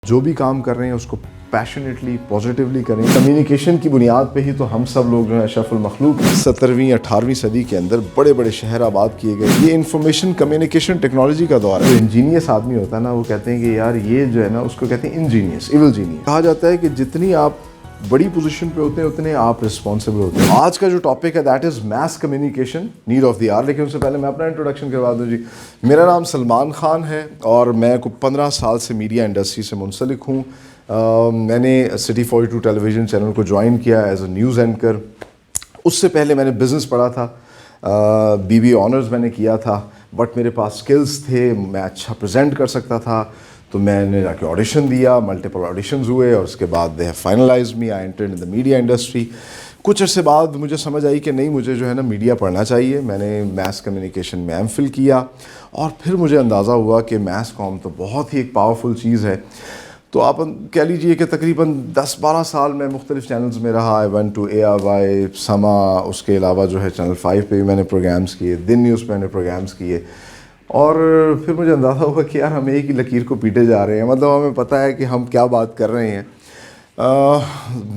جو بھی کام کر رہے ہیں اس کو پیشنیٹلی پازیٹیولی کریں. کمیونیکیشن کی بنیاد پہ ہی تو ہم سب لوگ جو ہیں اشرف المخلوق 17ویں 18ویں صدی کے اندر بڑے بڑے شہر آباد کیے گئے. یہ انفارمیشن کمیونیکیشن ٹیکنالوجی کا دور ہے. جو انجینئس آدمی ہوتا ہے نا وہ کہتے ہیں کہ یار یہ جو ہے نا اس کو کہتے ہیں انجینئس ایول جینیس. کہا جاتا ہے کہ جتنی آپ بڑی پوزیشن پہ ہوتے ہیں اتنے آپ رسپانسبل ہوتے ہیں. آج کا جو ٹاپک ہے that is mass communication need of the hour. لیکن اس سے پہلے میں اپنا انٹروڈکشن کروا دوں. جی میرا نام سلمان خان ہے اور میں 15 سال سے میڈیا انڈسٹری سے منسلک ہوں. میں نے سٹی 42 ٹیلی ویژن چینل کو جوائن کیا ایز اے نیوز اینکر. اس سے پہلے میں نے بزنس پڑھا تھا, BBA آنرز میں نے کیا تھا, بٹ میرے پاس سکلز تھے, میں اچھا پریزنٹ کر سکتا تھا, تو میں نے جا کے آڈیشن دیا. ملٹیپل آڈیشنز ہوئے اور اس کے بعد they have finalised me. I entered in the media industry. کچھ عرصے بعد مجھے سمجھ آئی کہ نہیں, مجھے جو ہے نا میڈیا پڑھنا چاہیے. میں نے میس کمیونیکیشن میں ایم فل کیا اور پھر مجھے اندازہ ہوا کہ میس کام تو بہت ہی ایک پاورفل چیز ہے. تو آپ کہہ لیجئے کہ تقریباً 10-12 سال میں مختلف چینلز میں رہا. آئی وینٹ ٹو ARY, سما, اس کے علاوہ جو ہے چینل 5 پہ بھی میں نے پروگرامز کیے, دن نیوز پہ میں نے پروگرامز کیے. اور پھر مجھے اندازہ ہوا کہ یار ہم ایک ہی لکیر کو پیٹے جا رہے ہیں. مطلب ہمیں پتہ ہے کہ ہم کیا بات کر رہے ہیں.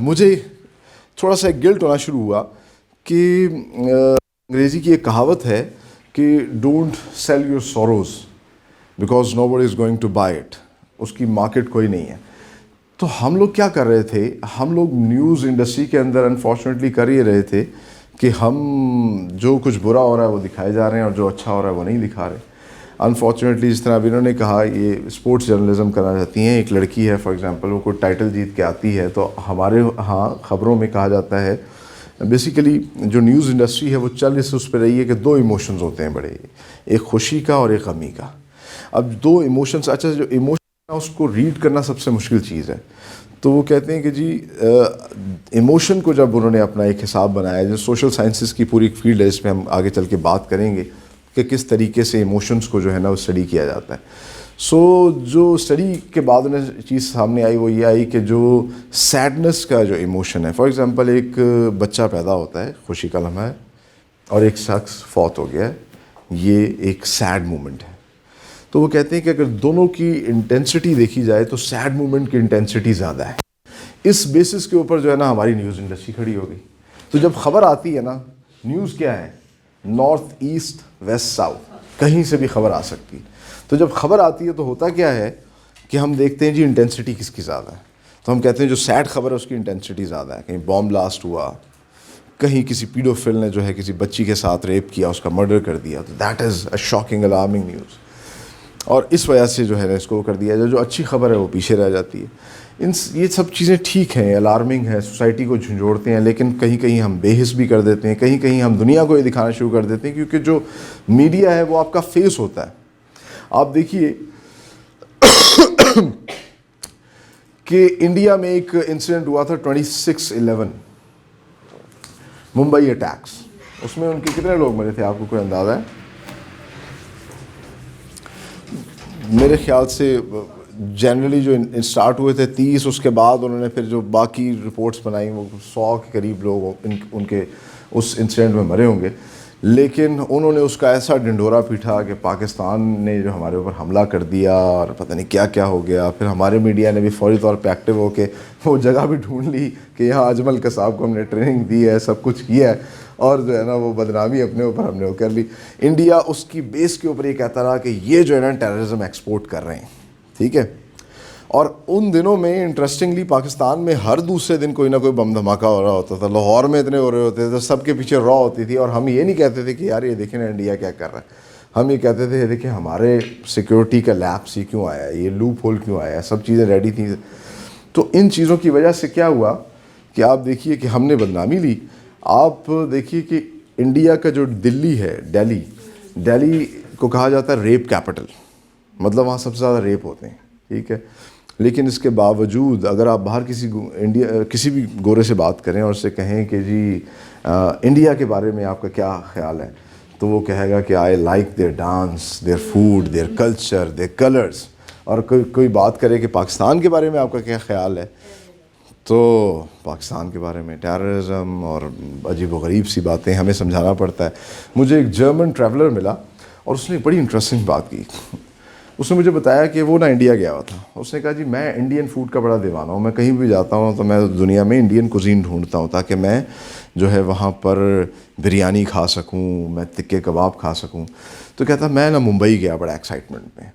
مجھے تھوڑا سا گلٹ ہونا شروع ہوا کہ انگریزی کی ایک کہاوت ہے کہ don't sell your sorrows because nobody is going to buy it. اس کی مارکیٹ کوئی نہیں ہے. تو ہم لوگ کیا کر رہے تھے, ہم لوگ نیوز انڈسٹری کے اندر انفارچونیٹلی کر ہی رہے تھے کہ ہم جو کچھ برا ہو رہا ہے وہ دکھائے جا رہے ہیں اور جو اچھا ہو رہا ہے وہ نہیں دکھا رہے. انفارچونیٹلی جس طرح اب انہوں نے کہا یہ اسپورٹس جرنلزم کرنا چاہتی ہیں, ایک لڑکی ہے فار ایگزامپل, وہ کوئی ٹائٹل جیت کے آتی ہے تو ہمارے ہاں خبروں میں کہا جاتا ہے بیسیکلی جو نیوز انڈسٹری ہے وہ چل اس پہ رہی ہے کہ 2 ایموشنز ہوتے ہیں بڑے, ایک خوشی کا اور ایک غمی کا. اب 2 ایموشنز, اچھا جو ایموشن اس کو ریڈ کرنا سب سے مشکل چیز ہے. تو وہ کہتے ہیں کہ جی ایموشن کو جب انہوں نے اپنا ایک حساب بنایا, جو سوشل سائنسز کی پوری ایک فیلڈ ہے جس میں ہم آگے چل کے بات کریں گے کہ کس طریقے سے ایموشنز کو جو ہے نا وہ اسٹڈی کیا جاتا ہے. سو جو اسٹڈی کے بعد انہیں چیز سامنے آئی وہ یہ آئی کہ جو سیڈنس کا جو ایموشن ہے, فار ایگزامپل ایک بچہ پیدا ہوتا ہے, خوشی کا لمحہ ہے, اور ایک شخص فوت ہو گیا ہے, یہ ایک سیڈ مومنٹ ہے. تو وہ کہتے ہیں کہ اگر دونوں کی انٹینسٹی دیکھی جائے تو سیڈ مومنٹ کی انٹینسٹی زیادہ ہے. اس بیسس کے اوپر جو ہے نا ہماری نیوز انڈسٹری کھڑی ہو گئی. تو جب خبر آتی ہے نا, نیوز کیا ہے, نارتھ ایسٹ ویسٹ ساؤتھ, کہیں سے بھی خبر آ سکتی. تو جب خبر آتی ہے تو ہوتا کیا ہے کہ ہم دیکھتے ہیں جی انٹینسٹی کس کی زیادہ ہے. تو ہم کہتے ہیں جو سیڈ خبر ہے اس کی انٹینسٹی زیادہ ہے. کہیں بام بلاسٹ ہوا, کہیں کسی پیڈوفل نے جو ہے کسی بچی کے ساتھ ریپ کیا, اس کا مرڈر کر دیا, تو that is a shocking alarming news. اور اس وجہ سے جو ہے نا اس کو کر دیا جائے, جو اچھی خبر ہے وہ پیچھے رہ جاتی ہے. یہ سب چیزیں ٹھیک ہیں, الارمنگ ہے, سوسائٹی کو جھنجھوڑتے ہیں, لیکن کہیں کہیں ہم بے حس بھی کر دیتے ہیں, کہیں کہیں ہم دنیا کو یہ دکھانا شروع کر دیتے ہیں, کیونکہ جو میڈیا ہے وہ آپ کا فیس ہوتا ہے. آپ دیکھیے کہ انڈیا میں ایک انسیڈنٹ ہوا تھا 26/11 ممبئی اٹیکس. اس میں ان کے کتنے لوگ مرے تھے, آپ کو کوئی اندازہ ہے؟ میرے خیال سے جنرلی جو اسٹارٹ ہوئے تھے 30, اس کے بعد انہوں نے پھر جو باقی رپورٹس بنائیں وہ 100 کے قریب لوگ ان کے اس انسیڈنٹ میں مرے ہوں گے. لیکن انہوں نے اس کا ایسا ڈنڈورا پیٹھا کہ پاکستان نے جو ہمارے اوپر حملہ کر دیا اور پتہ نہیں کیا کیا ہو گیا. پھر ہمارے میڈیا نے بھی فوری طور پہ ایکٹیو ہو کے وہ جگہ بھی ڈھونڈ لی کہ یہاں اجمل قصاب کو ہم نے ٹریننگ دی ہے, سب کچھ کیا ہے, اور جو ہے نا وہ بدنامی اپنے اوپر ہم نے وہ کر لی. انڈیا اس کی بیس کے اوپر یہ کہتا رہا کہ یہ جو ہے نا ٹیررزم ایکسپورٹ کر رہے ہیں, ٹھیک ہے. اور ان دنوں میں انٹرسٹنگلی پاکستان میں ہر دوسرے دن کوئی نہ کوئی بم دھماکہ ہو رہا ہوتا تھا. لاہور میں اتنے ہو رہے ہوتے تھے, سب کے پیچھے را ہوتی تھی. اور ہم یہ نہیں کہتے تھے کہ یار یہ دیکھیں نا انڈیا کیا کر رہا ہے, ہم یہ کہتے تھے دیکھیں ہمارے سیکیورٹی کا لیپس یہ کیوں آیا ہے, یہ لوپ ہول کیوں آیا ہے, سب چیزیں ریڈی تھیں. تو ان چیزوں کی وجہ سے کیا ہوا کہ آپ دیکھیے کہ ہم نے بدنامی لی. آپ دیکھیے کہ انڈیا کا جو دلی ہے, دہلی کو کہا جاتا ہے ریپ کیپٹل, مطلب وہاں سب سے زیادہ ریپ ہوتے ہیں, ٹھیک ہے. لیکن اس کے باوجود اگر آپ باہر کسی بھی گورے سے بات کریں اور اس سے کہیں کہ جی انڈیا کے بارے میں آپ کا کیا خیال ہے, تو وہ کہے گا کہ I like their dance, their food, their culture, their colours. اور کوئی بات کرے کہ پاکستان کے بارے میں آپ کا کیا خیال ہے, تو پاکستان کے بارے میں ٹیررزم اور عجیب و غریب سی باتیں ہمیں سمجھانا پڑتا ہے. مجھے ایک جرمن ٹریولر ملا اور اس نے بڑی انٹرسٹنگ بات کی. اس نے مجھے بتایا کہ وہ نا انڈیا گیا ہوا تھا. اس نے کہا جی میں انڈین فوڈ کا بڑا دیوانہ ہوں, میں کہیں بھی جاتا ہوں تو میں دنیا میں انڈین کوزین ڈھونڈتا ہوں تاکہ میں جو ہے وہاں پر بریانی کھا سکوں, میں تکے کباب کھا سکوں. تو کہتا میں نا ممبئی گیا بڑا ایکسائٹمنٹ میں.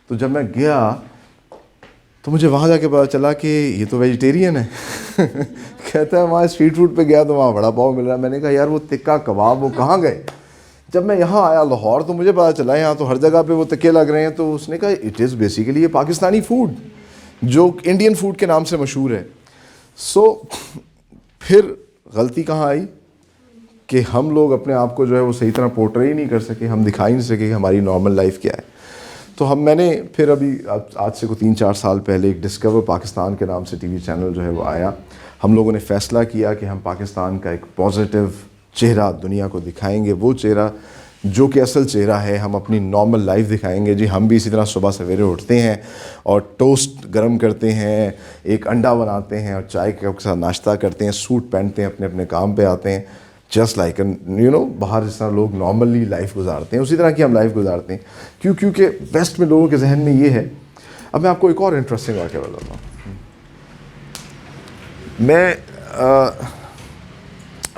تو جب میں گیا تو مجھے وہاں جا کے پتا چلا کہ یہ تو ویجیٹیرین ہے. کہتا ہے وہاں اسٹریٹ فوڈ پہ گیا تو وہاں بڑا پاؤ مل رہا ہے. میں نے کہا یار وہ تکا کباب وہ کہاں گئے؟ جب میں یہاں آیا لاہور تو مجھے پتا چلا یہاں تو ہر جگہ پہ وہ تکے لگ رہے ہیں. تو اس نے کہا اٹ از بیسیکلی یہ پاکستانی فوڈ جو انڈین فوڈ کے نام سے مشہور ہے. سو پھر غلطی کہاں آئی کہ ہم لوگ اپنے آپ کو جو ہے وہ صحیح طرح پورٹری ہی نہیں کر سکے, ہم دکھا ہی نہیں سکے کہ ہماری نارمل لائف کیا ہے. تو میں نے پھر ابھی آج سے کوئی 3-4 سال پہلے ایک ڈسکور پاکستان کے نام سے ٹی وی چینل جو ہے وہ آیا. ہم لوگوں نے فیصلہ کیا کہ ہم پاکستان کا ایک پازیٹیو چہرہ دنیا کو دکھائیں گے, وہ چہرہ جو کہ اصل چہرہ ہے. ہم اپنی نارمل لائف دکھائیں گے. جی ہم بھی اسی طرح صبح سویرے اٹھتے ہیں اور ٹوسٹ گرم کرتے ہیں, ایک انڈا بناتے ہیں اور چائے کے ساتھ ناشتہ کرتے ہیں, سوٹ پہنتے ہیں, اپنے اپنے کام پہ آتے ہیں, جسٹ لائک باہر جس طرح لوگ نارملی لائف گزارتے ہیں اسی طرح کی ہم لائف گزارتے ہیں. کیونکہ ویسٹ میں لوگوں کے ذہن میں یہ ہے. اب میں آپ کو ایک اور انٹرسٹنگ واقعہ بتاتا ہوں.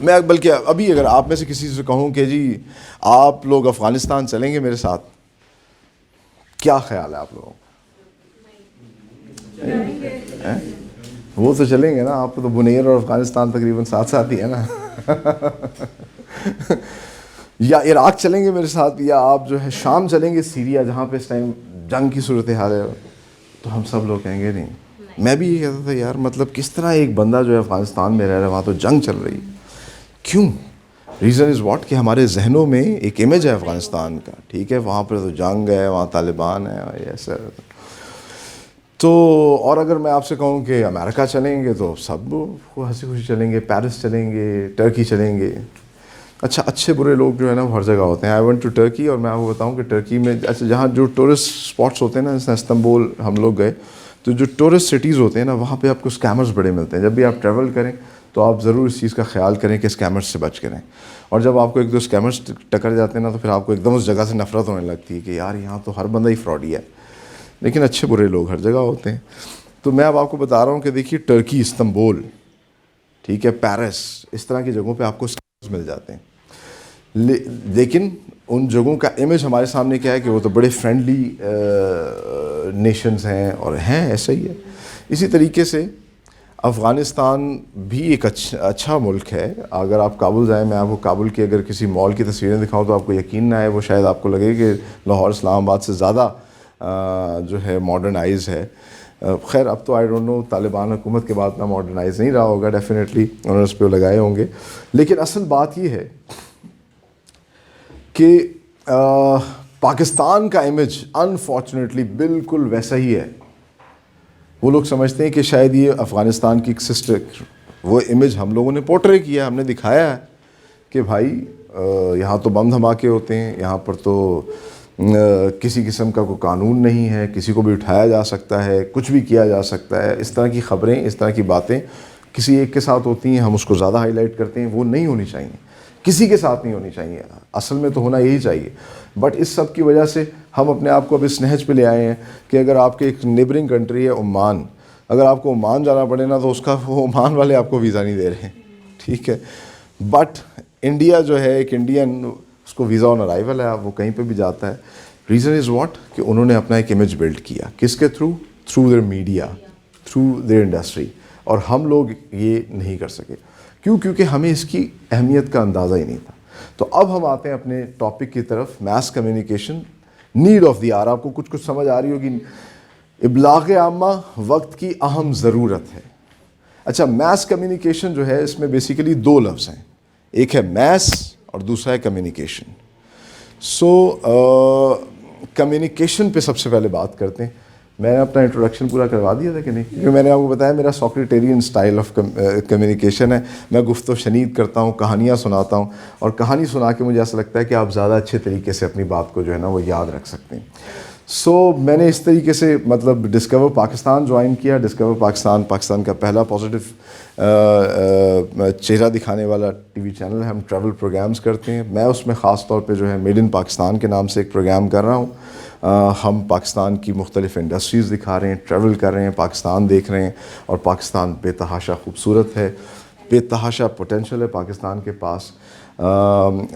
میں بلکہ ابھی اگر آپ میں سے کسی سے کہوں کہ جی آپ لوگ افغانستان چلیں گے میرے ساتھ, کیا خیال ہے آپ لوگوں کا؟ وہ تو چلیں گے نا, آپ کو تو بنیر اور افغانستان تقریباً ساتھ ساتھ ہی ہے نا. یا عراق چلیں گے میرے ساتھ, یا آپ جو ہے شام چلیں گے, سیریا جہاں پہ اس ٹائم جنگ کی صورتحال ہے. تو ہم سب لوگ کہیں گے نہیں. میں بھی یہ کہتا تھا یار مطلب کس طرح ایک بندہ جو ہے افغانستان میں رہ رہا ہے, وہاں تو جنگ چل رہی ہے, کیوں؟ ریزن از واٹ کہ ہمارے ذہنوں میں ایک امیج ہے افغانستان کا, ٹھیک ہے وہاں پر تو جنگ ہے, وہاں طالبان ہے, ایسا. تو اور اگر میں آپ سے کہوں کہ امریکہ چلیں گے تو سب ہنسی خوشی چلیں گے, پیرس چلیں گے, ٹرکی چلیں گے. اچھا اچھے برے لوگ جو ہے نا وہ ہر جگہ ہوتے ہیں. آئی وینٹ ٹو ٹرکی, اور میں آپ کو بتاؤں کہ ٹرکی میں اچھا جہاں جو ٹورسٹ اسپاٹس ہوتے ہیں نا, جیسے استنبول ہم لوگ گئے, تو جو ٹورسٹ سٹیز ہوتے ہیں نا وہاں پہ آپ کو اسکیمرز بڑے ملتے ہیں. جب بھی آپ ٹریول کریں تو آپ ضرور اس چیز کا خیال کریں کہ اسکیمرز سے بچ کریں. اور جب آپ کو ایک دو اسکیمرز ٹکر جاتے ہیں نا تو پھر آپ کو ایک دم اس جگہ سے نفرت ہونے لگتی ہے کہ یار یہاں تو ہر بندہ ہی فراڈی ہے. لیکن اچھے برے لوگ ہر جگہ ہوتے ہیں. تو میں اب آپ کو بتا رہا ہوں کہ دیکھیے ٹرکی, استنبول, ٹھیک ہے, پیرس, اس طرح کی جگہوں پہ آپ کو اسکیمرز مل جاتے ہیں. لیکن ان جگہوں کا امیج ہمارے سامنے کیا ہے کہ وہ تو بڑے فرینڈلی نیشنز ہیں, اور ہیں ایسا ہی ہے. اسی طریقے سے افغانستان بھی ایک اچھا ملک ہے. اگر آپ کابل جائیں, میں آپ کو کابل کی اگر کسی مال کی تصویریں دکھاؤں تو آپ کو یقین نہ آئے, وہ شاید آپ کو لگے کہ لاہور اسلام آباد سے زیادہ جو ہے ماڈرنائز ہے. خیر اب تو آئی ڈونٹ نو, طالبان حکومت کے بعد اتنا ماڈرنائز نہیں رہا ہوگا, ڈیفینیٹلی انہوں نے اس پہ لگائے ہوں گے. لیکن اصل بات یہ ہے کہ پاکستان کا امیج انفارچونیٹلی بالکل ویسا ہی ہے. وہ لوگ سمجھتے ہیں کہ شاید یہ افغانستان کی ایک سسٹر, وہ امیج ہم لوگوں نے پورٹرے کیا, ہم نے دکھایا ہے کہ بھائی یہاں تو بم دھماکے ہوتے ہیں, یہاں پر تو کسی قسم کا کوئی قانون نہیں ہے, کسی کو بھی اٹھایا جا سکتا ہے, کچھ بھی کیا جا سکتا ہے. اس طرح کی خبریں, اس طرح کی باتیں کسی ایک کے ساتھ ہوتی ہیں, ہم اس کو زیادہ ہائی لائٹ کرتے ہیں. وہ نہیں ہونی چاہیے, کسی کے ساتھ نہیں ہونی چاہیے. اصل میں تو ہونا یہی چاہیے. بٹ اس سب کی وجہ سے ہم اپنے آپ کو اب اس نہج پہ لے آئے ہیں کہ اگر آپ کے ایک نیبرنگ کنٹری ہے عمان, اگر آپ کو عمان جانا پڑے نا تو اس کا وہ عمان والے آپ کو ویزا نہیں دے رہے ہیں, ٹھیک ہے. بٹ انڈیا جو ہے ایک انڈین, اس کو ویزا آن ارائیول ہے, وہ کہیں پہ بھی جاتا ہے. ریزن از واٹ کہ انہوں نے اپنا ایک امیج بلڈ کیا. کس کے through? Through their media, through their industry. اور ہم لوگ یہ نہیں کر سکے. کیوں؟ کیونکہ ہمیں اس کی اہمیت کا اندازہ ہی نہیں تھا. تو اب ہم آتے ہیں اپنے ٹاپک کی طرف, mass communication, need of the hour. آپ کو کچھ سمجھ آ رہی ہوگی. ابلاغ عامہ وقت کی اہم ضرورت ہے. اچھا, میس کمیونیکیشن جو ہے اس میں بیسیکلی دو لفظ ہیں, ایک ہے میس اور دوسرا ہے کمیونیکیشن. سو کمیونیکیشن پہ سب سے پہلے بات کرتے ہیں. میں نے اپنا انٹروڈکشن پورا کروا دیا تھا کہ نہیں؟ کیونکہ میں نے آپ کو بتایا میرا سوکریٹیرین سٹائل آف کمیونیکیشن ہے. میں گفت و شنید کرتا ہوں, کہانیاں سناتا ہوں, اور کہانی سنا کے مجھے ایسا لگتا ہے کہ آپ زیادہ اچھے طریقے سے اپنی بات کو جو ہے نا وہ یاد رکھ سکتے ہیں. سو میں نے اس طریقے سے مطلب ڈسکور پاکستان جوائن کیا. ڈسکور پاکستان کا پہلا پازیٹیو چہرہ دکھانے والا ٹی وی چینل ہے. ہم ٹریول پروگرامز کرتے ہیں. میں اس میں خاص طور پہ جو ہے میڈ ان پاکستان کے نام سے ایک پروگرام کر رہا ہوں, ہم پاکستان کی مختلف انڈسٹریز دکھا رہے ہیں، ٹریول کر رہے ہیں، پاکستان دیکھ رہے ہیں، اور پاکستان بے تحاشا خوبصورت ہے، بے تحاشا پوٹینشل ہے پاکستان کے پاس۔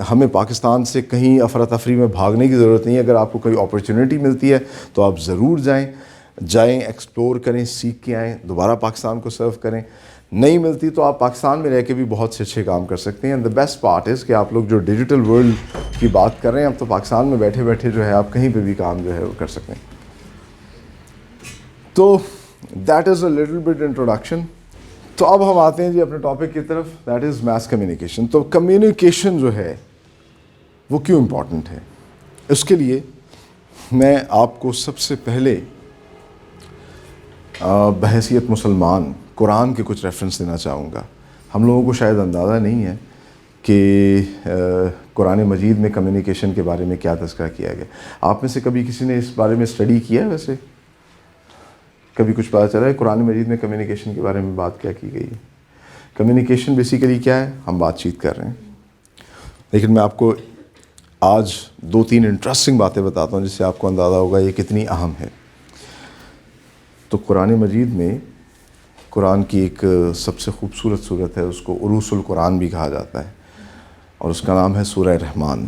ہمیں پاکستان سے کہیں افراتفری میں بھاگنے کی ضرورت نہیں ہے۔ اگر آپ کو کوئی اپرچونٹی ملتی ہے تو آپ ضرور جائیں، ایکسپلور کریں، سیکھ کے آئیں، دوبارہ پاکستان کو سرو کریں۔ نہیں ملتی تو آپ پاکستان میں رہ کے بھی بہت سے اچھے کام کر سکتے ہیں۔ And the best part is کہ آپ لوگ جو ڈیجیٹل ورلڈ کی بات کر رہے ہیں، اب تو پاکستان میں بیٹھے بیٹھے جو ہے آپ کہیں پہ بھی کام جو ہے وہ کر سکتے ہیں۔ تو that is a little bit introduction. تو اب ہم آتے ہیں جی اپنے ٹاپک کی طرف، دیٹ از میس کمیونیکیشن۔ تو کمیونیکیشن جو ہے وہ کیوں امپورٹنٹ ہے؟ اس کے لیے میں آپ کو سب سے پہلے بحیثیت مسلمان قرآن کے کچھ ریفرنس دینا چاہوں گا۔ ہم لوگوں کو شاید اندازہ نہیں ہے کہ قرآن مجید میں کمیونیکیشن کے بارے میں کیا تذکرہ کیا گیا۔ آپ میں سے کبھی کسی نے اس بارے میں اسٹڈی کیا ہے؟ ویسے کبھی کچھ پتہ چلا ہے قرآن مجید میں کمیونیکیشن کے بارے میں بات کیا کی گئی ہے؟ کمیونیکیشن بیسیکلی کیا ہے؟ ہم بات چیت کر رہے ہیں، لیکن میں آپ کو آج 2-3 انٹرسٹنگ باتیں بتاتا ہوں جس سے آپ کو اندازہ ہوگا یہ کتنی اہم ہے۔ تو قرآن مجید میں قرآن کی ایک سب سے خوبصورت صورت ہے، اس کو عروس القرآن بھی کہا جاتا ہے، اور اس کا نام ہے سورہ رحمان۔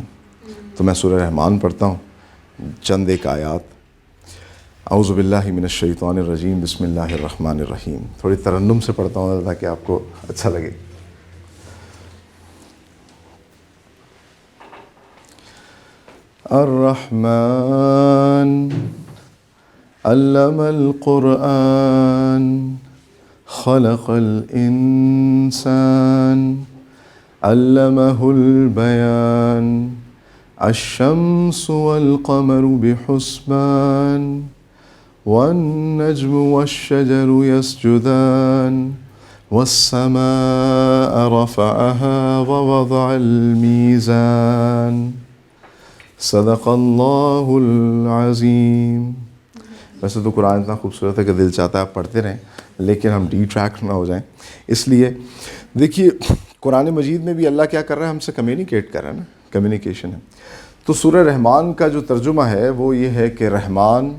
تو میں سورہ رحمان پڑھتا ہوں، چند ایک آیات۔ اعوذ باللہ من الشیطان الرجیم، بسم اللہ الرحمن الرحیم۔ تھوڑی ترنم سے پڑھتا ہوں تاکہ آپ کو اچھا لگے۔ الرحمن علم القرآن خلق الإنسان علمه البيان الشمس والقمر بحسبان والنجم والشجر يسجدان والسماء رفعها ووضع الميزان صدق اللہ العظیم۔ ویسے تو قرآن اتنا خوبصورت ہے کہ دل چاہتا ہے آپ پڑھتے رہیں، لیکن ہم ڈی ٹریک نہ ہو جائیں، اس لیے دیکھیے قرآن مجید میں بھی اللہ کیا کر رہا ہے؟ ہم سے کمیونیکیٹ کر رہا ہے نا، کمیونیکیشن ہے۔ تو سورہ رحمان کا جو ترجمہ ہے وہ یہ ہے کہ رحمان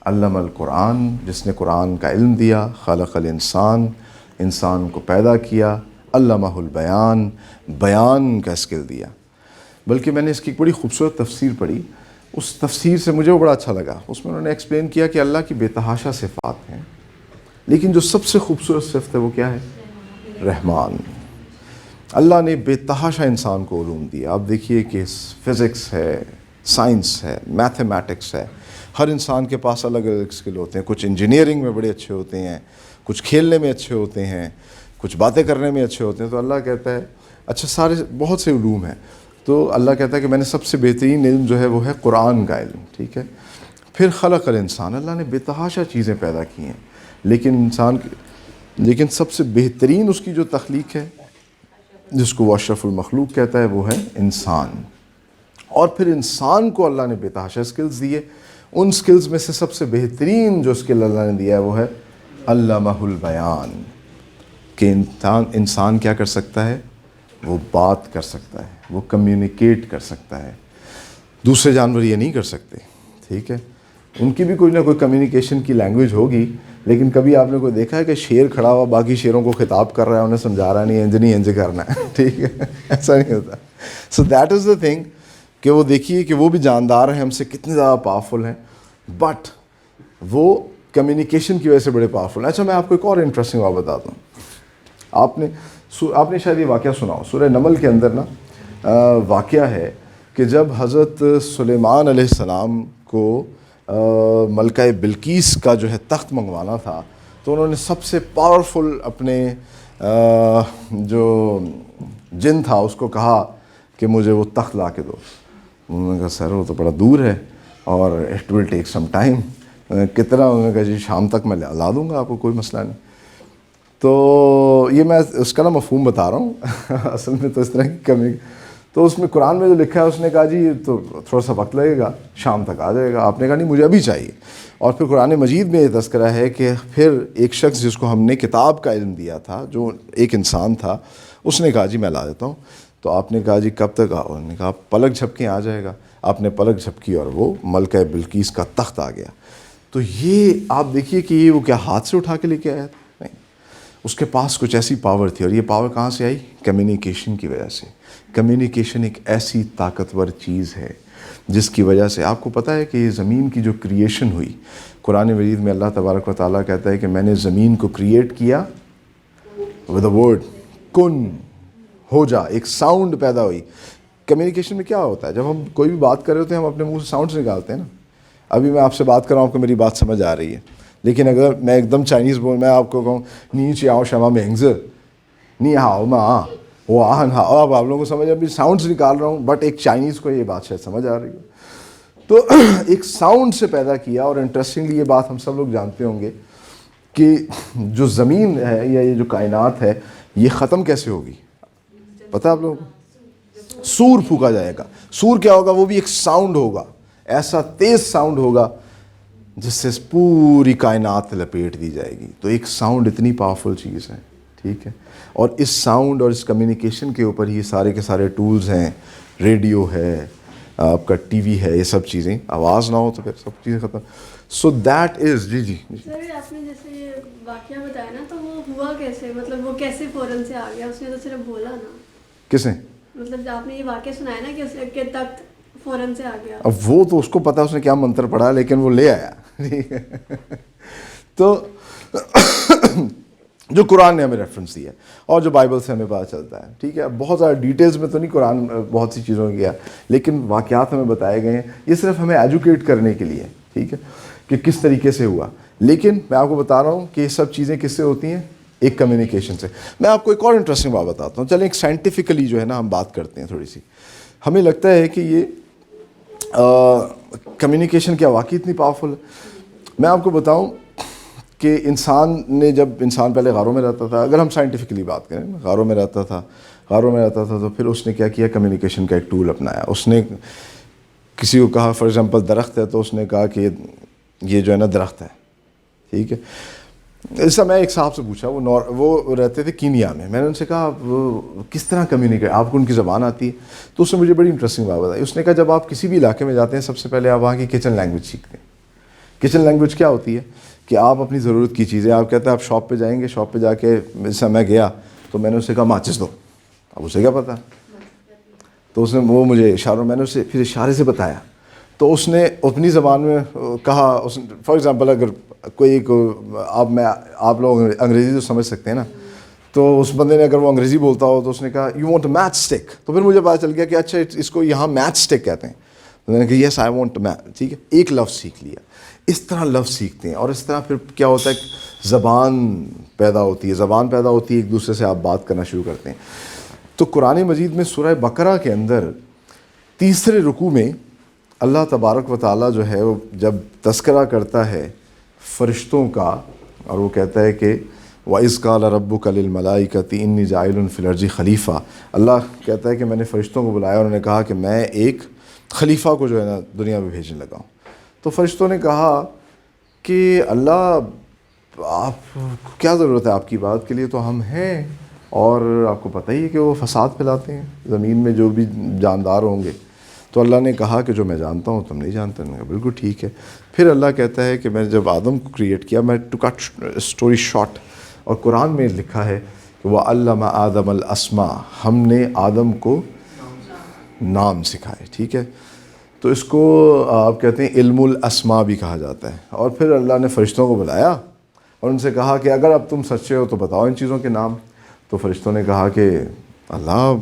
علم القرآن، جس نے قرآن کا علم دیا، خلق الانسان، انسان کو پیدا کیا، علمہ البیان، بیان کا اسکل دیا۔ بلکہ میں نے اس کی ایک بڑی خوبصورت تفسیر پڑھی، اس تفسیر سے مجھے وہ بڑا اچھا لگا۔ اس میں انہوں نے ایکسپلین کیا کہ اللہ کی بے تحاشا صفات ہیں، لیکن جو سب سے خوبصورت صفت ہے وہ کیا ہے؟ رحمان۔ اللہ نے بے تحاشا انسان کو علوم دیا۔ آپ دیکھیے کہ فزکس ہے، سائنس ہے، میتھمیٹکس ہے، ہر انسان کے پاس الگ الگ اسکل ہوتے ہیں۔ کچھ انجینئرنگ میں بڑے اچھے ہوتے ہیں، کچھ کھیلنے میں اچھے ہوتے ہیں، کچھ باتیں کرنے میں اچھے ہوتے ہیں۔ تو اللہ کہتا ہے اچھا سارے بہت سے علوم ہیں، تو اللہ کہتا ہے کہ میں نے سب سے بہترین علم جو ہے وہ ہے قرآن کا علم، ٹھیک ہے۔ پھر خلق الانسان، اللہ نے بے تحاشا چیزیں پیدا کی ہیں، لیکن سب سے بہترین اس کی جو تخلیق ہے، جس کو وہ اشرف المخلوق کہتا ہے، وہ ہے انسان۔ اور پھر انسان کو اللہ نے بے تحاشا اسکلز دیے، ان اسکلز میں سے سب سے بہترین جو اسکل اللہ نے دیا ہے وہ ہے علمہ البیان، کہ انسان کیا کر سکتا ہے؟ وہ بات کر سکتا ہے، وہ کمیونیکیٹ کر سکتا ہے۔ دوسرے جانور یہ نہیں کر سکتے، ٹھیک ہے۔ ان کی بھی کوئی نہ کوئی کمیونیکیشن کی لینگویج ہوگی، لیکن کبھی آپ نے کوئی دیکھا ہے کہ شیر کھڑا ہوا باقی شیروں کو خطاب کر رہا ہے، انہیں سمجھا رہا ہے نہیں انج کرنا ہے، ٹھیک ہے، ایسا نہیں ہوتا۔ So that is the thing کہ وہ دیکھیے کہ وہ بھی جاندار ہیں، ہم سے کتنے زیادہ پاورفل ہیں، بٹ وہ کمیونیکیشن کی وجہ سے بڑے پاورفل ہیں۔ اچھا میں آپ کو ایک اور انٹرسٹنگ بات بتاتا ہوں۔ آپ نے شاید یہ واقعہ سنا ہو، سورہ نمل کے اندر نا واقعہ ہے کہ جب حضرت سلیمان علیہ السلام کو ملکہ بلقیس کا جو ہے تخت منگوانا تھا، تو انہوں نے سب سے پاورفل اپنے جو جن تھا اس کو کہا کہ مجھے وہ تخت لا کے دو۔ انہوں نے کہا سر وہ تو بڑا دور ہے اور it will take some time, کتنا؟ انہوں نے کہا جی شام تک میں لا دوں گا آپ کو، کوئی مسئلہ نہیں۔ تو یہ میں اس کا نا مفہوم بتا رہا ہوں اصل میں تو اس طرح کی کمی، تو اس میں قرآن میں جو لکھا ہے اس نے کہا جی تو تھوڑا سا وقت لگے گا، شام تک آ جائے گا۔ آپ نے کہا نہیں مجھے ابھی چاہیے۔ اور پھر قرآن مجید میں یہ تذکرہ ہے کہ پھر ایک شخص جس کو ہم نے کتاب کا علم دیا تھا، جو ایک انسان تھا، اس نے کہا جی میں لا دیتا ہوں۔ تو آپ نے کہا جی کب تک آؤ؟ انہوں نے کہا پلک جھپکے آ جائے گا۔ آپ نے پلک جھپکی اور وہ ملکہ بلقیس کا تخت آ گیا. تو یہ آپ دیکھیے کہ یہ وہ کیا ہاتھ سے اٹھا کے لے کے آیا تھا؟ نہیں، اس کے پاس کچھ ایسی پاور تھی. اور یہ پاور کہاں سے آئی؟ کمیونیکیشن کی وجہ سے. کمیونیکیشن ایک ایسی طاقتور چیز ہے جس کی وجہ سے آپ کو پتہ ہے کہ یہ زمین کی جو کریشن ہوئی، قرآن مجید میں اللہ تبارک و تعالیٰ کہتا ہے کہ میں نے زمین کو کریٹ کیا ود اے ورڈ، کن ہو جا. ایک ساؤنڈ پیدا ہوئی. کمیونیکیشن میں کیا ہوتا ہے؟ جب ہم کوئی بھی بات کر رہے ہوتے ہیں ہم اپنے منہ سے ساؤنڈس نکالتے ہیں نا. ابھی میں آپ سے بات کر رہا ہوں، آپ کو میری بات سمجھ آ رہی ہے، لیکن اگر میں ایک دم چائنیز میں آپ کو کہوں نیچے آؤ شما مہنگز نی ہاؤ ماں وہ آہن ہاؤ، اب آپ لوگوں کو سمجھ، ابھی ساؤنڈس نکال رہا ہوں، بٹ ایک چائنیز کو یہ بات شاید سمجھ آ رہی ہے. تو ایک ساؤنڈ سے پیدا کیا. اور انٹرسٹنگلی یہ بات ہم سب لوگ جانتے ہوں گے کہ جو زمین ہے یا یہ جو کائنات ہے یہ ختم کیسے ہوگی؟ پتہ آپ لوگوں کو؟ سور پھونکا جائے گا. سور کیا ہوگا؟ وہ بھی ایک ساؤنڈ ہوگا، ایسا تیز ساؤنڈ ہوگا جس سے پوری کائنات لپیٹ دی جائے گی. تو ایک ساؤنڈ اتنی پاورفل چیز ہے، ٹھیک ہے. اور اس ساؤنڈ اور اس کمیونیکیشن کے اوپر ہی سارے کے سارے ٹولز ہیں. ریڈیو ہے، آپ کا ٹی وی ہے، یہ سب چیزیں. آواز نہ ہو تو پھر سب چیزیں ختم. سو دیٹ از جی سر آپ نے جیسے یہ واقعہ بتایا نا، تو وہ ہوا کیسے؟ مطلب وہ کیسے فوراً سے آ گیا؟ اس نے تو صرف بولا نا. کس نے؟ مطلب آپ نے یہ واقعہ سنایا نا کہ اس کے تخت فوراً سے آ گیا. اب وہ تو اس کو پتا اس نے کیا منتر پڑھا، لیکن وہ لے آیا. تو جو قرآن نے ہمیں ریفرنس دیا اور جو بائبل سے ہمیں پتہ چلتا ہے، ٹھیک ہے. بہت زیادہ ڈیٹیلز میں تو نہیں قرآن بہت سی چیزوں میں گیا، لیکن واقعات ہمیں بتائے گئے ہیں. یہ صرف ہمیں ایجوکیٹ کرنے کے لیے، ٹھیک ہے، کہ کس طریقے سے ہوا. لیکن میں آپ کو بتا رہا ہوں کہ یہ سب چیزیں کس سے ہوتی ہیں؟ ایک کمیونیکیشن سے. میں آپ کو ایک اور انٹرسٹنگ بات بتاتا ہوں. چلیں ایک سائنٹیفکلی جو ہے نا ہم بات کرتے ہیں تھوڑی سی. ہمیں لگتا ہے کہ یہ کمیونیکیشن کیا واقعی اتنی پاورفل ہے؟ میں آپ کو بتاؤں کہ جب انسان پہلے غاروں میں رہتا تھا، اگر ہم سائنٹیفکلی بات کریں، غاروں میں رہتا تھا تو پھر اس نے کیا کیا؟ کمیونیکیشن کا ایک ٹول اپنایا. اس نے کسی کو کہا، فار ایگزامپل درخت ہے، تو اس نے کہا کہ یہ جو ہے نا درخت ہے، ٹھیک ہے. ایسا میں ایک صاحب سے پوچھا، وہ رہتے تھے کینیا میں. میں نے ان سے کہا وہ کس طرح کمیونیکیٹ، آپ کو ان کی زبان آتی ہے؟ تو اس نے مجھے بڑی انٹرسٹنگ بات بتائی. اس نے کہا جب آپ کسی بھی علاقے میں جاتے ہیں سب سے پہلے آپ وہاں کی کچن لینگویج سیکھتے ہیں. کچن لینگویج کیا ہوتی ہے؟ کہ آپ اپنی ضرورت کی چیزیں، آپ کہتے ہیں آپ شاپ پہ جائیں گے، شاپ پہ جا کے جیسا میں گیا تو میں نے اسے کہا ماچس دو. اب اسے کیا پتا؟ تو اس نے وہ مجھے اشاروں، میں نے اسے پھر اشارے سے بتایا. تو اس نے اپنی زبان میں کہا. فار ایگزامپل اگر آپ لوگ انگریزی تو سمجھ سکتے ہیں نا، تو اس بندے نے اگر وہ انگریزی بولتا ہو تو اس نے کہا you want a matchstick. تو پھر مجھے پتا چل گیا کہ اچھا اس کو یہاں میچ اسٹک کہتے ہیں. تو میں نے کہا یس آئی وانٹ میچ، ٹھیک ہے. ایک لفظ سیکھ لیا. اس طرح لفظ سیکھتے ہیں اور اس طرح پھر کیا ہوتا ہے؟ زبان پیدا ہوتی ہے، ایک دوسرے سے آپ بات کرنا شروع کرتے ہیں. تو قرآن مجید میں سورہ بقرہ کے اندر تیسرے رکوع میں اللہ تبارک و تعالیٰ جو ہے وہ جب تذکرہ کرتا ہے فرشتوں کا، اور وہ کہتا ہے کہ وَإِذْ قَالَ رَبُّكَ لِلْمَلَائِكَةِ إِنِّي جَاعِلٌ فِي الْأَرْضِ خلیفہ. اللہ کہتا ہے کہ میں نے فرشتوں کو بلایا اور انہوں نے کہا کہ میں ایک خلیفہ کو جو ہے نا دنیا میں بھیجنے لگا ہوں. تو فرشتوں نے کہا کہ اللہ آپ کیا ضرورت ہے آپ کی بات کے لیے، تو ہم ہیں، اور آپ کو پتہ ہی ہے کہ وہ فساد پھیلاتے ہیں زمین میں جو بھی جاندار ہوں گے. تو اللہ نے کہا کہ جو میں جانتا ہوں تم نہیں جانتے. انہوں نے کہا بالکل ٹھیک ہے. پھر اللہ کہتا ہے کہ میں جب آدم کو کریٹ کیا، میں ٹو کٹ اسٹوری شارٹ، اور قرآن میں لکھا ہے کہ وَعَلَّمَ آدَمَ الْأَسْمَاءَ، ہم نے آدم کو نام سکھائے، ٹھیک ہے. تو اس کو آپ کہتے ہیں علم الاسماء بھی کہا جاتا ہے. اور پھر اللہ نے فرشتوں کو بلایا اور ان سے کہا کہ اگر اب تم سچے ہو تو بتاؤ ان چیزوں کے نام. تو فرشتوں نے کہا کہ اللہ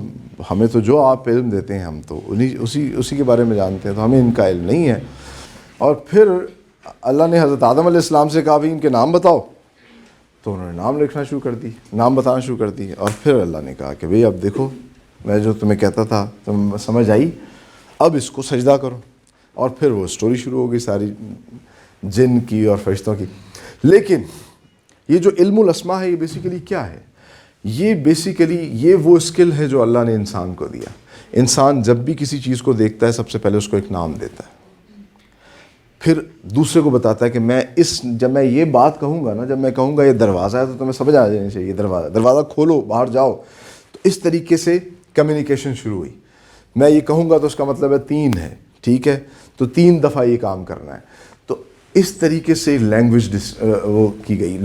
ہمیں تو جو آپ علم دیتے ہیں ہم تو اسی کے بارے میں جانتے ہیں، تو ہمیں ان کا علم نہیں ہے. اور پھر اللہ نے حضرت آدم علیہ السلام سے کہا بھی ان کے نام بتاؤ. تو انہوں نے نام لکھنا شروع کر دی، نام بتانا شروع کر دی. اور پھر اللہ نے کہا کہ بھئی اب دیکھو میں جو تمہیں کہتا تھا تم سمجھ آئی، اب اس کو سجدہ کرو. اور پھر وہ سٹوری شروع ہو گئی ساری جن کی اور فرشتوں کی. لیکن یہ جو علم الاسماء ہے یہ بیسیکلی کیا ہے؟ یہ بیسیکلی یہ وہ اسکل ہے جو اللہ نے انسان کو دیا. انسان جب بھی کسی چیز کو دیکھتا ہے سب سے پہلے اس کو ایک نام دیتا ہے، پھر دوسرے کو بتاتا ہے کہ جب میں یہ بات کہوں گا نا، جب میں کہوں گا یہ دروازہ ہے تو تمہیں سمجھ آ جانی چاہیے دروازہ کھولو باہر جاؤ. تو اس طریقے سے کمیونیکیشن شروع ہوئی. میں یہ کہوں گا تو اس کا مطلب ہے 3 ہے، ٹھیک ہے, تو 3 دفعہ یہ کام کرنا ہے. تو اس طریقے سے لینگویج وہ کی گئی.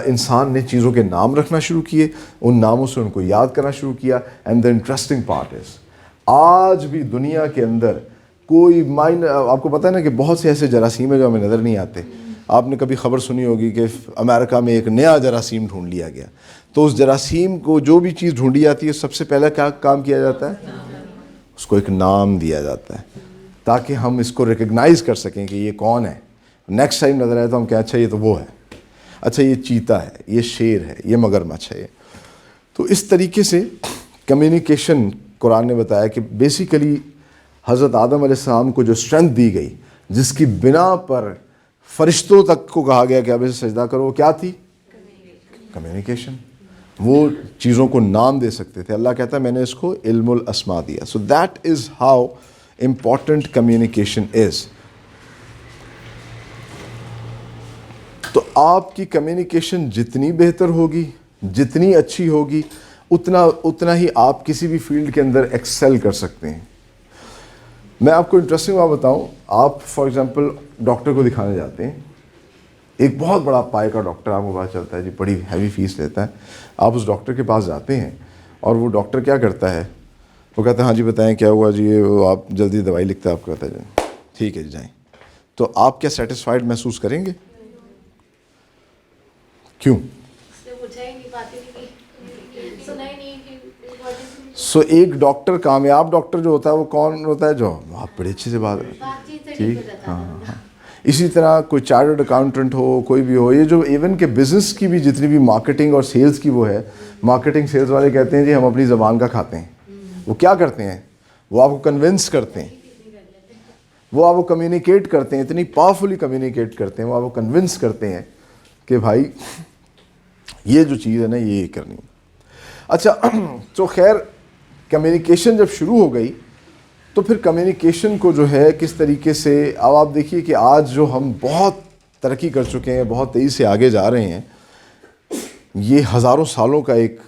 انسان نے چیزوں کے نام رکھنا شروع کیے, ان ناموں سے ان کو یاد کرنا شروع کیا. And the interesting part is آج بھی دنیا کے اندر کوئی آپ کو پتہ ہے نا کہ بہت سے ایسے جراثیم ہیں جو ہمیں نظر نہیں آتے. آپ نے کبھی خبر سنی ہوگی کہ امریکہ میں ایک نیا جراثیم ڈھونڈ لیا گیا, تو اس جراثیم کو جو بھی چیز ڈھونڈی جاتی ہے سب سے پہلے کیا کام کیا جاتا ہے, اس کو ایک نام دیا جاتا ہے تاکہ ہم اس کو ریکگنائز کر سکیں کہ یہ کون ہے. نیکسٹ ٹائم نظر آئے تو ہم کہیں اچھا یہ تو وہ ہے, اچھا یہ چیتا ہے, یہ شیر ہے, یہ مگرمچھ ہے. تو اس طریقے سے کمیونیکیشن قرآن نے بتایا کہ بیسیکلی حضرت آدم علیہ السلام کو جو اسٹرینتھ دی گئی, جس کی بنا پر فرشتوں تک کو کہا گیا کہ اب اسے سجدہ کرو, وہ کیا تھی؟ کمیونیکیشن. وہ چیزوں کو نام دے سکتے تھے. اللہ کہتا ہے میں نے اس کو علم الاسماء دیا. So that is how important communication is. تو آپ کی کمیونیکیشن جتنی بہتر ہوگی, جتنی اچھی ہوگی, اتنا ہی آپ کسی بھی فیلڈ کے اندر ایکسل کر سکتے ہیں. میں آپ کو انٹرسٹنگ بات بتاؤں, آپ فار ایگزامپل ڈاکٹر کو دکھانے جاتے ہیں, ایک بہت بڑا پائے کا ڈاکٹر آپ کو پتا چلتا ہے جی بڑی ہیوی فیس لیتا ہے. آپ اس ڈاکٹر کے پاس جاتے ہیں اور وہ ڈاکٹر کیا کرتا ہے, وہ کہتا ہے ہاں جی بتائیں کیا ہوا جی, وہ آپ جلدی دوائی لکھتا ہے, آپ کو کہتا ہے جی ٹھیک ہے جی جائیں. تو آپ کیا سیٹسفائیڈ محسوس کریں گے؟ کیوں؟ سو ایک ڈاکٹر, کامیاب ڈاکٹر جو ہوتا ہے وہ کون ہوتا ہے؟ جو آپ بڑے اچھے سے بات ٹھیک. ہاں. اسی طرح کوئی چارٹرڈ اکاؤنٹنٹ ہو, کوئی بھی ہو, یہ جو ایون کہ بزنس کی بھی جتنی بھی مارکیٹنگ اور سیلز کی وہ ہے, مارکیٹنگ سیلز والے کہتے ہیں جی ہم اپنی زبان کا کھاتے ہیں. وہ کیا کرتے ہیں؟ وہ آپ کو کنونس کرتے ہیں, وہ آپ کو کمیونیکیٹ کرتے ہیں, اتنی پاورفلی کمیونیکیٹ کرتے ہیں, وہ آپ کو کنونس کرتے ہیں کہ بھائی یہ جو چیز ہے نا یہ کرنی. اچھا تو خیر کمیونیکیشن جب شروع ہو گئی تو پھر کمیونیکیشن کو جو ہے کس طریقے سے, اب آپ دیکھیے کہ آج جو ہم بہت ترقی کر چکے ہیں, بہت تیزی سے آگے جا رہے ہیں, یہ ہزاروں سالوں کا ایک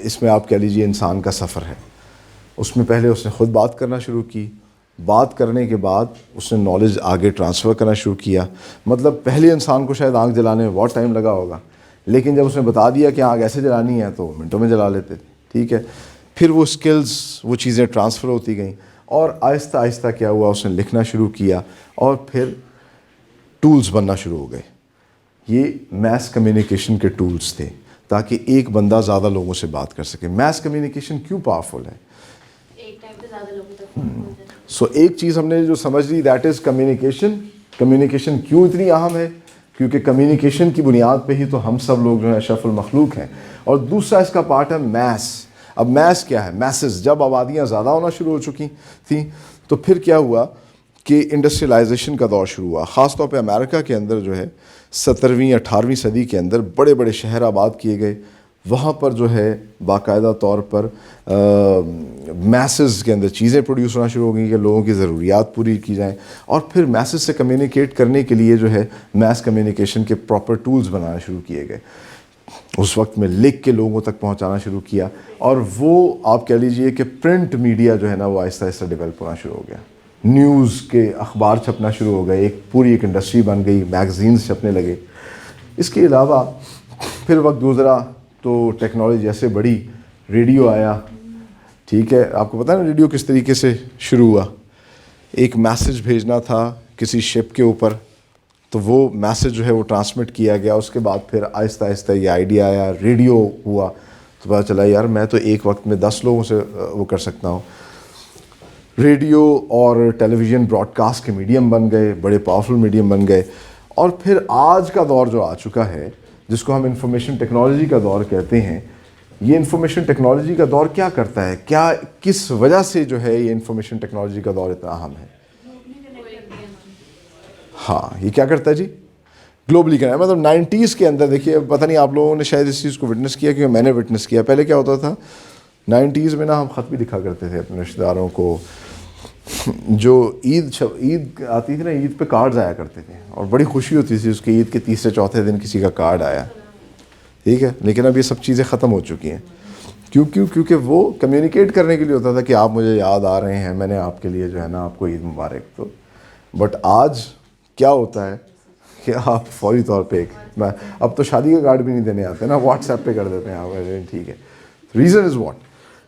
اس میں آپ کہہ لیجیے انسان کا سفر ہے. اس میں پہلے اس نے خود بات کرنا شروع کی, بات کرنے کے بعد اس نے نالج آگے ٹرانسفر کرنا شروع کیا. مطلب پہلے انسان کو شاید آنکھ جلانے میں بہت ٹائم لگا ہوگا, لیکن جب اس نے بتا دیا کہ آنکھ ایسے جلانی ہے تو منٹوں میں جلا لیتے تھے. ٹھیک ہے, پھر وہ سکلز, وہ چیزیں ٹرانسفر ہوتی گئیں, اور آہستہ آہستہ کیا ہوا, اس نے لکھنا شروع کیا, اور پھر ٹولز بننا شروع ہو گئے. یہ میس کمیونیکیشن کے ٹولز تھے تاکہ ایک بندہ زیادہ لوگوں سے بات کر سکے. میس کمیونیکیشن کیوں پاورفل ہے؟ سو ایک چیز ہم نے جو سمجھ لی, دیٹ از کمیونیکیشن. کمیونیکیشن کیوں اتنی اہم ہے؟ کیونکہ کمیونیکیشن کی بنیاد پہ ہی تو ہم سب لوگ جو ہیں اشرف المخلوق ہیں. اور دوسرا اس کا پارٹ ہے میس. اب میس کیا ہے؟ میسز. جب آبادیاں زیادہ ہونا شروع ہو چکی تھیں تو پھر کیا ہوا کہ انڈسٹریلائزیشن کا دور شروع ہوا. خاص طور پہ امریکہ کے اندر جو ہے 17ویں 18ویں صدی کے اندر بڑے بڑے شہر آباد کیے گئے. وہاں پر جو ہے باقاعدہ طور پر میسز کے اندر چیزیں پروڈیوس ہونا شروع ہو گئیں کہ لوگوں کی ضروریات پوری کی جائیں. اور پھر میسز سے کمیونیکیٹ کرنے کے لیے جو ہے میس کمیونیکیشن کے پراپر ٹولز بنانا شروع کیے گئے. اس وقت میں لکھ کے لوگوں تک پہنچانا شروع کیا, اور وہ آپ کہہ لیجئے کہ پرنٹ میڈیا جو ہے نا وہ آہستہ آہستہ ڈیولپ ہونا شروع ہو گیا. نیوز کے اخبار چھپنا شروع ہو گئے, ایک انڈسٹری بن گئی, میگزینز چھپنے لگے. اس کے علاوہ پھر وقت گزرا تو ٹیکنالوجی ایسے بڑھی, ریڈیو آیا. ٹھیک ہے, آپ کو پتہ ہے نا ریڈیو کس طریقے سے شروع ہوا؟ ایک میسج بھیجنا تھا کسی شپ کے اوپر, تو وہ میسج جو ہے وہ ٹرانسمٹ کیا گیا. اس کے بعد پھر آہستہ آہستہ یہ آئیڈیا آیا, ریڈیو ہوا, تو پتہ چلا یار میں تو ایک وقت میں 10 لوگوں سے وہ کر سکتا ہوں. ریڈیو اور ٹیلی ویژن براڈ کاسٹ کے میڈیم بن گئے, بڑے پاورفل میڈیم بن گئے. اور پھر آج کا دور جو آ چکا ہے جس کو ہم انفارمیشن ٹیکنالوجی کا دور کہتے ہیں, یہ انفارمیشن ٹیکنالوجی کا دور کیا کرتا ہے, کیا کس وجہ سے جو ہے یہ انفارمیشن ٹیکنالوجی کا دور اتنا اہم ہے؟ ہاں, یہ کیا کرتا ہے جی؟ گلوبلی کرنا ہے. مطلب 90s کے اندر دیکھیے, پتہ نہیں آپ لوگوں نے شاید اس چیز کو وٹنس کیا, کیونکہ میں نے وٹنس کیا. پہلے کیا ہوتا تھا 90s میں نا, ہم خط بھی لکھا کرتے تھے اپنے رشتہ داروں کو. جو عید آتی تھی نا, عید پہ کارڈز آیا کرتے تھے, اور بڑی خوشی ہوتی تھی اس کی عید کے تیسرے چوتھے دن کسی کا کارڈ آیا. ٹھیک ہے, لیکن اب یہ سب چیزیں ختم ہو چکی ہیں. کیونکہ وہ کمیونیکیٹ کرنے کے لیے ہوتا تھا کہ آپ مجھے یاد آ رہے ہیں، میں نے آپ کے لیے جو ہے نا آپ کو عید مبارک. تو بٹ آج کیا ہوتا ہے کہ آپ فوری طور پہ اب تو شادی کا کارڈ بھی نہیں دینے آتے نا، واٹس ایپ پہ کر دیتے ہیں آپ، ٹھیک ہے. Reason is what?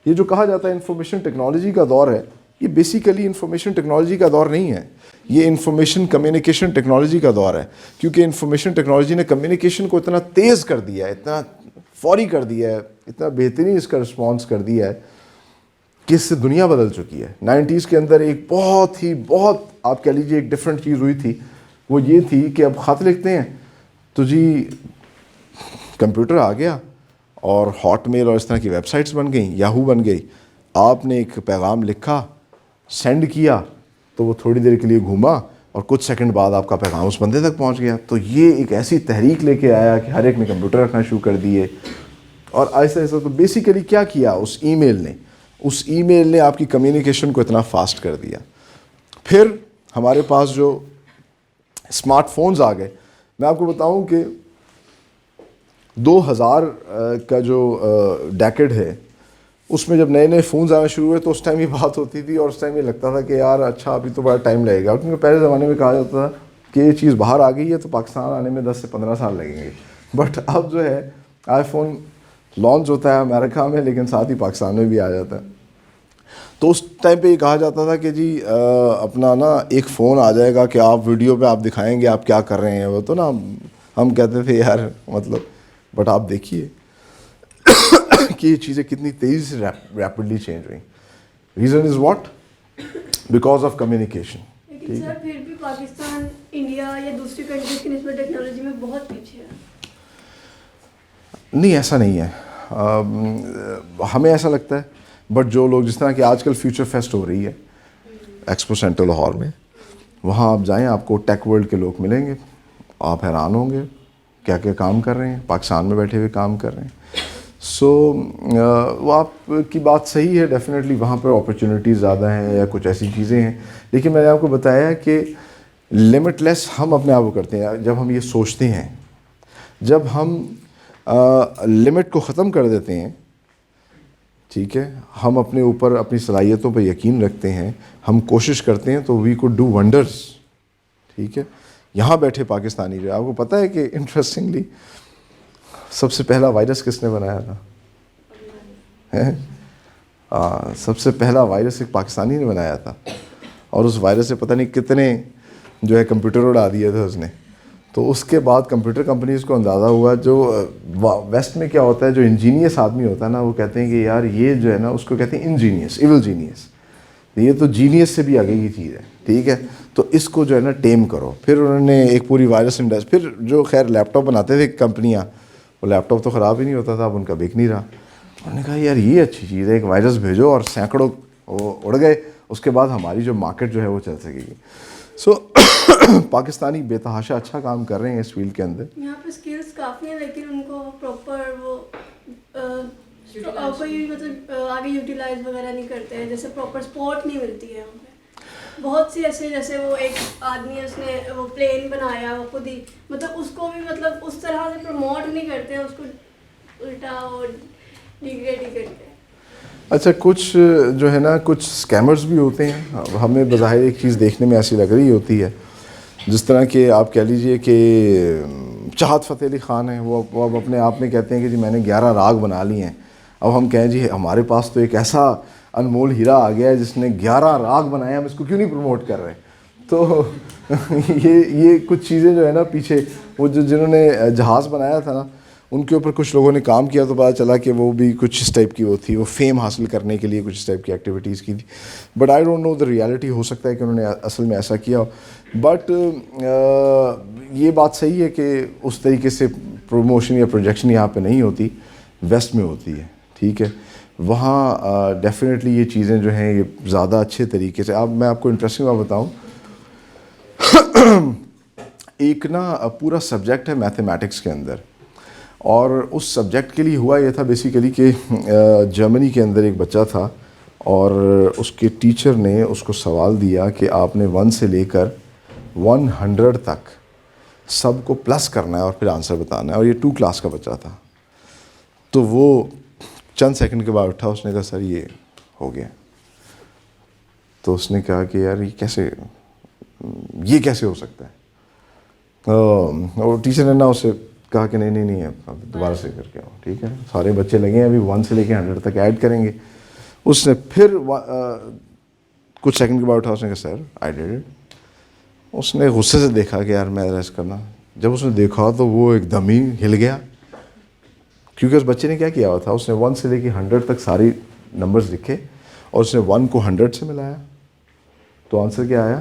یہ جو کہا جاتا ہے انفارمیشن ٹیکنالوجی کا دور ہے، یہ بیسیکلی انفارمیشن ٹیکنالوجی کا دور نہیں ہے، یہ انفارمیشن کمیونیکیشن ٹیکنالوجی کا دور ہے. کیونکہ انفارمیشن ٹیکنالوجی نے کمیونیکیشن کو اتنا تیز کر دیا ہے، اتنا فوری کر دیا ہے، اتنا بہترین اس کا رسپانس کر دیا ہے کہ اس سے دنیا بدل چکی ہے. 90s کے اندر ایک بہت آپ کہہ لیجیے ایک ڈفرینٹ چیز ہوئی تھی، وہ یہ تھی کہ اب خط لکھتے ہیں تو جی کمپیوٹر آ گیا اور ہاٹ میل اور اس طرح کی ویب سائٹس بن گئیں، یاہو بن گئی. آپ نے ایک پیغام لکھا، سینڈ کیا تو وہ تھوڑی دیر کے لیے گھوما اور کچھ سیکنڈ بعد آپ کا پیغام اس بندے تک پہنچ گیا. تو یہ ایک ایسی تحریک لے کے آیا کہ ہر ایک نے کمپیوٹر رکھنا شروع کر دیے. اور ایسا تو بیسیکلی کیا کیا اس ای میل نے آپ کی کمیونیکیشن کو اتنا فاسٹ کر دیا. پھر ہمارے پاس جو اسمارٹ فونز آ گئے، میں آپ کو بتاؤں کہ 2000 کا جو ڈیکیڈ ہے اس میں جب نئے نئے فونز آنا شروع ہوئے تو اس ٹائم یہ بات ہوتی تھی اور اس ٹائم یہ لگتا تھا کہ یار اچھا ابھی تو بڑا ٹائم لگے گا. کیونکہ پہلے زمانے میں کہا جاتا تھا کہ یہ چیز باہر آ گئی ہے تو پاکستان آنے میں 10 سے 15 سال لگیں گے. بٹ اب جو ہے آئی فون لانچ ہوتا ہے امریکہ میں لیکن ساتھ ہی پاکستان میں بھی آ جاتا ہے. تو اس ٹائم پہ یہ کہا جاتا تھا کہ جی اپنا نا ایک فون آ جائے گا کہ آپ ویڈیو پہ آپ دکھائیں گے آپ کیا کر رہے ہیں. وہ تو نا ہم کہتے تھے یار مطلب، بٹ آپ دیکھیے کہ یہ چیزیں کتنی تیزی سے ریپڈلی چینج ہوئیں. Reason is what? Because of communication. لیکن سر پھر بھی پاکستان انڈیا یا دوسری کنٹریز کی نسبت ٹیکنالوجی میں بہت پیچھے ہے. نہیں ایسا نہیں ہے، ہمیں ایسا لگتا ہے. بٹ جو لوگ جس طرح کہ آج کل فیوچر فیسٹ ہو رہی ہے ایکسپو سینٹر لاہور میں، وہاں آپ جائیں آپ کو ٹیک ورلڈ کے لوگ ملیں گے، آپ حیران ہوں گے کیا کیا کام کر رہے ہیں، پاکستان میں بیٹھے ہوئے کام کر رہے ہیں. سو وہ آپ کی بات صحیح ہے، ڈیفینیٹلی وہاں پر اپرچونیٹیز زیادہ ہیں یا کچھ ایسی چیزیں ہیں. لیکن میں نے آپ کو بتایا کہ لمٹ لیس ہم اپنے آپ کو کرتے ہیں. جب ہم یہ سوچتے ہیں، جب ہم لمٹ کو ختم کر دیتے ہیں، ٹھیک ہے، ہم اپنے اوپر اپنی صلاحیتوں پہ یقین رکھتے ہیں، ہم کوشش کرتے ہیں تو وی کوڈ ڈو ونڈرز. ٹھیک ہے، یہاں بیٹھے پاکستانی جو آپ کو پتہ ہے کہ انٹرسٹنگلی سب سے پہلا وائرس کس نے بنایا تھا؟ سب سے پہلا وائرس ایک پاکستانی نے بنایا تھا اور اس وائرس سے پتہ نہیں کتنے جو ہے کمپیوٹر اڑا دیے تھے اس نے. تو اس کے بعد کمپیوٹر کمپنیز کو اندازہ ہوا، جو ویسٹ میں کیا ہوتا ہے جو انجینئس آدمی ہوتا ہے نا وہ کہتے ہیں کہ یار یہ جو ہے نا اس کو کہتے ہیں انجینئس، ایول جینئس، یہ تو جینئس سے بھی آگے کی چیز ہے. ٹھیک ہے، تو اس کو جو ہے نا ٹیم کرو. پھر انہوں نے ایک پوری وائرس پھر جو خیر لیپ ٹاپ بناتے تھے کمپنیاں، وہ لیپ ٹاپ تو خراب ہی نہیں ہوتا تھا، اب ان کا بک نہیں رہا. انہوں نے کہا یار یہ اچھی چیز ہے، ایک وائرس بھیجو اور سینکڑوں وہ اڑ گئے. اس کے بعد ہماری جو مارکیٹ جو ہے وہ چل سکے گی. سو پاکستانی بے تحاشا اچھا کام کر رہے ہیں اس فیلڈ کے اندر. یہاں پہ اسکلس کافی ہیں لیکن ان کو پراپر وہ کوئی مطلب آگے یوٹیلائز وغیرہ نہیں کرتے ہیں. جیسے پراپر سپورٹ نہیں ملتی ہے وہاں پہ. بہت سی ایسے جیسے وہ ایک آدمی ہے اس نے وہ پلین بنایا وہ خود ہی، مطلب اس کو بھی مطلب اس طرح سے پروموٹ نہیں کرتے ہیں، اس کو الٹا وہ ڈیگریڈ ہی کرتے ہیں. اچھا کچھ جو ہے نا کچھ اسکیمرز بھی ہوتے ہیں. ہمیں بظاہر ایک چیز دیکھنے میں ایسی لگ رہی ہوتی ہے، جس طرح کہ آپ کہہ لیجئے کہ چاہت فتح علی خان ہیں، وہ اب اپنے آپ میں کہتے ہیں کہ جی میں نے 11 راگ بنا لیے ہیں. اب ہم کہیں جی ہمارے پاس تو ایک ایسا انمول ہیرا آ گیا ہے جس نے 11 راگ بنائے، ہم اس کو کیوں نہیں پروموٹ کر رہے. تو یہ کچھ چیزیں جو ہے نا پیچھے وہ جنہوں نے جہاز بنایا تھا نا ان کے اوپر کچھ لوگوں نے کام کیا تو پتہ چلا کہ وہ بھی کچھ اس ٹائپ کی وہ تھی، وہ فیم حاصل کرنے کے لیے کچھ اس ٹائپ کی ایکٹیویٹیز کی تھی. But I don't know the reality, ہو سکتا ہے کہ انہوں نے اصل میں ایسا کیا ہو. بٹ یہ بات صحیح ہے کہ اس طریقے سے پروموشن یا پروجیکشن یہاں پہ نہیں ہوتی، ویسٹ میں ہوتی ہے. ٹھیک ہے، وہاں ڈیفینیٹلی یہ چیزیں جو ہیں یہ زیادہ اچھے طریقے سے. اب میں آپ کو انٹرسٹنگ بات بتاؤں، ایک نا پورا سبجیکٹ ہے میتھمیٹکس کے اندر، اور اس سبجیکٹ کے لیے ہوا یہ تھا بیسیکلی کہ جرمنی کے اندر ایک بچہ تھا اور اس کے ٹیچر نے اس کو سوال دیا کہ آپ نے 1 سے لے کر 100 تک سب کو پلس کرنا ہے اور پھر آنسر بتانا ہے، اور یہ 2 کلاس کا بچہ تھا. تو وہ چند سیکنڈ کے بعد اٹھا, اس نے کہا سر یہ ہو گیا. تو اس نے کہا کہ یار یہ کیسے ہو سکتا ہے. اور ٹیچر نے نا اسے کہا کہ نہیں اب دوبارہ سے کر کے آؤ, ٹھیک ہے. سارے بچے لگے ہیں ابھی 1 سے لے کے 100 تک ایڈ کریں گے. اس نے پھر کچھ سیکنڈ کے بعد اٹھا, اس نے کہا سر آئی ڈیڈ اٹ. اس نے غصے سے دیکھا کہ یار میں ریسٹ کرنا. جب اس نے دیکھا تو وہ ایک دم ہی ہل گیا, کیونکہ اس بچے نے کیا کیا ہوا تھا, اس نے 1 سے لے کے 100 تک ساری نمبرز لکھے اور اس نے 1 کو 100 سے ملایا, تو آنسر کیا آیا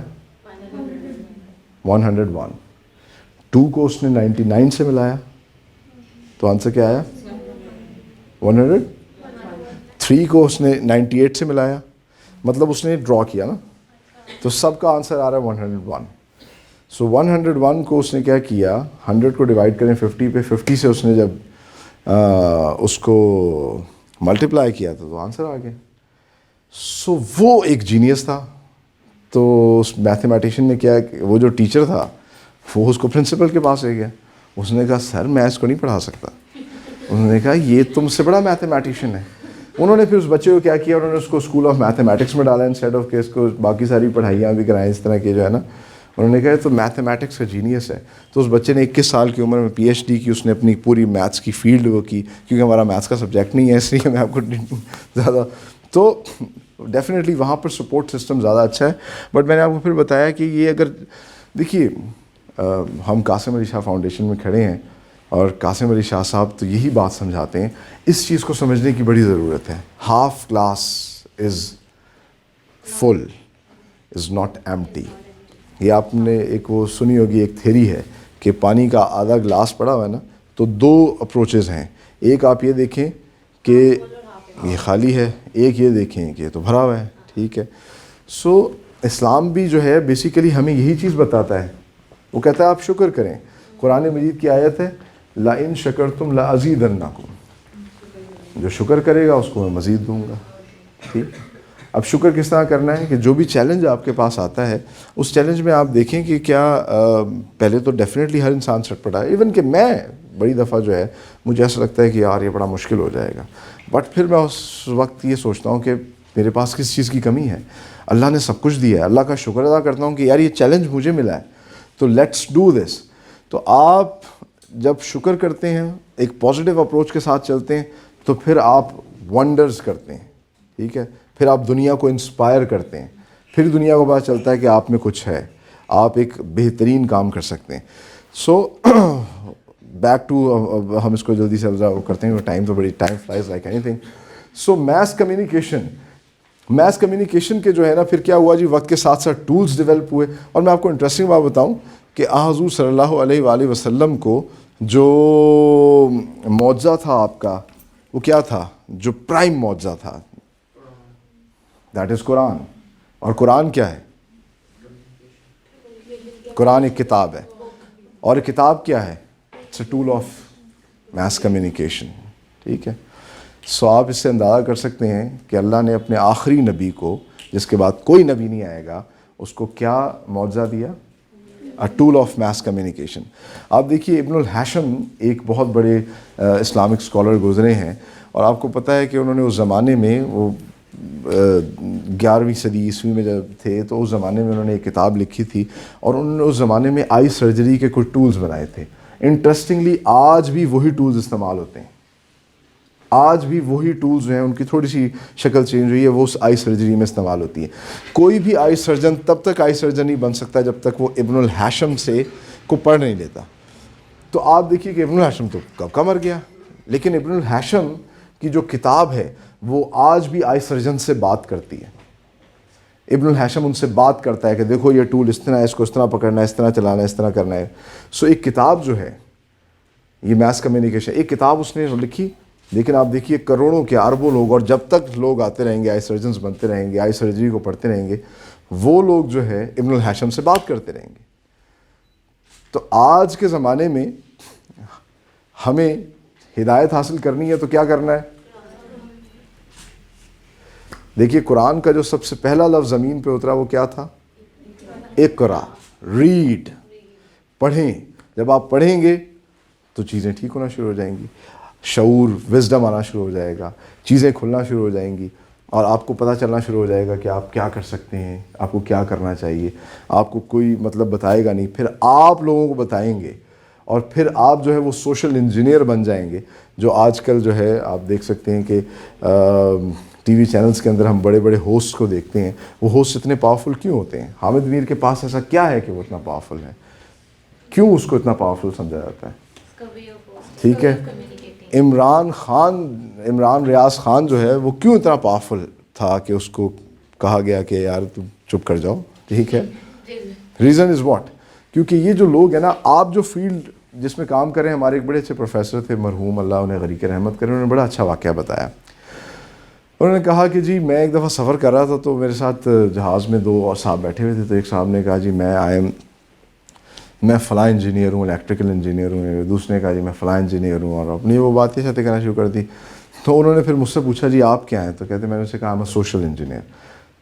101. 2 کو اس نے 99 سے ملایا, تو آنسر کیا آیا 100. 3 کو اس نے 98 سے ملایا, مطلب اس نے ڈرا کیا نا, تو سب کا آنسر آ رہا ہے 101. سو 101 کو اس نے کیا کیا, 100 کو ڈیوائڈ کریں 50 پہ, 50 سے اس نے جب اس کو ملٹیپلائی کیا تو آنسر آ گیا. سو وہ ایک جینیس تھا. تو اس میتھمیٹیشین نے کیا, وہ جو ٹیچر تھا وہ اس کو پرنسپل کے پاس لے گیا. اس نے کہا سر میں اس کو نہیں پڑھا سکتا. انہوں نے کہا یہ تم سے بڑا میتھمیٹیشین ہے. انہوں نے پھر اس بچے کو کیا کیا, انہوں نے اس کو اسکول آف میتھمیٹکس میں ڈالا انسٹیڈ آف کہ اس کو باقی ساری پڑھائیاں بھی کرائیں اس طرح کے جو ہے نا. انہوں نے کہا تو میتھمیٹکس کا جینیس ہے. تو اس بچے نے 21 سال کی عمر میں پی ایچ ڈی کی, اس نے اپنی پوری میتھس کی فیلڈ وہ کی, کیونکہ ہمارا میتھس کا سبجیکٹ نہیں ہے اس لیے میں آپ کو زیادہ. تو ڈیفینیٹلی وہاں پر سپورٹ سسٹم زیادہ اچھا ہے. بٹ میں نے آپ کو پھر بتایا کہ یہ اگر دیکھیے ہم قاسم علی شاہ فاؤنڈیشن میں کھڑے ہیں اور قاسم علی شاہ صاحب تو یہی بات سمجھاتے ہیں, اس چیز کو سمجھنے کی بڑی ضرورت ہے. Half glass is full is not empty. یہ آپ نے ایک وہ سنی ہوگی, ایک تھیری ہے کہ پانی کا آدھا گلاس پڑا ہوا ہے نا, تو 2 اپروچز ہیں. ایک آپ یہ دیکھیں کہ یہ خالی ہے, ایک یہ دیکھیں کہ یہ تو بھرا ہوا ہے, ٹھیک ہے. سو اسلام بھی جو ہے بیسیکلی ہمیں یہی چیز بتاتا ہے. وہ کہتا ہے آپ شکر کریں. قرآن مجید کی آیت ہے لَإِن شَكَرْتُمْ لَأَزِيدَنَّكُمْ, جو شکر کرے گا اس کو میں مزید دوں گا. ٹھیک. اب شکر کس طرح کرنا ہے کہ جو بھی چیلنج آپ کے پاس آتا ہے اس چیلنج میں آپ دیکھیں کہ کیا پہلے تو ڈیفینیٹلی ہر انسان سٹ پڑا ہے. ایون کہ میں بڑی دفعہ جو ہے مجھے ایسا لگتا ہے کہ یار یہ بڑا مشکل ہو جائے گا, بٹ پھر میں اس وقت یہ سوچتا ہوں کہ میرے پاس کس چیز کی کمی ہے. اللہ نے سب کچھ دیا ہے, اللہ کا شکر ادا کرتا ہوں کہ یار یہ چیلنج مجھے ملا ہے, تو لیٹس ڈو دس. تو آپ جب شکر کرتے ہیں, ایک پازیٹیو اپروچ کے ساتھ چلتے ہیں, تو پھر آپ ونڈرز کرتے ہیں. ٹھیک ہے. پھر آپ دنیا کو انسپائر کرتے ہیں, پھر دنیا کو پتہ چلتا ہے کہ آپ میں کچھ ہے, آپ ایک بہترین کام کر سکتے ہیں. سو بیک ٹو ہم اس کو جلدی سے کرتے ہیں, ٹائم فلائز لائک اینی تھنگ. سو میس کمیونیکیشن کے جو ہے نا پھر کیا ہوا جی, وقت کے ساتھ ساتھ ٹولز ڈیولپ ہوئے. اور میں آپ کو انٹرسٹنگ بات بتاؤں کہ حضور صلی اللہ علیہ وآلہ وسلم کو جو معجزہ تھا آپ کا, وہ کیا تھا, جو پرائم معجزہ تھا, دیٹ از قرآن. اور قرآن کیا ہے؟ قرآن ایک کتاب ہے, اور ایک کتاب کیا ہے؟ It's a tool of mass communication. ٹھیک ہے. سو آپ اس سے اندازہ کر سکتے ہیں کہ اللہ نے اپنے آخری نبی کو, جس کے بعد کوئی نبی نہیں آئے گا, اس کو کیا معجزہ دیا؟ A tool of mass communication. آپ دیکھیے ابن الہاشم ایک بہت بڑے اسلامک اسکالر گزرے ہیں, اور آپ کو پتہ ہے کہ انہوں نے اس زمانے میں, وہ 11ویں صدی عیسوی میں جب تھے, تو اس زمانے میں انہوں نے ایک کتاب لکھی تھی, اور انہوں نے اس زمانے میں آئی سرجری کے کچھ ٹولز بنائے تھے. انٹرسٹنگلی آج بھی وہی ٹولز استعمال ہوتے ہیں. آج بھی وہی ٹولز جو ہیں, ان کی تھوڑی سی شکل چینج ہوئی ہے, وہ اس آئی سرجری میں استعمال ہوتی ہیں. کوئی بھی آئی سرجن تب تک آئی سرجن نہیں بن سکتا جب تک وہ ابن الہاشم سے کو پڑھ نہیں لیتا. تو آپ دیکھیے کہ ابن الہاشم تو کب کا مر گیا, لیکن ابن الہاشم کی جو کتاب ہے وہ آج بھی آئی سرجن سے بات کرتی ہے. ابن الہاشم ان سے بات کرتا ہے کہ دیکھو یہ ٹول اس طرح ہے, اس کو اس طرح پکڑنا ہے, اس طرح چلانا ہے, اس طرح کرنا ہے. سو ایک کتاب جو ہے یہ میس کمیونیکیشن, ایک کتاب اس نے لکھی, لیکن آپ دیکھیے کروڑوں کے اربوں لوگ, اور جب تک لوگ آتے رہیں گے, آئی سرجنز بنتے رہیں گے, آئی سرجری کو پڑھتے رہیں گے, وہ لوگ جو ہے ابن الہاشم سے بات کرتے رہیں گے. تو آج کے زمانے میں ہمیں ہدایت حاصل کرنی ہے تو کیا کرنا ہے؟ دیکھیے قرآن کا جو سب سے پہلا لفظ زمین پہ اترا وہ کیا تھا؟ اقرا, ریڈ, پڑھیں. جب آپ پڑھیں گے تو چیزیں ٹھیک ہونا شروع ہو جائیں گی. شعور وزڈم آنا شروع ہو جائے گا, چیزیں کھلنا شروع ہو جائیں گی, اور آپ کو پتہ چلنا شروع ہو جائے گا کہ آپ کیا کر سکتے ہیں, آپ کو کیا کرنا چاہیے. آپ کو کوئی مطلب بتائے گا نہیں, پھر آپ لوگوں کو بتائیں گے, اور پھر آپ جو ہے وہ سوشل انجینئر بن جائیں گے. جو آج کل جو ہے آپ دیکھ سکتے ہیں کہ ٹی وی چینلز کے اندر ہم بڑے بڑے ہوسٹ کو دیکھتے ہیں, وہ ہوسٹ اتنے پاورفل کیوں ہوتے ہیں؟ حامد میر کے پاس ایسا کیا ہے کہ وہ اتنا پاورفل ہے؟ کیوں اس کو اتنا پاورفل سمجھا جاتا ہے؟ ٹھیک ہے, عمران ریاض خان جو ہے وہ کیوں اتنا پاورفل تھا کہ اس کو کہا گیا کہ یار تم چپ کر جاؤ؟ ٹھیک ہے, ریزن از واٹ؟ کیونکہ یہ جو لوگ ہیں نا, آپ جو فیلڈ جس میں کام کریں, ہمارے ایک بڑے اچھے پروفیسر تھے مرحوم, اللہ انہیں غریق رحمت کرے, انہوں نے بڑا اچھا واقعہ بتایا. انہوں نے کہا کہ جی میں ایک دفعہ سفر کر رہا تھا, تو میرے ساتھ جہاز میں 2 اور صاحب بیٹھے ہوئے تھے. تو ایک صاحب نے کہا جی میں فلاں انجینئر ہوں, الیکٹریکل انجینئر ہوں. دوسرے نے کہا جی میں فلاں انجینئر ہوں, اور اپنی وہ باتیں شاتیں کرنا شروع کر دی. تو انہوں نے پھر مجھ سے پوچھا جی آپ کیا ہیں؟ تو کہتے میں نے اسے کہا میں سوشل انجینئر.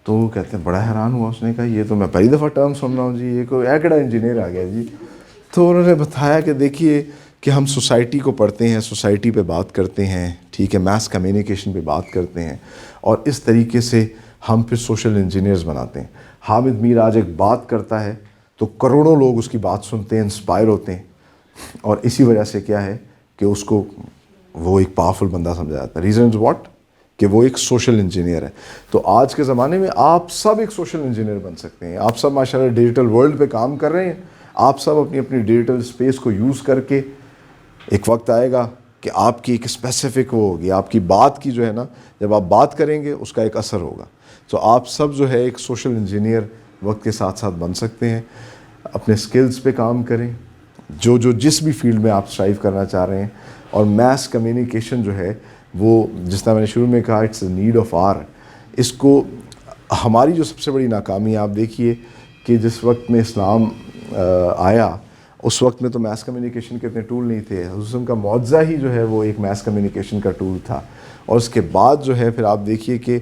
تو وہ کہتے ہیں بڑا حیران ہوا. اس نے کہا یہ تو میں پہلی دفعہ ٹرم سن رہا ہوں جی, یہ کوئی ایکڑا انجینئر آ گیا جی. تو انہوں نے بتایا کہ دیکھیے کہ ہم سوسائٹی کو پڑھتے ہیں, سوسائٹی پہ بات کرتے ہیں, ٹھیک ہے, میس کمیونیکیشن پہ بات کرتے ہیں, اور اس طریقے سے ہم پھر سوشل انجینئرز بناتے ہیں. حامد میر آج ایک بات کرتا ہے تو کروڑوں لوگ اس کی بات سنتے ہیں, انسپائر ہوتے ہیں, اور اسی وجہ سے کیا ہے کہ اس کو وہ ایک پاورفل بندہ سمجھا جاتا ہے. Reason is what? کہ وہ ایک سوشل انجینئر ہے. تو آج کے زمانے میں آپ سب ایک سوشل انجینئر بن سکتے ہیں. آپ سب ماشاءاللہ ڈیجیٹل ورلڈ پہ کام کر رہے ہیں. آپ سب اپنی اپنی ڈیجیٹل اسپیس کو یوز کر کے, ایک وقت آئے گا کہ آپ کی ایک اسپیسیفک وہ ہوگی, آپ کی بات کی جو ہے نا, جب آپ بات کریں گے اس کا ایک اثر ہوگا. تو آپ سب جو ہے ایک سوشل انجینئر وقت کے ساتھ ساتھ بن سکتے ہیں. اپنے سکلز پہ کام کریں, جو جس بھی فیلڈ میں آپ اسٹرائیو کرنا چاہ رہے ہیں. اور میس کمیونیکیشن جو ہے وہ, جس طرح میں نے شروع میں کہا, it's a need of hour. اس کو ہماری جو سب سے بڑی ناکامی, آپ دیکھیے کہ جس وقت میں اسلام آیا اس وقت میں تو میس کمیونیکیشن کے اتنے ٹول نہیں تھے. حضور کا معجزہ ہی جو ہے وہ ایک میس کمیونیکیشن کا ٹول تھا. اور اس کے بعد جو ہے پھر آپ دیکھیے کہ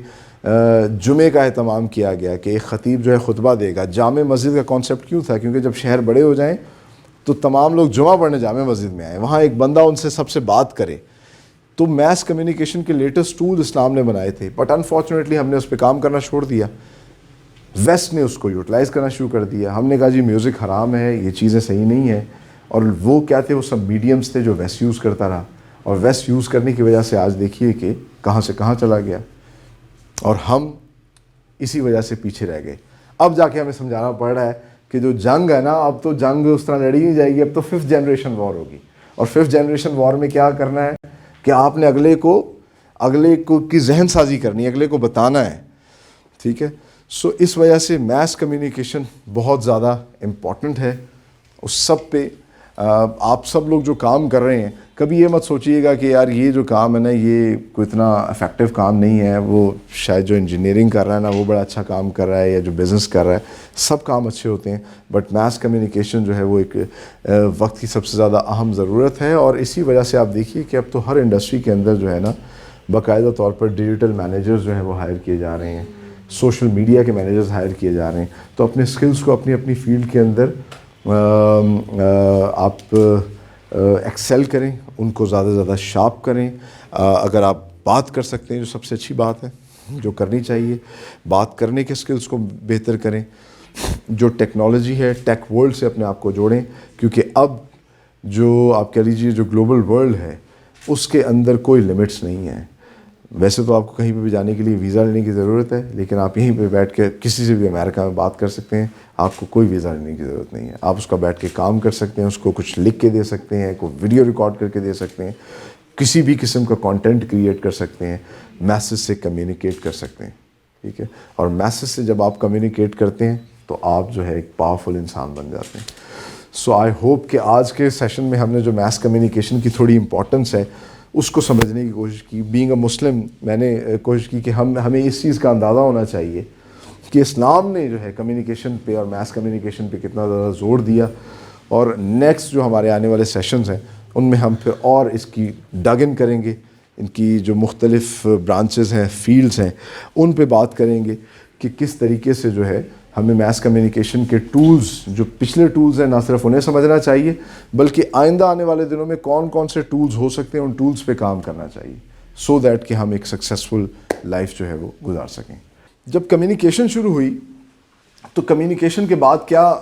جمعے کا اہتمام کیا گیا کہ ایک خطیب جو ہے خطبہ دے گا. جامع مسجد کا کانسیپٹ کیوں تھا؟ کیونکہ جب شہر بڑے ہو جائیں تو تمام لوگ جمعہ پڑھنے جامع مسجد میں آئیں, وہاں ایک بندہ ان سے سب سے بات کرے. تو میس کمیونیکیشن کے لیٹسٹ ٹول اسلام نے بنائے تھے, بٹ انفارچونیٹلی ہم نے اس پہ کام کرنا چھوڑ دیا. ویسٹ نے اس کو یوٹیلائز کرنا شروع کر دیا. ہم نے کہا جی میوزک حرام ہے, یہ چیزیں صحیح نہیں ہیں. اور وہ کیا تھے, وہ سب میڈیمز تھے جو ویسٹ یوز کرتا رہا, اور ویسٹ یوز کرنے کی وجہ سے آج دیکھیے کہ کہاں سے کہاں چلا گیا, اور ہم اسی وجہ سے پیچھے رہ گئے. اب جا کے ہمیں سمجھانا پڑ رہا ہے کہ جو جنگ ہے نا, اب تو جنگ اس طرح لڑی نہیں جائے گی, اب تو 5th جنریشن وار ہوگی. اور 5th جنریشن وار میں کیا کرنا ہے کہ آپ نے اگلے کو کی ذہن سازی کرنی ہے, اگلے کو بتانا ہے. ٹھیک ہے, سو اس وجہ سے میس کمیونیکیشن بہت زیادہ امپورٹنٹ ہے. اس سب پہ آپ سب لوگ جو کام کر رہے ہیں, کبھی یہ مت سوچیے گا کہ یار یہ جو کام ہے نا یہ کوئی اتنا افیکٹو کام نہیں ہے. وہ شاید جو انجینئرنگ کر رہا ہے نا وہ بڑا اچھا کام کر رہا ہے, یا جو بزنس کر رہا ہے, سب کام اچھے ہوتے ہیں, بٹ میس کمیونیکیشن جو ہے وہ ایک وقت کی سب سے زیادہ اہم ضرورت ہے. اور اسی وجہ سے آپ دیکھیے کہ اب تو ہر انڈسٹری کے اندر جو ہے نا باقاعدہ طور پر ڈیجیٹل مینیجرز جو ہیں وہ ہائر کیے جا رہے ہیں, سوشل میڈیا کے مینیجرز ہائر کیے جا رہے ہیں. تو اپنے سکلز کو اپنی اپنی فیلڈ کے اندر آپ ایکسیل کریں, ان کو زیادہ سے زیادہ شارپ کریں. اگر آپ بات کر سکتے ہیں جو سب سے اچھی بات ہے جو کرنی چاہیے, بات کرنے کے سکلز کو بہتر کریں. جو ٹیکنالوجی ہے ٹیک ورلڈ سے اپنے آپ کو جوڑیں, کیونکہ اب جو آپ کہہ لیجیے جو گلوبل ورلڈ ہے اس کے اندر کوئی لمٹس نہیں ہیں. ویسے تو آپ کو کہیں پہ بھی جانے کے لیے ویزا لینے کی ضرورت ہے, لیکن آپ یہیں پہ بیٹھ کے کسی سے بھی امریکہ میں بات کر سکتے ہیں, آپ کو کوئی ویزا لینے کی ضرورت نہیں ہے. آپ اس کا بیٹھ کے کام کر سکتے ہیں, اس کو کچھ لکھ کے دے سکتے ہیں, کوئی ویڈیو ریکارڈ کر کے دے سکتے ہیں, کسی بھی قسم کا کانٹینٹ کریٹ کر سکتے ہیں, میسج سے کمیونیکیٹ کر سکتے ہیں. ٹھیک ہے, اور میسج سے جب آپ کمیونیکیٹ کرتے ہیں تو آپ جو ہے ایک پاورفل انسان بن جاتے ہیں. سو آئی ہوپ کہ آج کے سیشن میں ہم نے جو میس کمیونیکیشن کی تھوڑی امپورٹنس ہے اس کو سمجھنے کی کوشش کی. بینگ اے مسلم میں نے کوشش کی کہ ہمیں اس چیز کا اندازہ ہونا چاہیے کہ اسلام نے جو ہے کمیونیکیشن پہ اور میس کمیونیکیشن پہ کتنا زیادہ زور دیا. اور نیکسٹ جو ہمارے آنے والے سیشنز ہیں ان میں ہم پھر اور اس کی ڈگ ان کریں گے, ان کی جو مختلف برانچز ہیں, فیلڈز ہیں, ان پہ بات کریں گے کہ کس طریقے سے جو ہے ہمیں میس کمیونیکیشن کے ٹولز جو پچھلے ٹولز ہیں نہ صرف انہیں سمجھنا چاہیے بلکہ آئندہ آنے والے دنوں میں کون کون سے ٹولز ہو سکتے ہیں ان ٹولز پہ کام کرنا چاہیے سو دیٹ کہ ہم ایک سکسیزفل لائف جو ہے وہ گزار سکیں. جب کمیونیکیشن شروع ہوئی تو کمیونیکیشن کے بعد کیا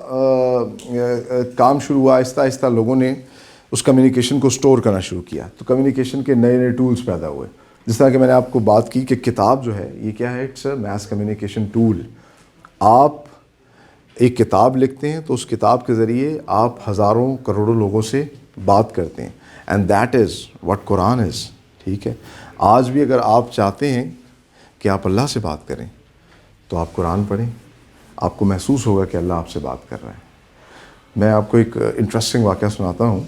کام شروع ہوا؟ آہستہ آہستہ لوگوں نے اس کمیونیکیشن کو سٹور کرنا شروع کیا. تو کمیونیکیشن کے نئے نئے ٹولز پیدا ہوئے. جس طرح کہ میں نے آپ کو بات کی کہ کتاب جو ہے یہ کیا ہے؟ It's a mass communication tool. آپ ایک کتاب لکھتے ہیں تو اس کتاب کے ذریعے آپ ہزاروں کروڑوں لوگوں سے بات کرتے ہیں اینڈ دیٹ از واٹ قرآن از. ٹھیک ہے. آج بھی اگر آپ چاہتے ہیں کہ آپ اللہ سے بات کریں تو آپ قرآن پڑھیں, آپ کو محسوس ہوگا کہ اللہ آپ سے بات کر رہا ہے. میں آپ کو ایک انٹرسٹنگ واقعہ سناتا ہوں.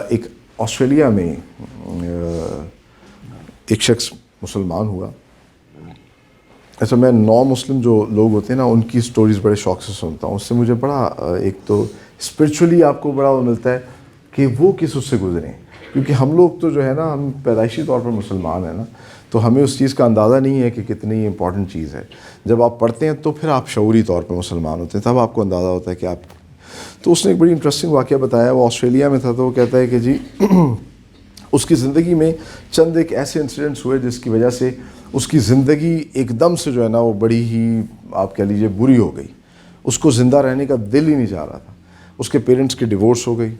ایک آسٹریلیا میں ایک شخص مسلمان ہوا. اچھا, میں نو مسلم جو لوگ ہوتے ہیں نا ان کی سٹوریز بڑے شوق سے سنتا ہوں. اس سے مجھے بڑا ایک تو اسپرچولی آپ کو بڑا وہ ملتا ہے کہ وہ کس اس سے گزرے ہیں, کیونکہ ہم لوگ تو جو ہے نا ہم پیدائشی طور پر مسلمان ہیں نا, تو ہمیں اس چیز کا اندازہ نہیں ہے کہ کتنی امپورٹنٹ چیز ہے. جب آپ پڑھتے ہیں تو پھر آپ شعوری طور پر مسلمان ہوتے ہیں, تب آپ کو اندازہ ہوتا ہے کہ آپ. تو اس نے ایک بڑی انٹرسٹنگ واقعہ بتایا. وہ آسٹریلیا میں تھا تو وہ کہتا ہے کہ جی اس کی زندگی میں چند ایک ایسے انسیڈنٹس ہوئے جس کی وجہ سے اس کی زندگی ایک دم سے جو ہے نا وہ بڑی ہی آپ کہہ لیجیے بری ہو گئی. اس کو زندہ رہنے کا دل ہی نہیں چاہ رہا تھا. اس کے پیرنٹس کی ڈیورس ہو گئی,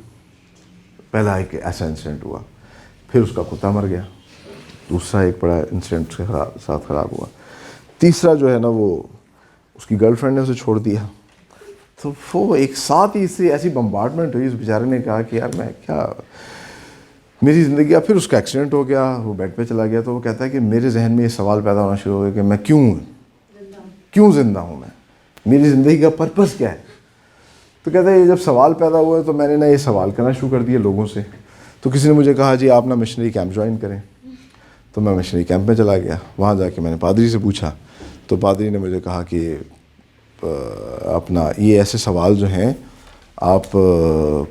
پہلا ایک ایسا انسیڈنٹ ہوا. پھر اس کا کتا مر گیا, دوسرا ایک بڑا انسیڈنٹ کے ساتھ خراب ہوا. تیسرا جو ہے نا وہ اس کی گرل فرینڈ نے اسے چھوڑ دیا. تو وہ ایک ساتھ ہی اس سے ایسی بمبارڈمنٹ ہوئی. اس بیچارے نے کہا کہ یار میں کیا میری زندگی. اب پھر اس کا ایکسیڈنٹ ہو گیا, وہ بیڈ پہ چلا گیا. تو وہ کہتا ہے کہ میرے ذہن میں یہ سوال پیدا ہونا شروع ہو گیا کہ میں کیوں زندہ ہوں, میں میری زندگی کا پرپس کیا ہے. تو کہتا ہے یہ جب سوال پیدا ہوا تو میں نے نا یہ سوال کرنا شروع کر دیا لوگوں سے. تو کسی نے مجھے کہا جی آپ نا مشنری کیمپ جوائن کریں. تو میں مشنری کیمپ میں چلا گیا. وہاں جا کے میں نے پادری سے پوچھا تو پادری نے مجھے کہا کہ اپنا یہ ایسے سوال جو ہیں آپ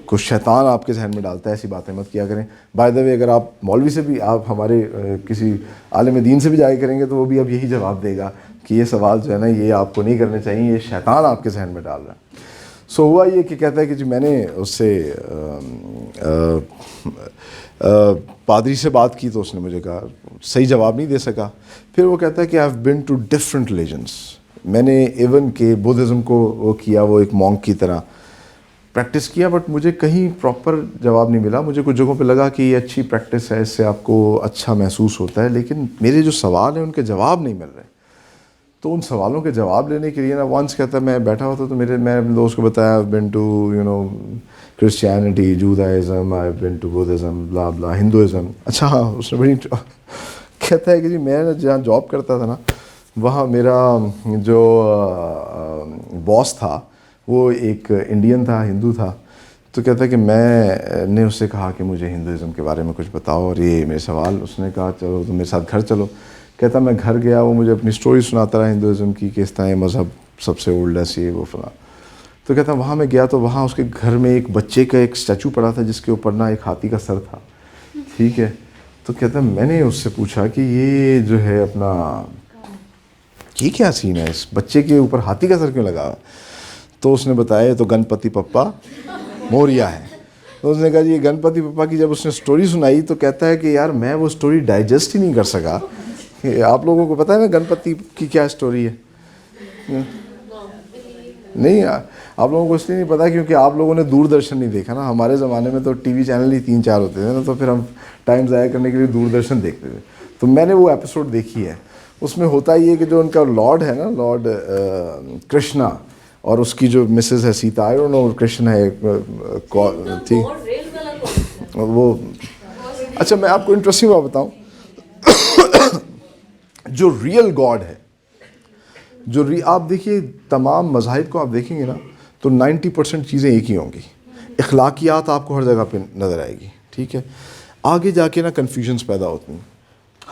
کو شیطان آپ کے ذہن میں ڈالتا ہے, ایسی باتیں مت کیا کریں. بائی دا وے اگر آپ مولوی سے بھی, آپ ہمارے کسی عالم دین سے بھی جایا کریں گے تو وہ بھی اب یہی جواب دے گا کہ یہ سوال جو ہے نا یہ آپ کو نہیں کرنے چاہیے, یہ شیطان آپ کے ذہن میں ڈال رہا ہے. سو ہوا یہ کہ کہتا ہے کہ جی میں نے اس سے پادری سے بات کی تو اس نے مجھے کہا صحیح جواب نہیں دے سکا. پھر وہ کہتا ہے کہ I have been to different religions. میں نے ایون کہ بدھزم کو وہ کیا, وہ ایک مونک کی طرح پریکٹس کیا, بٹ مجھے کہیں پراپر جواب نہیں ملا. مجھے کچھ جگہوں پہ لگا کہ یہ اچھی پریکٹس ہے, اس سے آپ کو اچھا محسوس ہوتا ہے, لیکن میرے جو سوال ہیں ان کے جواب نہیں مل رہے. تو ان سوالوں کے جواب لینے کے لیے نا وانس کہتا ہے میں بیٹھا ہوتا تو میں اپنے دوست کو بتایا been to Christianity, Judaism, I been to Buddhism, blah blah, Hinduism. اچھا ہاں, اس نے بڑی کہتا ہے کہ جی میں جہاں جاب کرتا تھا نا وہاں میرا جو باس تھا وہ ایک انڈین تھا, ہندو تھا. تو کہتا ہے کہ میں نے اس سے کہا کہ مجھے ہندوازم کے بارے میں کچھ بتاؤ اور یہ میرے سوال. اس نے کہا چلو تم میرے ساتھ گھر چلو. کہتا میں گھر گیا, وہ مجھے اپنی سٹوری سناتا رہا ہندوازم کی کہ اس طرح یہ مذہب سب سے اولڈسٹ یہ وہ فلاں. تو کہتا وہاں میں گیا تو وہاں اس کے گھر میں ایک بچے کا ایک اسٹیچو پڑا تھا جس کے اوپر نا ایک ہاتھی کا سر تھا. ٹھیک ہے. تو کہتا میں نے اس سے پوچھا کہ یہ جو ہے اپنا یہ کیا سین ہے, اس بچے کے اوپر ہاتھی کا سر کیوں لگا. تو اس نے بتایا تو گنپتی پپا موریا ہے. تو اس نے کہا جی یہ گنپتی پپا کی جب اس نے سٹوری سنائی تو کہتا ہے کہ یار میں وہ سٹوری ڈائجسٹ ہی نہیں کر سکا. آپ لوگوں کو پتہ ہے نا گنپتی کی کیا سٹوری ہے؟ نہیں, آپ لوگوں کو اس لیے نہیں پتا کیونکہ آپ لوگوں نے دوردرشن نہیں دیکھا نا. ہمارے زمانے میں تو ٹی وی چینل ہی 3-4 ہوتے تھے نا, تو پھر ہم ٹائم ضائع کرنے کے لیے دوردرشن دیکھتے تھے. تو میں نے وہ ایپیسوڈ دیکھی ہے. اس میں ہوتا یہ کہ جو ان کا لارڈ ہے نا, لارڈ کرشنا, اور اس کی جو مسز ہے سیتا, آئی ڈونٹ نو کرشن ہے ٹھیک وہ. اچھا میں آپ کو انٹرسٹنگ بات بتاؤں, جو ریئل گاڈ ہے, جو آپ دیکھیے تمام مذاہب کو آپ دیکھیں گے نا تو 90% چیزیں ایک ہی ہوں گی. اخلاقیات آپ کو ہر جگہ پہ نظر آئے گی. ٹھیک ہے. آگے جا کے نا کنفیوژنس پیدا ہوتی ہیں.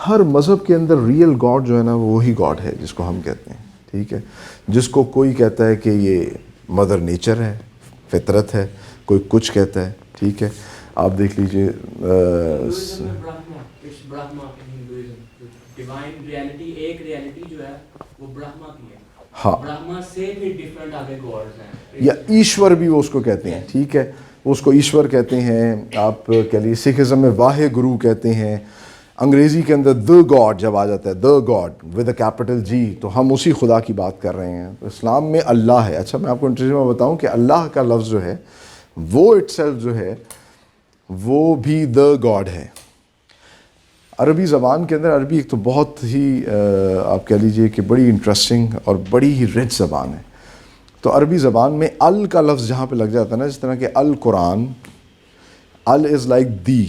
ہر مذہب کے اندر ریئل گاڈ جو ہے نا وہ وہی گاڈ ہے جس کو ہم کہتے ہیں. ٹھیک ہے. جس کو کوئی کہتا ہے کہ یہ مدر نیچر ہے, فطرت ہے, کوئی کچھ کہتا ہے. ٹھیک ہے. آپ دیکھ لیجئے ڈیوائن ریئلٹی, ایک ریئلٹی جو ہے وہ برہما کی ہے, ہاں برہما سے بھی ڈفرینٹ آگے گاڈز ہیں یا ایشور بھی وہ اس کو کہتے ہیں, ٹھیک ہے, وہ اس کو ایشور کہتے ہیں. آپ کہہ لیجیے سکھزم میں واہ گرو کہتے ہیں. انگریزی کے اندر دا گاڈ جب آ جاتا ہے, the God with A capital جی, تو ہم اسی خدا کی بات کر رہے ہیں. تو اسلام میں اللہ ہے. اچھا میں آپ کو انٹروڈیوس میں بتاؤں کہ اللہ کا لفظ جو ہے وہ اٹ سیلف جو ہے وہ بھی دا گاڈ ہے. عربی زبان کے اندر, عربی ایک تو بہت ہی آپ کہہ لیجئے کہ بڑی انٹرسٹنگ اور بڑی ہی رچ زبان ہے. تو عربی زبان میں ال کا لفظ جہاں پہ لگ جاتا ہے نا, جس طرح کہ القرآن, ال از لائک دی,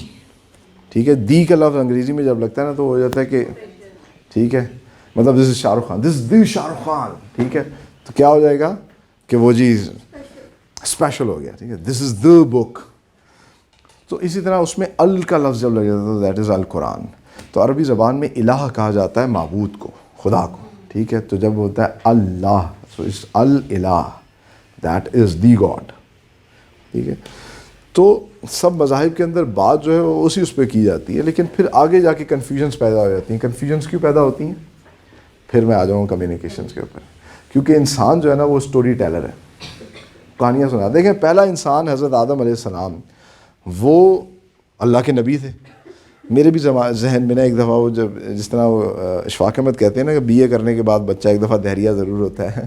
ٹھیک ہے. دی کا لفظ انگریزی میں جب لگتا ہے نا تو ہو جاتا ہے کہ ٹھیک ہے, مطلب دس از شاہ رخ خان, دس از دی شاہ رخ خان, ٹھیک ہے. تو کیا ہو جائے گا کہ وہ چیز اسپیشل ہو گیا, ٹھیک ہے, دس از دا بک. تو اسی طرح اس میں ال کا لفظ جب لگ جاتا ہے تو دیٹ از القرآن. تو عربی زبان میں الہ کہا جاتا ہے معبود کو, خدا کو, ٹھیک ہے. تو جب ہوتا ہے اللہ, سو اس الہ دیٹ از دی گاڈ, ٹھیک ہے. تو سب مذاہب کے اندر بات جو ہے وہ اسی اس پہ کی جاتی ہے, لیکن پھر آگے جا کے کنفیوژنس پیدا ہو جاتی ہیں. کنفیوژنس کیوں پیدا ہوتی ہیں, پھر میں آ جاؤں گا کمیونیکیشنس کے اوپر. کیونکہ انسان جو ہے نا وہ اسٹوری ٹیلر ہے, کہانیاں سنا. دیکھیں پہلا انسان حضرت آدم علیہ السلام وہ اللہ کے نبی تھے. میرے بھی ذہن میں نا ایک دفعہ وہ جب جس طرح وہ اشفاق احمد کہتے ہیں نا کہ بی اے کرنے کے بعد بچہ ایک دفعہ دہریہ ضرور ہوتا ہے,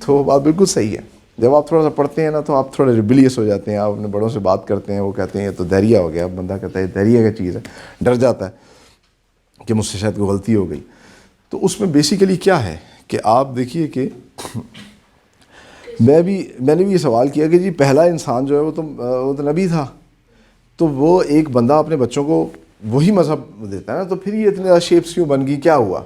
تو وہ بات بالکل صحیح ہے. جب آپ تھوڑا سا پڑھتے ہیں نا تو آپ تھوڑے ریبیلیس ہو جاتے ہیں, آپ اپنے بڑوں سے بات کرتے ہیں, وہ کہتے ہیں یہ تو دہریہ ہو گیا. اب بندہ کہتا ہے دہریہ کا چیز ہے, ڈر جاتا ہے کہ مجھ سے شاید کوئی غلطی ہو گئی. تو اس میں بیسیکلی کیا ہے کہ آپ دیکھیے کہ میں نے بھی یہ سوال کیا کہ جی پہلا انسان جو ہے وہ تو نبی تھا, تو وہ ایک بندہ اپنے بچوں کو وہی مذہب دیتا ہے نا, تو پھر یہ اتنے زیادہ شیپس کیوں بن گئی, کیا ہوا؟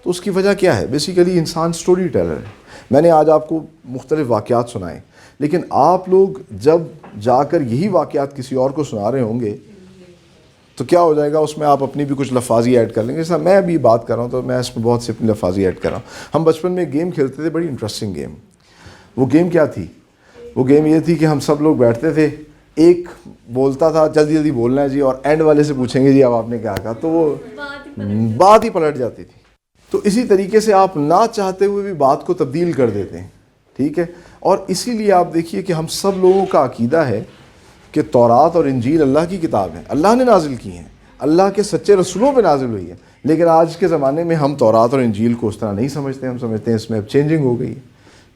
تو اس کی وجہ کیا ہے؟ بیسیکلی انسان سٹوری ٹیلر ہے. میں نے آج آپ کو مختلف واقعات سنائے, لیکن آپ لوگ جب جا کر یہی واقعات کسی اور کو سنا رہے ہوں گے تو کیا ہو جائے گا, اس میں آپ اپنی بھی کچھ لفاظی ایڈ کر لیں گے. جیسا میں ابھی بات کر رہا ہوں تو میں اس میں بہت سی اپنی لفاظی ایڈ کر رہا ہوں. ہم بچپن میں ایک گیم کھیلتے تھے, بڑی انٹرسٹنگ گیم. وہ گیم کیا تھی؟ وہ گیم یہ تھی کہ ہم سب لوگ بیٹھتے تھے, ایک بولتا تھا جلدی جلدی بولنا ہے جی, اور اینڈ والے سے پوچھیں گے جی اب آپ نے کیا کہا, تو وہ بات ہی پلٹ جاتی تھی. تو اسی طریقے سے آپ نہ چاہتے ہوئے بھی بات کو تبدیل کر دیتے ہیں, ٹھیک ہے. اور اسی لیے آپ دیکھیے کہ ہم سب لوگوں کا عقیدہ ہے کہ تورات اور انجیل اللہ کی کتاب ہیں, اللہ نے نازل کی ہیں, اللہ کے سچے رسولوں پہ نازل ہوئی ہے. لیکن آج کے زمانے میں ہم تورات اور انجیل کو اس طرح نہیں سمجھتے. ہم سمجھتے ہیں اس میں اب چینجنگ ہو گئی ہے,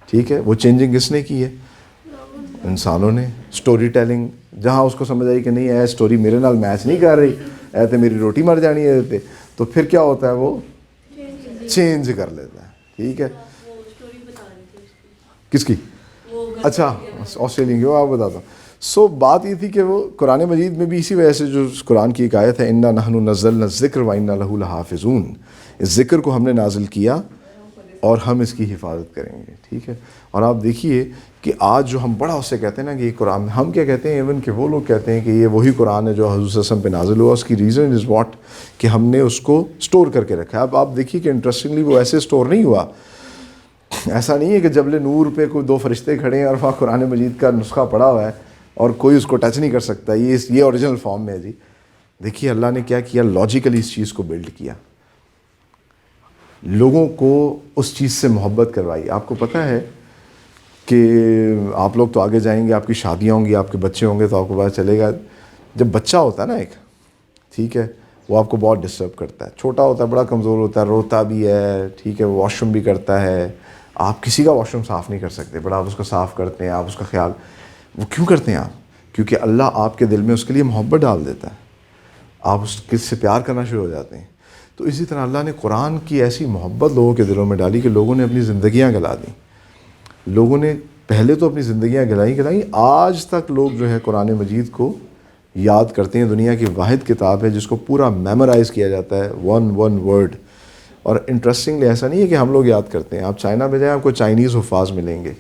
ٹھیک ہے. وہ چینجنگ کس نے کی ہے؟ انسانوں نے. سٹوری ٹیلنگ, جہاں اس کو سمجھ آئی کہ نہیں اے سٹوری میرے نال میچ نہیں کر رہی, اے تے میری روٹی مر جانی ہے, تو پھر کیا ہوتا ہے, وہ چینج کر لیتا ہے, ٹھیک ہے. کس کی؟ اچھا آسٹریلین کی, وہ آپ بتاتا ہوں. سو بات یہ تھی کہ وہ قرآن مجید میں بھی اسی وجہ سے جو قرآن کی ایک آیت ہے, انا نحن نزلنا الذکر و انا لہ لحافظون, اس ذکر کو ہم نے نازل کیا اور ہم اس کی حفاظت کریں گے, ٹھیک ہے. اور آپ دیکھیے کہ آج جو ہم بڑا اس سے کہتے ہیں نا کہ یہ قرآن, ہم کیا کہتے ہیں, ایون کہ وہ لوگ کہتے ہیں کہ یہ وہی قرآن ہے جو حضور صلی اللہ علیہ وسلم پہ نازل ہوا. اس کی ریزن از واٹ کہ ہم نے اس کو سٹور کر کے رکھا ہے. اب آپ دیکھیے کہ انٹرسٹنگلی وہ ایسے سٹور نہیں ہوا. ایسا نہیں ہے کہ جبل نور پہ کوئی دو فرشتے کھڑے ہیں اور وہاں قرآن مجید کا نسخہ پڑا ہوا ہے اور کوئی اس کو ٹچ نہیں کر سکتا, یہ اوریجنل فارم میں ہے جی. دیکھیے اللہ نے کیا کیا, لاجیکلی اس چیز کو بلڈ کیا, لوگوں کو اس چیز سے محبت کروائی. آپ کو پتہ ہے کہ آپ لوگ تو آگے جائیں گے, آپ کی شادیاں ہوں گی, آپ کے بچے ہوں گے, تو آپ کو پتہ چلے گا جب بچہ ہوتا ہے نا ایک, ٹھیک ہے, وہ آپ کو بہت ڈسٹرب کرتا ہے. چھوٹا ہوتا ہے, بڑا کمزور ہوتا ہے, روتا بھی ہے, ٹھیک ہے, واش روم بھی کرتا ہے. آپ کسی کا واش روم صاف نہیں کر سکتے, بڑا آپ اس کو صاف کرتے ہیں, آپ اس کا خیال, وہ کیوں کرتے ہیں آپ؟ کیونکہ اللہ آپ کے دل میں اس کے لیے محبت ڈال دیتا ہے, آپ اس کس سے پیار کرنا شروع ہو جاتے ہیں. تو اسی طرح اللہ نے قرآن کی ایسی محبت لوگوں کے دلوں میں ڈالی کہ لوگوں نے اپنی زندگیاں گلا دیں. لوگوں نے پہلے تو اپنی زندگیاں گلائیں, آج تک لوگ جو ہے قرآن مجید کو یاد کرتے ہیں. دنیا کی واحد کتاب ہے جس کو پورا میمورائز کیا جاتا ہے, ون ورڈ. اور انٹرسٹنگلی ایسا نہیں ہے کہ ہم لوگ یاد کرتے ہیں. آپ چائنا میں جائیں, آپ کو چائنیز حفاظ ملیں گے.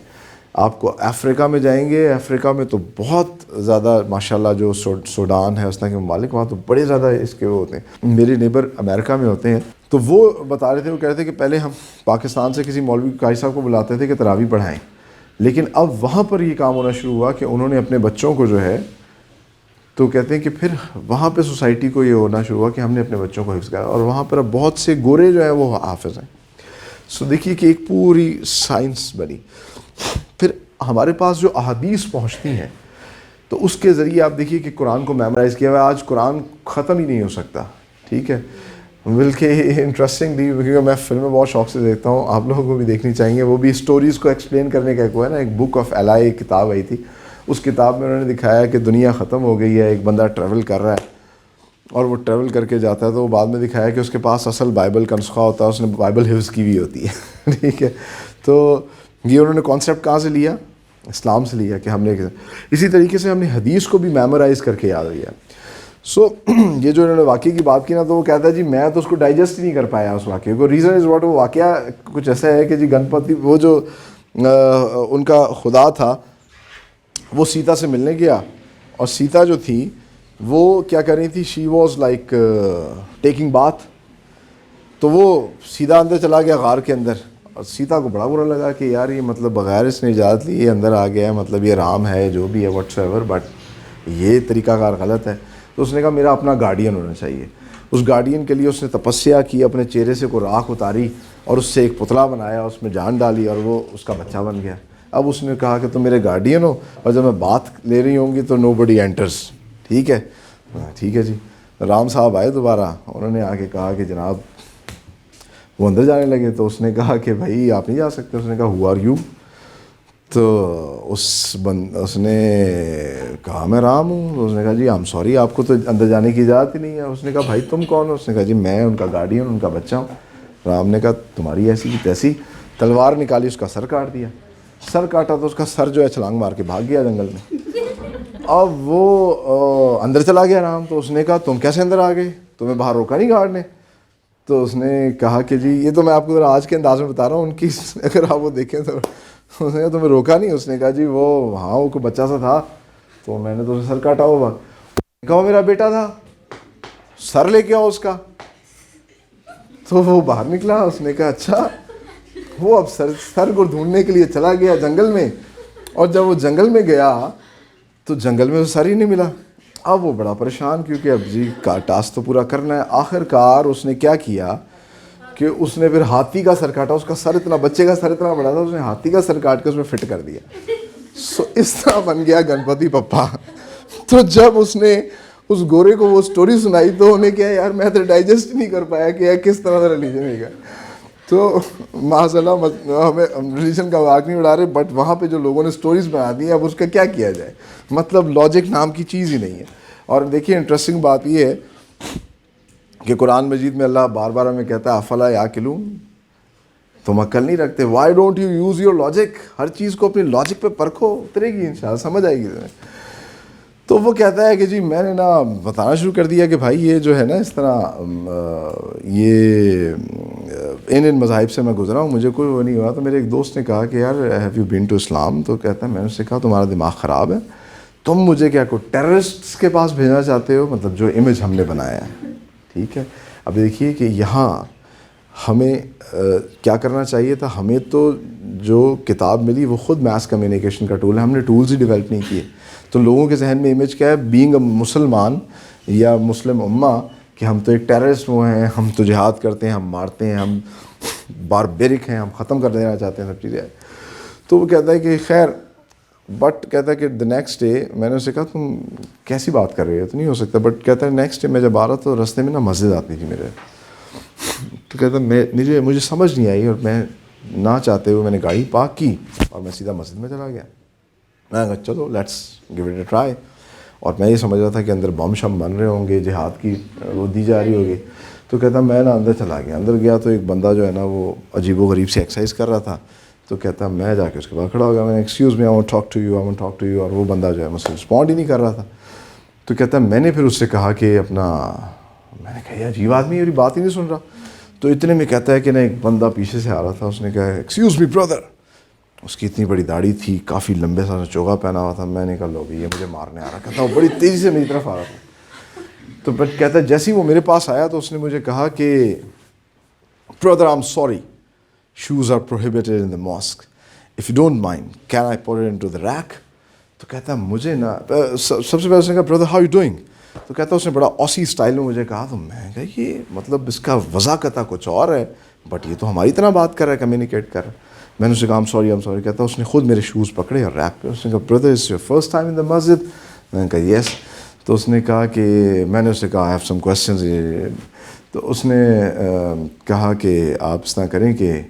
آپ کو افریقہ میں جائیں گے, افریقہ میں تو بہت زیادہ ماشاءاللہ, جو سوڈان ہے اس طرح کے ممالک, وہاں تو بڑے زیادہ اس کے وہ ہوتے ہیں. میرے نیبر امریکہ میں ہوتے ہیں, تو وہ بتا رہے تھے, وہ کہہ رہے تھے کہ پہلے ہم پاکستان سے کسی مولوی قاری صاحب کو بلاتے تھے کہ تراویح پڑھائیں, لیکن اب وہاں پر یہ کام ہونا شروع ہوا کہ انہوں نے اپنے بچوں کو جو ہے, تو کہتے ہیں کہ پھر وہاں پہ سوسائٹی کو یہ ہونا شروع ہوا کہ ہم نے اپنے بچوں کو حفظ کیا, اور وہاں پر اب بہت سے گورے جو ہیں وہ حافظ ہیں. سو دیکھیے کہ ایک پوری سائنس بنی. پھر ہمارے پاس جو احادیث پہنچتی ہیں تو اس کے ذریعے آپ دیکھیے کہ قرآن کو میمورائز کیا ہوا ہے. آج قرآن ختم ہی نہیں ہو سکتا, ٹھیک ہے. بلکہ انٹرسٹنگ بھی, کیونکہ میں فلمیں بہت شوق سے دیکھتا ہوں, آپ لوگوں کو بھی دیکھنی چاہیے. وہ بھی اسٹوریز کو ایکسپلین کرنے کا ایک وہ ہے نا, ایک بک آف الائے کتاب آئی تھی, اس کتاب میں انہوں نے دکھایا کہ دنیا ختم ہو گئی ہے, ایک بندہ ٹریول کر رہا ہے اور وہ ٹریول کر کے جاتا ہے, تو وہ بعد میں دکھایا کہ اس کے پاس اصل بائبل کا نسخہ ہوتا ہے, اس نے بائبل حفظ کی ہوئی ہوتی ہے, ٹھیک ہے. تو یہ انہوں نے کانسیپٹ کہاں سے لیا؟ اسلام سے لیا کہ ہم نے. اسی طریقے سے ہم نے حدیث کو بھی میمورائز کر کے یاد لیا. سو یہ جو انہوں نے واقعے کی بات کی نا, تو وہ کہتا ہے جی میں تو اس کو ڈائجسٹ ہی نہیں کر پایا اس واقعے کو. ریزن از واٹ, وہ واقعہ کچھ ایسا ہے کہ جی گنپتی, وہ جو ان کا خدا تھا, وہ سیتا سے ملنے گیا, اور سیتا جو تھی وہ کیا کر رہی تھی, she was like taking bath. تو وہ سیدھا اندر چلا گیا غار کے اندر, اور سیتا کو بڑا برا لگا کہ یار یہ مطلب بغیر اس نے اجازت لی یہ اندر آ گیا ہے, مطلب یہ رام ہے جو بھی ہے واٹس ایور, بٹ یہ طریقہ کار غلط ہے. تو اس نے کہا میرا اپنا گارڈین ہونا چاہیے. اس گارڈین کے لیے اس نے تپسیا کی, اپنے چہرے سے کوئی راکھ اتاری اور اس سے ایک پتلا بنایا, اس میں جان ڈالی اور وہ اس کا بچہ بن گیا. اب اس نے کہا کہ تم میرے گارڈین ہو, اور جب میں بات لے رہی ہوں گی تو نو بڈی اینٹرس, ٹھیک ہے. ٹھیک ہے جی. رام صاحب آئے دوبارہ, انہوں نے آ کے کہا کہ جناب, وہ اندر جانے لگے تو اس نے کہا کہ بھائی آپ نہیں جا سکتے. اس نے کہا ہو آر یو؟ تو اس نے کہا میں رام ہوں. اس نے کہا جی آئی ایم سوری, آپ کو تو اندر جانے کی اجازت ہی نہیں ہے. اس نے کہا بھائی تم کون ہو؟ اس نے کہا جی میں ان کا گارڈین, ان کا بچہ ہوں. رام نے کہا تمہاری ایسی کی تیسی, تلوار نکالی, اس کا سر کاٹ دیا. سر کاٹا تو اس کا سر جو ہے چھلانگ مار کے بھاگ گیا جنگل میں. اب وہ اندر چلا گیا رام. تو اس نے کہا تم کیسے اندر آ گئے, تمہیں باہر روکا نہیں گارڈ نے؟ تو اس نے کہا کہ جی یہ تو میں آپ کو ذرا آج کے انداز میں بتا رہا ہوں, ان کی اگر آپ وہ دیکھیں تو. اس نے کہا تمہیں روکا نہیں؟ اس نے کہا جی وہ ہاں وہ کوئی بچہ سا تھا تو میں نے تو سر کاٹا ہوگا. کہا وہ میرا بیٹا تھا, سر لے کے آؤ اس کا. تو وہ باہر نکلا. اس نے کہا اچھا. وہ اب سر کو ڈھونڈنے کے لیے چلا گیا جنگل میں, اور جب وہ جنگل میں گیا تو جنگل میں وہ سر ہی نہیں ملا. اب وہ بڑا پریشان, کیونکہ اب جی کا ٹاسک تو پورا کرنا ہے. آخر کار اس نے کیا کیا کہ اس نے پھر ہاتھی کا سر کاٹا. اس کا سر اتنا, بچے کا سر اتنا بڑا تھا, اس نے ہاتھی کا سر کاٹ کے اس میں فٹ کر دیا. سو اس طرح بن گیا گنپتی پپا. تو جب اس نے اس گورے کو وہ سٹوری سنائی تو انہیں کیا یار میں تو ڈائجسٹ نہیں کر پایا کہ کس طرح کا ریلیجن ہے گا. تو ماشاء اللہ ہمیں ریلیجن کا واقع نہیں اڑا رہے, بٹ وہاں پہ جو لوگوں نے سٹوریز بنا دی ہیں اب اس کا کیا کیا جائے, مطلب لاجک نام کی چیز ہی نہیں ہے. اور دیکھیے انٹرسٹنگ بات یہ ہے کہ قرآن مجید میں اللہ بار بار ہمیں کہتا ہے افلا یعقلون, تم عقل نہیں رکھتے. Why don't you use your logic, ہر چیز کو اپنی لاجک پہ پرکھو, اترے گی انشاءاللہ, سمجھ آئے گی تمہیں. تو وہ کہتا ہے کہ جی میں نے نا بتانا شروع کر دیا کہ بھائی یہ جو ہے نا اس طرح یہ ان مذاہب سے میں گزرا ہوں, مجھے کوئی وہ نہیں ہوا. تو میرے ایک دوست نے کہا کہ یار ہیو یو بین ٹو اسلام؟ تو کہتا ہے میں نے اس سے کہا تمہارا دماغ خراب ہے, تم مجھے کیا کوئی ٹیررسٹس کے پاس بھیجنا چاہتے ہو, مطلب جو امیج ہم نے بنایا ہے, ٹھیک ہے. اب دیکھیے کہ یہاں ہمیں کیا کرنا چاہیے تھا. ہمیں تو جو کتاب ملی وہ خود میس کمیونیکیشن کا ٹول ہے, ہم نے ٹولز ہی ڈیولپ نہیں کیے. تو لوگوں کے ذہن میں امیج کیا ہے, بینگ اے مسلمان یا مسلم امہ, کہ ہم تو ایک ٹیررسٹ وہ ہیں, ہم تو جہاد کرتے ہیں, ہم مارتے ہیں, ہم باربیرک ہیں, ہم ختم کر دینا چاہتے ہیں سب چیزیں. تو وہ کہتا ہے کہ خیر, بٹ کہتا ہے کہ دا نیکسٹ ڈے میں نے اسے کہا تم کیسی بات کر رہے ہو, تو نہیں ہو سکتا. بٹ کہتا ہے نیکسٹ ڈے میں جب آ رہا تو رستے میں نا مسجد آتی تھی میرے. تو کہتا ہے مجھے سمجھ نہیں آئی, اور میں نہ چاہتے ہوئے میں نے گاڑی پارک کی اور میں سیدھا مسجد میں چلا گیا. میں نے کہا چلو let's give it a try. اور میں یہ سمجھ رہا تھا کہ اندر بم شم بن رہے ہوں گے, جہاد کی وہ دی جا رہی ہوگی. تو کہتا میں نا اندر چلا گیا. اندر گیا تو ایک بندہ جو ہے نا وہ عجیب و غریب سے ایکسرسائز کر رہا تھا. تو کہتا میں جا کے اس کے بعد کھڑا ہو گیا. میں نے excuse me, I want talk to you, I want talk to you. اور وہ بندہ جو ہے مجھ سے رسپونڈ ہی نہیں کر رہا تھا. تو کہتا میں نے پھر اس سے کہا کہ اپنا, میں نے کہا یہ عجیب آدمی میری بات ہی نہیں سن رہا. تو اتنے میں کہتا ہے کہ نا ایک بندہ پیچھے سے آ رہا تھا. اس نے کہا ایکسکیوز می برادر. اس کی اتنی بڑی داڑھی تھی, کافی لمبے سا چوگا پہنا ہوا تھا. میں نے کہا لو بھی یہ مجھے مارنے آ رہا. کہتا وہ بڑی تیزی سے میری طرف آ رہا تھا. تو بٹ کہتا ہے جیسے ہی وہ میرے پاس آیا تو اس نے مجھے کہا کہ brother I am sorry, shoes are prohibited in the mosque. If you don't mind, can I put it into the rack? تو کہتا ہے مجھے نا, سب سے پہلے اس نے کہا برادر ہاؤ یو ڈوئنگ. تو کہتا ہے اس نے بڑا اوسی اسٹائل میں مجھے کہا. تو میں کہا یہ مطلب اس کا وضاحت کچھ اور ہے بٹ یہ تو ہماری طرح بات کر رہا ہے, کمیونیکیٹ کر رہا ہے. میں نے اسے کہا I'm sorry, کہتا اس نے خود میرے شوز پکڑے اور ریپ پہ, اس نے کہا برادر اٹس یور فرسٹ ٹائم ان دا مسجد. میں نے کہا یس. تو اس نے کہا کہ میں نے اسے کہا آئی ہیو سم کویسچنز. تو اس نے کہا کہ آپ اس طرح کریں کہ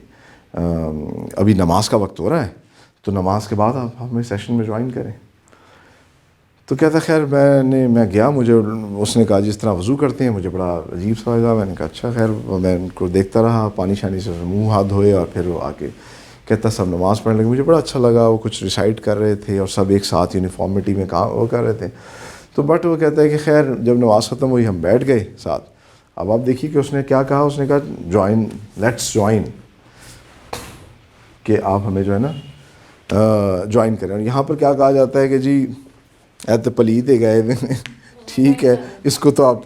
ابھی نماز کا وقت ہو رہا ہے, تو نماز کے بعد آپ ہمیں سیشن میں جوائن کریں. تو کہتا خیر میں گیا, مجھے اس نے کہا جس طرح وضو کرتے ہیں, مجھے بڑا عجیب سا لگا. میں نے کہا اچھا خیر, میں ان کو دیکھتا رہا, پانی شانی سے منہ ہاتھ دھوئے اور پھر وہ آ کے کہتا سب نماز پڑھنے لگے. مجھے بڑا اچھا لگا, وہ کچھ ریسائٹ کر رہے تھے اور سب ایک ساتھ یونیفارمٹی میں کام وہ کر رہے تھے. تو بٹ وہ کہتا ہے کہ خیر جب نماز ختم ہوئی ہم بیٹھ گئے ساتھ. اب آپ دیکھیے کہ اس نے کیا کہا, اس نے کہا جوائن, لیٹس جوائن, کہ آپ ہمیں جو ہے نا جوائن کریں. اور یہاں پر کیا کہا جاتا ہے کہ جی ایت پلیت گئے ٹھیک ہے, اس کو تو آپ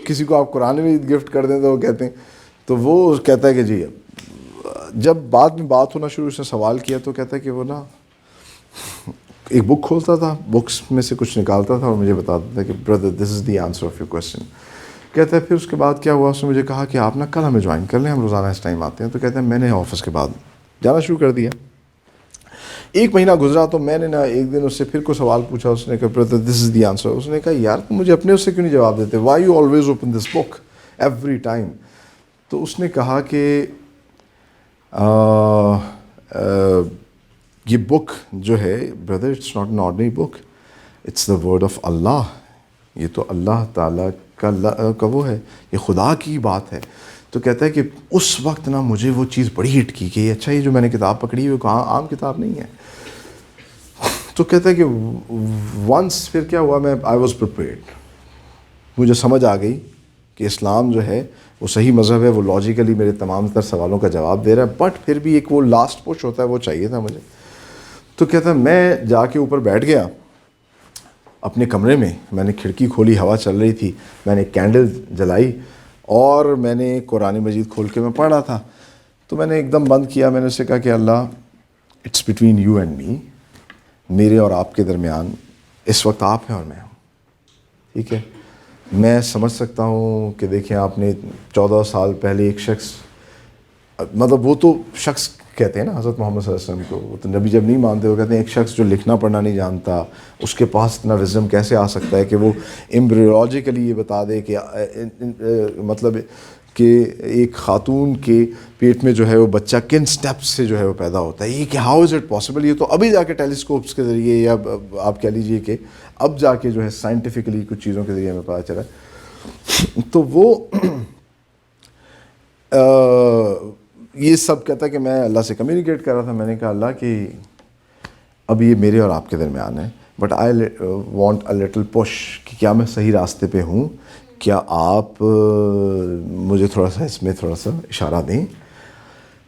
کسی کو آپ قرآن میں گفٹ کر دیں تو وہ کہتے ہیں. تو وہ کہتا ہے کہ جی جب بعد میں بات ہونا شروع, اس نے سوال کیا تو کہتا ہے کہ وہ نا ایک بک کھولتا تھا, بکس میں سے کچھ نکالتا تھا اور مجھے بتاتا تھا کہ brother this is the answer of your question. کہتا ہے پھر اس کے بعد کیا ہوا, اس نے مجھے کہا کہ آپ نا کل ہمیں جوائن کر لیں, ہم روزانہ اس ٹائم آتے ہیں. تو کہتے ہیں میں نے آفس کے بعد جانا شروع کر دیا. 1 مہینہ گزرا تو میں نے نا ایک دن اس سے پھر کوئی سوال پوچھا. اس نے کہا brother this is the answer. اس نے کہا یار تم مجھے اپنے اس سے کیوں نہیں جواب دیتے, why you always open this book every time. تو اس نے کہا کہ یہ بک جو ہے brother it's not an ordinary book, it's the word of Allah. یہ تو اللہ تعالیٰ کا وہ ہے, یہ خدا کی بات ہے. تو کہتا ہے کہ اس وقت نا مجھے وہ چیز بڑی ہٹ کی کہ اچھا یہ جو میں نے کتاب پکڑی ہے کہاں عام کتاب نہیں ہے. تو کہتا ہے کہ ونس پھر کیا ہوا, میں آئی واز پریپیئرڈ, مجھے سمجھ آ گئی کہ اسلام جو ہے وہ صحیح مذہب ہے, وہ لاجیکلی میرے تمام تر سوالوں کا جواب دے رہا ہے, بٹ پھر بھی ایک وہ لاسٹ پش ہوتا ہے وہ چاہیے تھا مجھے. تو کہتا ہے میں جا کے اوپر بیٹھ گیا اپنے کمرے میں, میں نے کھڑکی کھولی, ہوا چل رہی تھی, میں نے کینڈل جلائی اور میں نے قرآن مجید کھول کے میں پڑھ رہا تھا. تو میں نے ایک دم بند کیا, میں نے اسے کہا کہ Allah it's between you and me, میرے اور آپ کے درمیان اس وقت آپ ہیں اور میں ہوں, ٹھیک ہے. میں سمجھ سکتا ہوں کہ دیکھیں آپ نے 14 سال پہلے ایک شخص, مطلب وہ تو شخص کہتے ہیں نا حضرت محمد صلی اللہ علیہ وسلم کو, وہ تو نبی جب نہیں مانتے وہ کہتے ہیں ایک شخص جو لکھنا پڑھنا نہیں جانتا اس کے پاس اتنا وزڈم کیسے آ سکتا ہے کہ وہ ایمبریولوجیکلی یہ بتا دے کہ مطلب کہ ایک خاتون کے پیٹ میں جو ہے وہ بچہ کن سٹیپس سے جو ہے وہ پیدا ہوتا ہے. یہ کہ ہاؤ از اٹ پاسبل, یہ تو ابھی جا کے ٹیلیسکوپس کے ذریعے یا آپ کہہ لیجئے کہ اب جا کے جو ہے سائنٹیفکلی کچھ چیزوں کے ذریعے ہمیں پتہ چلا. تو وہ یہ سب کہتا ہے کہ میں اللہ سے کمیونیکیٹ کر رہا تھا. میں نے کہا اللہ کہ اب یہ میرے اور آپ کے درمیان ہے, but I want a little push کہ کیا میں صحیح راستے پہ ہوں, کیا آپ مجھے تھوڑا سا اس میں تھوڑا سا اشارہ دیں.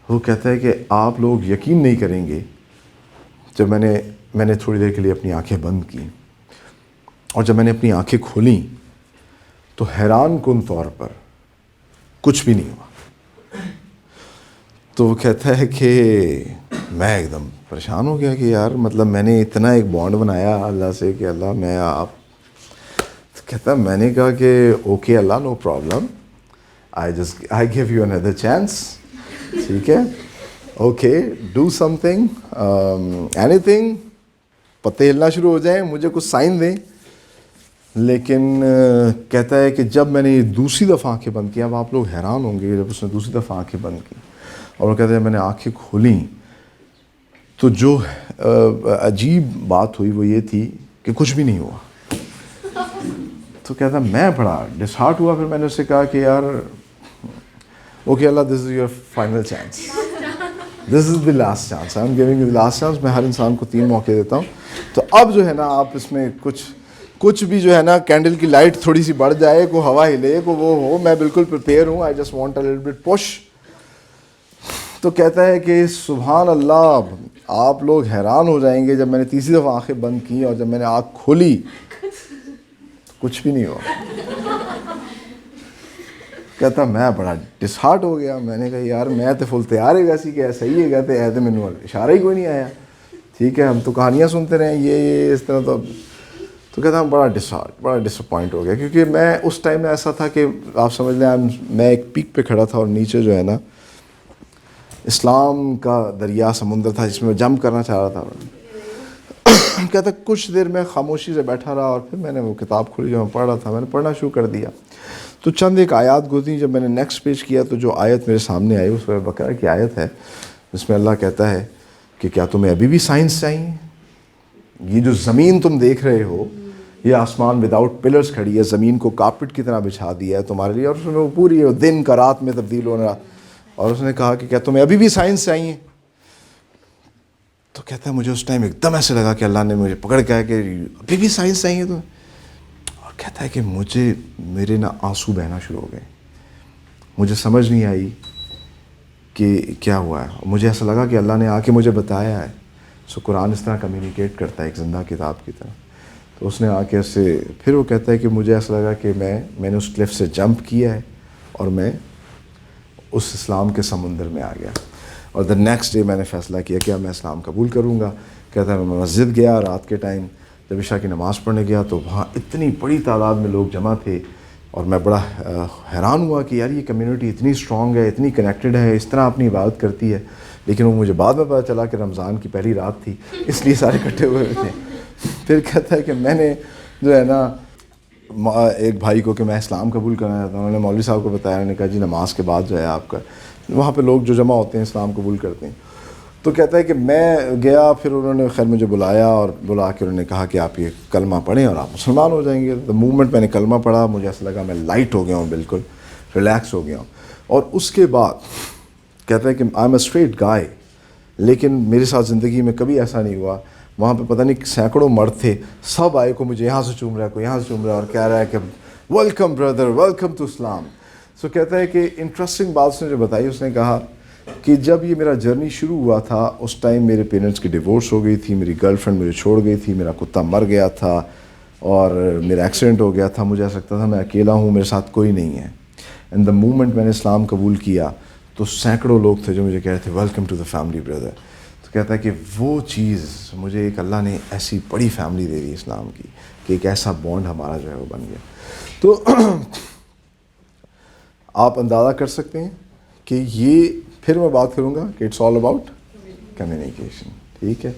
وہ کہتا ہے کہ آپ لوگ یقین نہیں کریں گے, جب میں نے تھوڑی دیر کے لیے اپنی آنکھیں بند کی اور جب میں نے اپنی آنکھیں کھولیں تو حیران کن طور پر کچھ بھی نہیں ہوا. تو وہ کہتا ہے کہ میں ایک دم پریشان ہو گیا کہ یار مطلب میں نے اتنا ایک بانڈ بنایا اللہ سے کہ اللہ میں آپ. کہتا ہے میں نے کہا کہ okay Allah no problem, I give you another chance, ٹھیک ہے, okay do some thing any thing, پتے ہلنا شروع ہو جائیں, مجھے کچھ سائن دیں. لیکن کہتا ہے کہ جب میں نے دوسری دفعہ آنکھیں بند کی, اب آپ لوگ حیران ہوں گے جب اس نے دوسری دفعہ آنکھیں بند کی اور وہ کہتے ہیں میں نے آنکھیں کھولیں تو جو عجیب بات ہوئی وہ یہ تھی کہ کچھ بھی نہیں ہوا. تو کہتا میں بڑا ڈس ہارٹ ہوا. پھر میں نے اس سے کہا کہ یار okay Allah this is your final chance, this is the last chance, I am giving you the last chance. میں ہر انسان کو 3 موقع دیتا ہوں. تو اب جو ہے نا آپ اس میں کچھ بھی جو ہے نا کینڈل کی لائٹ تھوڑی سی بڑھ جائے, کو ہوا ہلے, کو وہ ہو, میں بالکل پریپیئر ہوں. I just want a little bit push. تو کہتا ہے کہ سبحان اللہ, آپ لوگ حیران ہو جائیں گے جب میں نے تیسری دفعہ آنکھیں بند کی اور جب میں نے آنکھ کھولی کچھ بھی نہیں ہوا. کہتا میں بڑا ڈس ہارٹ ہو گیا. میں نے کہا یار میں تو فل تیار ہے ویسی کہ صحیح ہے, کہتے ایسے میں اشارہ ہی کوئی نہیں آیا. ٹھیک ہے ہم تو کہانیاں سنتے رہے یہ اس طرح. تو کہتا ہوں بڑا ڈس ہارٹ, بڑا ڈس اپوائنٹ ہو گیا, کیونکہ میں اس ٹائم میں ایسا تھا کہ آپ سمجھ لیں میں ایک پیک پہ کھڑا تھا اور نیچے جو ہے نا اسلام کا دریا سمندر تھا جس میں جمپ کرنا چاہ رہا تھا. کہتا کچھ دیر میں خاموشی سے بیٹھا رہا اور پھر میں نے وہ کتاب کھولی جو میں پڑھ رہا تھا, میں نے پڑھنا شروع کر دیا. تو چند ایک آیات گزری. جب میں نے نیکسٹ پیج کیا تو جو آیت میرے سامنے آئی اس میں بقرہ کی آیت ہے جس میں اللہ کہتا ہے کہ کیا تمہیں ابھی بھی سائنس چاہیے؟ یہ جو زمین تم دیکھ رہے ہو, یہ آسمان وداؤٹ پلرز کھڑی ہے, زمین کو کارپٹ کی طرح بچھا دیا ہے تمہارے لیے, اور اس میں وہ پوری دن کا رات میں تبدیل ہونا رہا. اور اس نے کہا کہ کیا تمہیں ابھی بھی سائنس چاہیے؟ تو کہتا ہے مجھے اس ٹائم ایک دم ایسے لگا کہ اللہ نے مجھے پکڑ کے کہ ابھی بھی سائنس چاہیے تمہیں. اور کہتا ہے کہ میرے نا آنسو بہنا شروع ہو گئے. مجھے سمجھ نہیں آئی کہ کیا ہوا ہے. مجھے ایسا لگا کہ اللہ نے آ کے مجھے بتایا ہے. سو قرآن اس طرح کمیونیکیٹ کرتا ہے ایک زندہ کتاب کی طرح. تو اس نے آ کے اس سے پھر وہ کہتا ہے کہ مجھے ایسا لگا کہ میں نے اس کلف سے جمپ کیا ہے اور میں اس اسلام کے سمندر میں آ گیا. اور دا نیکسٹ ڈے میں نے فیصلہ کیا کہ اب میں اسلام قبول کروں گا. کہتا ہے میں مسجد گیا رات کے ٹائم, جب عشاء کی نماز پڑھنے گیا تو وہاں اتنی بڑی تعداد میں لوگ جمع تھے اور میں بڑا حیران ہوا کہ یار یہ کمیونٹی اتنی اسٹرانگ ہے, اتنی کنیکٹڈ ہے, اس طرح اپنی عبادت کرتی ہے. لیکن وہ مجھے بعد میں پتہ چلا کہ رمضان کی پہلی رات تھی, اس لیے سارے اکٹھے ہوئے تھے. پھر کہتا ہے کہ میں نے جو ہے نا ایک بھائی کو کہ میں اسلام قبول کرنا چاہتا ہوں, انہوں نے مولوی صاحب کو بتایا, انہوں نے کہا جی نماز کے بعد جو ہے آپ کا وہاں پہ لوگ جو جمع ہوتے ہیں اسلام قبول کرتے ہیں. تو کہتا ہے کہ میں گیا, پھر انہوں نے خیر مجھے بلایا اور بلا کے انہوں نے کہا کہ آپ یہ کلمہ پڑھیں اور آپ مسلمان ہو جائیں گے. دا مومنٹ میں نے کلمہ پڑھا مجھے ایسا لگا میں لائٹ ہو گیا ہوں, بالکل ریلیکس ہو گیا ہوں. اور اس کے بعد کہتا ہے کہ آئی ایم اے اسٹریٹ گائے, لیکن میرے ساتھ زندگی میں کبھی ایسا نہیں ہوا. وہاں پہ پتہ نہیں سینکڑوں مرد تھے, سب آئے کو مجھے یہاں سے چوم رہا ہے, کوئی یہاں سے چوم رہا ہے اور کہہ رہا ہے کہ ویلکم بردر, ویلکم ٹو اسلام. سو کہتا ہے کہ انٹرسٹنگ بات اس نے جو بتائی, اس نے کہا کہ جب یہ میرا جرنی شروع ہوا تھا اس ٹائم میرے پیرنٹس کی ڈیورس ہو گئی تھی, میری گرل فرینڈ مجھے چھوڑ گئی تھی, میرا کتا مر گیا تھا اور میرا ایکسیڈنٹ ہو گیا تھا. مجھے ایسا لگتا تھا میں اکیلا ہوں, میرے ساتھ کوئی نہیں ہے. اینڈ دا مومنٹ میں نے اسلام قبول کیا تو سینکڑوں لوگ تھے جو مجھے کہہ رہے تھے welcome to the family brother. تو کہتا ہے کہ وہ چیز مجھے ایک اللہ نے ایسی بڑی فیملی دے دی اسلام کی کہ ایک ایسا بانڈ ہمارا جو ہے وہ بن گیا. تو آپ اندازہ کر سکتے ہیں کہ یہ پھر میں بات کروں گا کہ اٹس آل اباؤٹ کمیونیکیشن. ٹھیک ہے,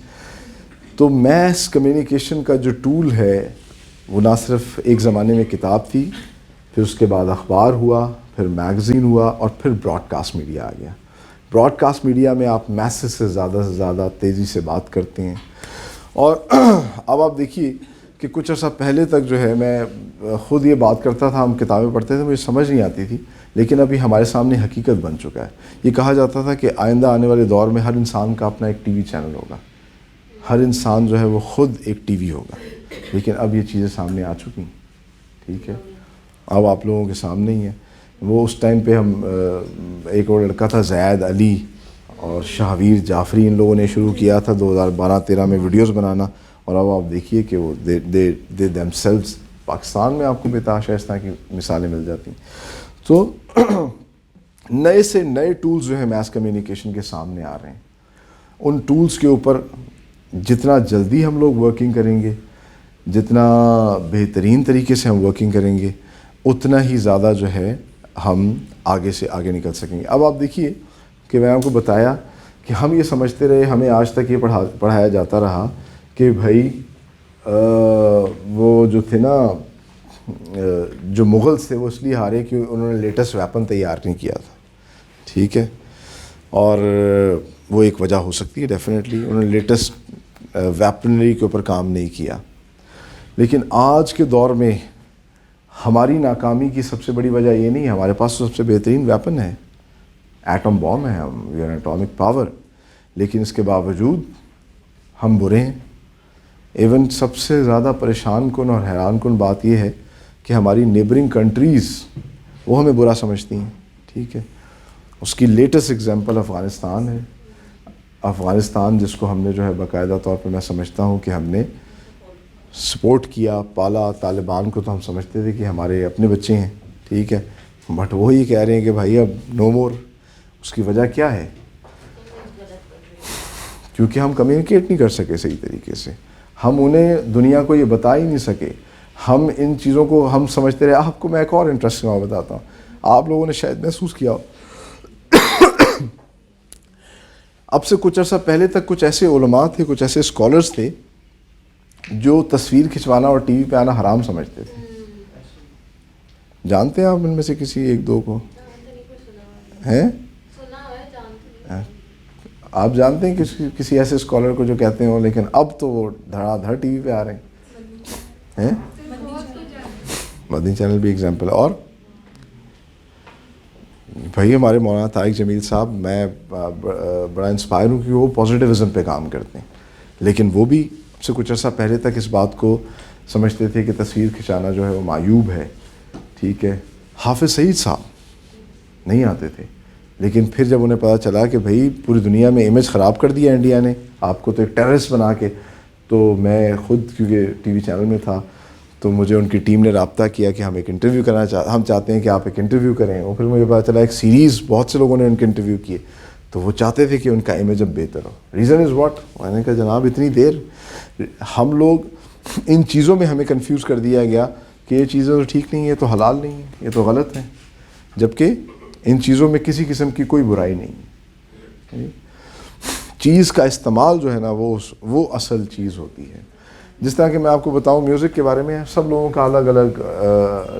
تو میس کمیونیکیشن کا جو ٹول ہے وہ نہ صرف ایک زمانے میں کتاب تھی, پھر اس کے بعد اخبار ہوا, پھر میگزین ہوا اور پھر براڈ کاسٹ میڈیا آ گیا. براڈ کاسٹ میڈیا میں آپ میسز سے زیادہ تیزی سے بات کرتے ہیں. اور اب آپ دیکھیے کہ کچھ عرصہ پہلے تک جو ہے میں خود یہ بات کرتا تھا, ہم کتابیں پڑھتے تھے, مجھے سمجھ نہیں آتی تھی, لیکن ابھی ہمارے سامنے حقیقت بن چکا ہے. یہ کہا جاتا تھا کہ آئندہ آنے والے دور میں ہر انسان کا اپنا ایک ٹی وی چینل ہوگا, ہر انسان جو ہے وہ خود ایک ٹی وی ہوگا. لیکن اب یہ چیزیں سامنے آ چکی ہیں. ٹھیک ہے, اب آپ لوگوں کے سامنے ہی ہیں. وہ اس ٹائم پہ ہم ایک اور لڑکا تھا زید علی اور شاہویر جعفری, ان لوگوں نے شروع کیا تھا 2012-13 میں ویڈیوز بنانا, اور اب آپ دیکھیے کہ وہ دے دیم سیلوز. پاکستان میں آپ کو بتاشا اس طرح کی مثالیں مل جاتی ہیں. تو نئے سے نئے ٹولز جو ہیں میس کمیونیکیشن کے سامنے آ رہے ہیں. ان ٹولز کے اوپر جتنا جلدی ہم لوگ ورکنگ کریں گے, جتنا بہترین طریقے سے ہم ورکنگ کریں گے, اتنا ہی زیادہ جو ہے ہم آگے سے آگے نکل سکیں گے. اب آپ دیکھیے کہ میں آپ کو بتایا کہ ہم یہ سمجھتے رہے, ہمیں آج تک یہ پڑھایا جاتا رہا کہ بھائی وہ جو تھے نا جو مغلز تھے وہ اس لیے ہارے کہ انہوں نے لیٹسٹ ویپن تیار نہیں کیا تھا. ٹھیک ہے, اور وہ ایک وجہ ہو سکتی ہے ڈیفینیٹلی, انہوں نے لیٹسٹ ویپنری کے اوپر کام نہیں کیا. لیکن آج کے دور میں ہماری ناکامی کی سب سے بڑی وجہ یہ نہیں ہے, ہمارے پاس تو سب سے بہترین ویپن ہے, ایٹم بام ہے, ہم وی آر اٹامک پاور, لیکن اس کے باوجود ہم برے ہیں. ایون سب سے زیادہ پریشان کن اور حیران کن بات یہ ہے کہ ہماری نیبرنگ کنٹریز وہ ہمیں برا سمجھتی ہیں. ٹھیک ہے, اس کی لیٹسٹ اگزامپل افغانستان ہے. افغانستان جس کو ہم نے جو ہے باقاعدہ طور پہ میں سمجھتا ہوں کہ ہم نے سپورٹ کیا, پالا. طالبان کو تو ہم سمجھتے تھے کہ ہمارے اپنے بچے ہیں. ٹھیک ہے, بٹ وہ یہ کہہ رہے ہیں کہ بھائی اب نو مور. اس کی وجہ کیا ہے؟ کیونکہ ہم کمیونیکیٹ نہیں کر سکے صحیح طریقے سے, ہم انہیں دنیا کو یہ بتا ہی نہیں سکے. ہم ان چیزوں کو ہم سمجھتے رہے. آپ کو میں ایک اور انٹرسٹنگ بات بتاتا ہوں, آپ لوگوں نے شاید محسوس کیا ہو اب سے کچھ عرصہ پہلے تک کچھ ایسے علماء تھے, کچھ ایسے اسکالرس تھے جو تصویر کھنچوانا اور ٹی وی پہ آنا حرام سمجھتے تھے. جانتے ہیں آپ ان میں سے کسی ایک دو کو ہیں؟ آپ جانتے ہیں کسی ایسے اسکالر کو جو کہتے ہوں, لیکن اب تو وہ دھڑا دھڑ ٹی وی پہ آ رہے ہیں. مدنی چینل بھی ایگزامپل ہے. اور بھائی ہمارے مولانا طارق جمیل صاحب, میں بڑا انسپائر ہوں کہ وہ پازیٹیوزم پہ کام کرتے ہیں, لیکن وہ بھی سے کچھ عرصہ پہلے تک اس بات کو سمجھتے تھے کہ تصویر کھنچانا جو ہے وہ معیوب ہے. ٹھیک ہے, حافظ سعید صاحب نہیں آتے تھے, لیکن پھر جب انہیں پتہ چلا کہ بھائی پوری دنیا میں امیج خراب کر دیا انڈیا نے آپ کو تو ایک ٹیررسٹ بنا کے, تو میں خود کیونکہ ٹی وی چینل میں تھا تو مجھے ان کی ٹیم نے رابطہ کیا کہ ہم ایک انٹرویو ہم چاہتے ہیں کہ آپ ایک انٹرویو کریں. اور پھر مجھے پتہ چلا ایک سیریز بہت سے لوگوں نے ان کے انٹرویو کیے, تو وہ چاہتے تھے کہ ان کا امیج اب بہتر ہو. Reason is what? میں نے کہا جناب اتنی دیر ہم لوگ ان چیزوں میں ہمیں کنفیوز کر دیا گیا کہ یہ چیزیں تو ٹھیک نہیں ہے, تو حلال نہیں ہے, یہ تو غلط ہے, جبکہ ان چیزوں میں کسی قسم کی کوئی برائی نہیں ہے. چیز کا استعمال جو ہے نا وہ اصل چیز ہوتی ہے. جس طرح کہ میں آپ کو بتاؤں میوزک کے بارے میں سب لوگوں کا الگ الگ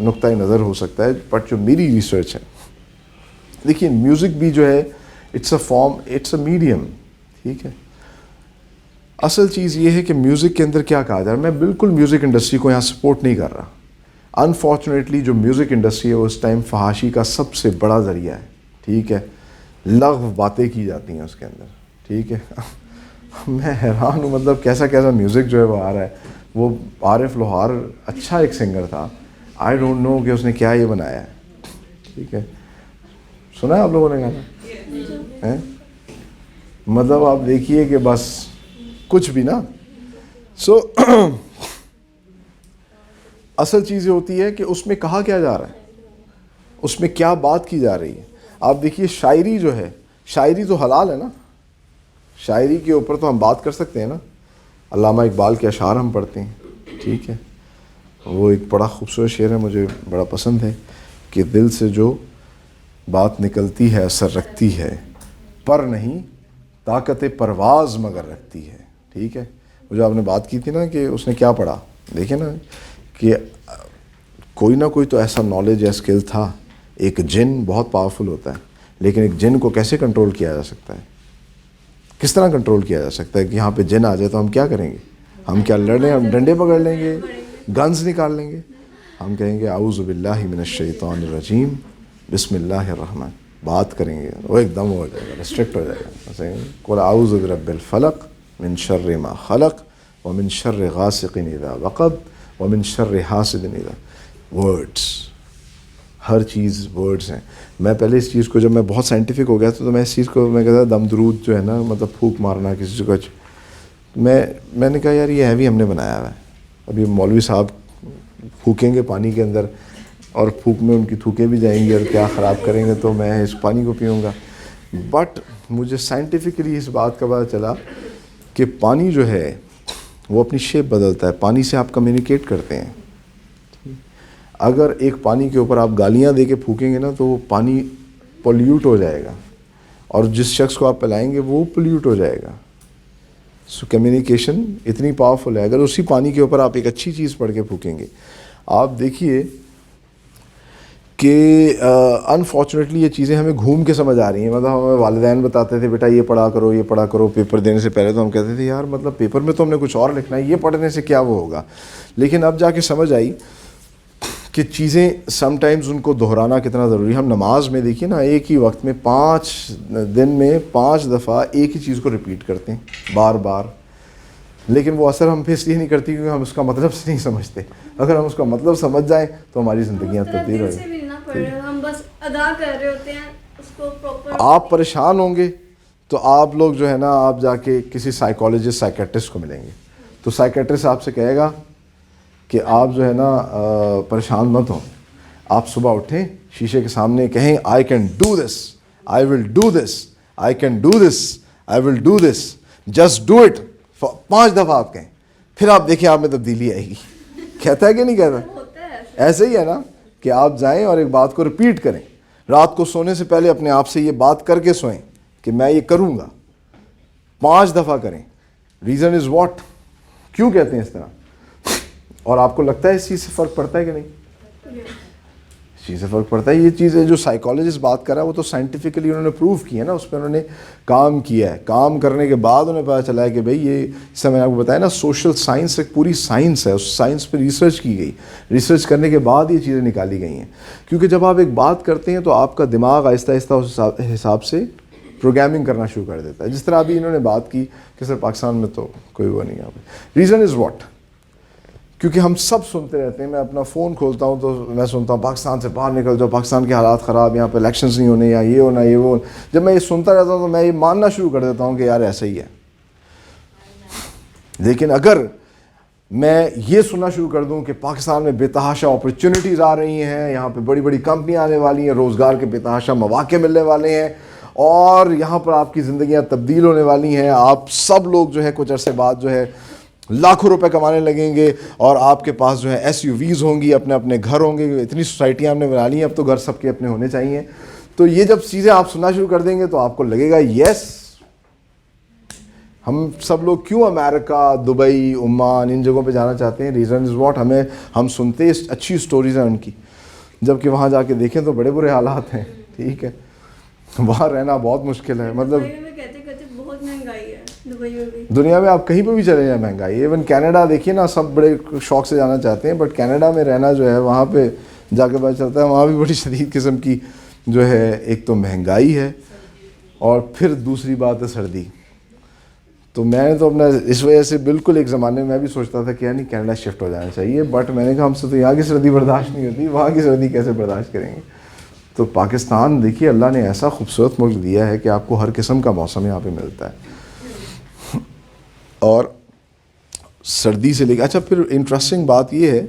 نقطۂ نظر ہو سکتا ہے, بٹ جو میری ریسرچ ہے, دیکھیے میوزک بھی جو ہے it's a form, it's a medium. ٹھیک ہے, اصل چیز یہ ہے کہ میوزک کے اندر کیا کہا جائے. میں بالکل میوزک انڈسٹری کو یہاں سپورٹ نہیں کر رہا. انفارچونیٹلی جو میوزک انڈسٹری ہے اس ٹائم فحاشی کا سب سے بڑا ذریعہ ہے. ٹھیک ہے, لغو باتیں کی جاتی ہیں اس کے اندر. ٹھیک ہے, میں حیران ہوں, مطلب کیسا میوزک جو ہے وہ آ رہا ہے. وہ عارف لوہار اچھا ایک سنگر تھا, آئی ڈونٹ نو کہ اس نے کیا یہ بنایا ہے. ٹھیک ہے, سنا ہے آپ لوگوں نے گانا؟ مطلب آپ دیکھیے کہ بس کچھ بھی نا. سو اصل چیز یہ ہوتی ہے کہ اس میں کہا کیا جا رہا ہے, اس میں کیا بات کی جا رہی ہے. آپ دیکھیے شاعری جو ہے, شاعری تو حلال ہے نا, شاعری کے اوپر تو ہم بات کر سکتے ہیں نا. علامہ اقبال کے اشعار ہم پڑھتے ہیں. ٹھیک ہے, وہ ایک بڑا خوبصورت شعر ہے, مجھے بڑا پسند ہے کہ دل سے جو بات نکلتی ہے اثر رکھتی ہے, پر نہیں طاقت پرواز مگر رکھتی ہے. ٹھیک ہے, وہ جو آپ نے بات کی تھی نا کہ اس نے کیا پڑھا, دیکھیں نا کہ کوئی نہ کوئی تو ایسا نالج یا اسکل تھا. ایک جن بہت پاورفل ہوتا ہے, لیکن ایک جن کو کیسے کنٹرول کیا جا سکتا ہے, کس طرح کنٹرول کیا جا سکتا ہے کہ یہاں پہ جن آ جائے تو ہم کیا کریں گے, ہم کیا لڑیں, ہم ڈنڈے پکڑ لیں گے, گنز نکال لیں گے, ہم کہیں گے اعوذ باللہ من الشیطان الرجیم بسم اللہ الرحمن, بات کریں گے وہ ایک دم ہو جائے گا, ریسٹرکٹ ہو جائے گا. قل اعوذ برب الفلق من شر ما خلق ومن شر غاسق اذا وقب ومن شر حاسد اذا. ورڈس, ہر چیز ورڈز ہیں. میں پہلے اس چیز کو جب میں بہت سائنٹیفک ہو گیا تو میں اس چیز کو میں کہتا دم درود جو ہے نا, مطلب پھونک مارنا کسی کو, میں نے کہا یار یہ ہیوی ہم نے بنایا ہوا ہے. ابھی مولوی صاحب پھونکیں گے پانی کے اندر اور پھونک میں ان کی تھوکیں بھی جائیں گی اور کیا خراب کریں گے, تو میں اس پانی کو پیوں گا. بٹ مجھے سائنٹیفکلی اس بات کا پتہ چلا کہ پانی جو ہے وہ اپنی شیپ بدلتا ہے. پانی سے آپ کمیونیکیٹ کرتے ہیں. اگر ایک پانی کے اوپر آپ گالیاں دے کے پھونکیں گے نا تو وہ پانی پولیوٹ ہو جائے گا, اور جس شخص کو آپ پلائیں گے وہ پولیوٹ ہو جائے گا. سو کمیونیکیشن اتنی پاورفل ہے. اگر اسی پانی کے اوپر آپ ایک اچھی چیز پڑھ کے پھونکیں گے, آپ دیکھیے کہ انفارچونیٹلی یہ چیزیں ہمیں گھوم کے سمجھ آ رہی ہیں. مطلب ہمیں والدین بتاتے تھے بیٹا یہ پڑھا کرو, یہ پڑھا کرو, پیپر دینے سے پہلے تو ہم کہتے تھے یار مطلب پیپر میں تو ہم نے کچھ اور لکھنا ہے, یہ پڑھنے سے کیا وہ ہوگا. لیکن اب جا کے سمجھ آئی کہ چیزیں سم ٹائمز ان کو دہرانا کتنا ضروری ہے. ہم نماز میں دیکھیے نا ایک ہی وقت میں 5 دن میں 5 دفعہ ایک ہی چیز کو ریپیٹ کرتے ہیں بار بار, لیکن وہ اثر ہم پہ اس لیے نہیں کرتی کیونکہ ہم اس کا مطلب سے نہیں سمجھتے. اگر ہم اس کا مطلب سمجھ جائیں تو ہماری زندگیاں تبدیل ہو جائیں. ہم بس ادا کر رہے ہوتے ہیں اس کو پراپر. آپ پریشان ہوں گے تو آپ لوگ جو ہے نا آپ جا کے کسی سائیکالوجسٹ سائیکیٹرسٹ کو ملیں گے, تو سائیکیٹرسٹ آپ سے کہے گا کہ آپ جو ہے نا پریشان مت ہوں. آپ صبح اٹھیں, شیشے کے سامنے کہیں I can do this, I will do this, I can do this, I will do this, just do it. 5 دفعہ آپ کہیں, پھر آپ دیکھیں آپ میں تبدیلی آئے گی. کہتا ہے کہ نہیں کہتا؟ ایسے ہی ہے نا کہ آپ جائیں اور ایک بات کو ریپیٹ کریں. رات کو سونے سے پہلے اپنے آپ سے یہ بات کر کے سوئیں کہ میں یہ کروں گا. 5 دفعہ کریں. ریزن از واٹ, کیوں کہتے ہیں اس طرح؟ اور آپ کو لگتا ہے اس چیز سے فرق پڑتا ہے کہ نہیں؟ اس چیز سے فرق پڑتا ہے. یہ چیزیں جو سائیکالوجسٹ بات کر رہا ہے وہ تو سائنٹیفکلی انہوں نے پروو کی ہے نا, اس پہ انہوں نے کام کیا ہے. کام کرنے کے بعد انہیں پتہ چلا ہے کہ بھئی یہ جیسے میں نے آپ کو بتایا نا, سوشل سائنس ایک پوری سائنس ہے, اس سائنس پہ ریسرچ کی گئی. ریسرچ کرنے کے بعد یہ چیزیں نکالی گئی ہیں. کیونکہ جب آپ ایک بات کرتے ہیں تو آپ کا دماغ آہستہ آہستہ اس حساب سے پروگرامنگ کرنا شروع کر دیتا ہے. جس طرح ابھی انہوں نے بات کی کہ سر پاکستان میں تو کوئی وہ نہیں ہے. Reason is what? کیونکہ ہم سب سنتے رہتے ہیں. میں اپنا فون کھولتا ہوں تو میں سنتا ہوں پاکستان سے باہر نکل جاؤ, پاکستان کے حالات خراب, یہاں پہ الیکشنز نہیں ہونے, یا یہ ہونا یہ وہ. جب میں یہ سنتا رہتا ہوں تو میں یہ ماننا شروع کر دیتا ہوں کہ یار ایسا ہی ہے. لیکن اگر میں یہ سننا شروع کر دوں کہ پاکستان میں بے تحاشا اپرچونیٹیز آ رہی ہیں, یہاں پہ بڑی بڑی کمپنیاں آنے والی ہیں, روزگار کے بے تحاشا مواقع ملنے والے ہیں, اور یہاں پر آپ کی زندگیاں تبدیل ہونے والی ہیں, آپ سب لوگ جو ہے کچھ عرصے بعد جو ہے لاکھوں روپے کمانے لگیں گے, اور آپ کے پاس جو ہے ایس یو ویز ہوں گی, اپنے اپنے گھر ہوں گے, اتنی سوسائٹیاں ہم نے بنا لی ہیں, اب تو گھر سب کے اپنے ہونے چاہیے. تو یہ جب چیزیں آپ سننا شروع کر دیں گے تو آپ کو لگے گا یس, ہم سب لوگ کیوں امریکہ, دبئی, عمان ان جگہوں پہ جانا چاہتے ہیں. Reason is what? ہم سنتے اچھی سٹوریز ہیں ان کی, جب کہ وہاں جا کے دیکھیں تو بڑے برے حالات ہیں. ٹھیک ہے, وہاں رہنا بہت مشکل ہے. مطلب بہت مہنگائی ہے دبئی میں بھی. دنیا میں آپ کہیں پہ بھی چلے جائیں مہنگائی. ایون کینیڈا دیکھیے نا, سب بڑے شوق سے جانا چاہتے ہیں, بٹ کینیڈا میں رہنا جو ہے وہاں پہ جا کے پتہ چلتا ہے وہاں بھی بڑی شدید قسم کی جو ہے ایک تو مہنگائی ہے, اور پھر دوسری بات ہے سردی. تو میں نے تو اپنا اس وجہ سے بالکل ایک زمانے میں میں بھی سوچتا تھا کہ یعنی کینیڈا شفٹ ہو جانا چاہیے, بٹ میں نے کہا ہم سے تو یہاں کی سردی برداشت نہیں ہوتی, وہاں کی سردی کیسے برداشت کریں گے. تو پاکستان دیکھیے اللہ نے ایسا خوبصورت ملک دیا ہے کہ آپ کو ہر قسم کا موسم یہاں پہ ملتا ہے, اور سردی سے لے کے. اچھا پھر انٹرسٹنگ بات یہ ہے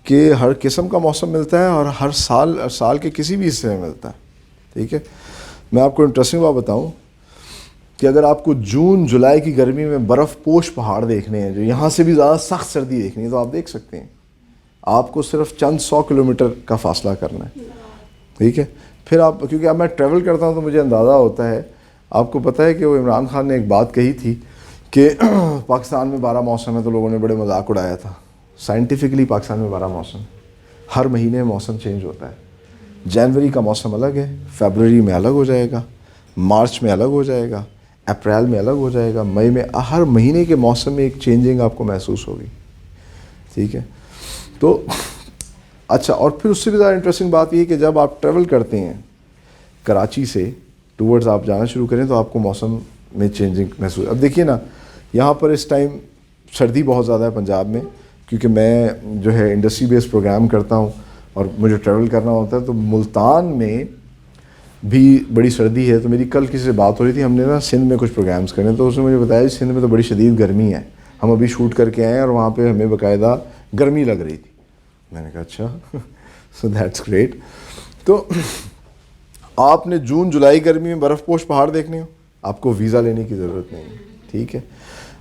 کہ ہر قسم کا موسم ملتا ہے, اور ہر سال کے کسی بھی حصے میں ملتا ہے. ٹھیک ہے, میں آپ کو انٹرسٹنگ بات بتاؤں کہ اگر آپ کو جون جولائی کی گرمی میں برف پوش پہاڑ دیکھنے ہیں, جو یہاں سے بھی زیادہ سخت سردی دیکھنی ہے, تو آپ دیکھ سکتے ہیں. آپ کو صرف چند 100 کلومیٹر کا فاصلہ کرنا ہے. ٹھیک ہے, پھر آپ, کیونکہ اب میں ٹریول کرتا ہوں تو مجھے اندازہ ہوتا ہے. آپ کو پتہ ہے کہ وہ عمران خان نے ایک بات کہی تھی کہ پاکستان میں 12 موسم ہے, تو لوگوں نے بڑے مذاق اڑایا تھا. سائنٹیفکلی پاکستان میں 12 موسم, ہر مہینے موسم چینج ہوتا ہے. جنوری کا موسم الگ ہے, فیبروری میں الگ ہو جائے گا, مارچ میں الگ ہو جائے گا, اپریل میں الگ ہو جائے گا, مئی میں, ہر مہینے کے موسم میں ایک چینجنگ آپ کو محسوس ہوگی. ٹھیک ہے, تو اچھا, اور پھر اس سے بھی زیادہ انٹرسٹنگ بات یہ کہ جب آپ ٹریول کرتے ہیں کراچی سے ٹورڈز آپ جانا شروع کریں تو آپ کو موسم میں چینجنگ محسوس. اب دیکھیے نا, یہاں پر اس ٹائم سردی بہت زیادہ ہے پنجاب میں, کیونکہ میں جو ہے انڈسٹری بیس پروگرام کرتا ہوں اور مجھے ٹریول کرنا ہوتا ہے. تو ملتان میں بھی بڑی سردی ہے. تو میری کل کسی سے بات ہو رہی تھی, ہم نے نا سندھ میں کچھ پروگرامز کرنے, تو اس نے مجھے بتایا سندھ میں تو بڑی شدید گرمی ہے, ہم ابھی شوٹ کر کے آئے ہیں اور وہاں پہ ہمیں باقاعدہ گرمی لگ رہی تھی. میں نے کہا اچھا, سو دیٹس گریٹ. تو آپ نے جون جولائی گرمی میں برف پوش پہاڑ دیکھنے ہو, آپ کو ویزا لینے کی ضرورت نہیں ہے. ٹھیک ہے,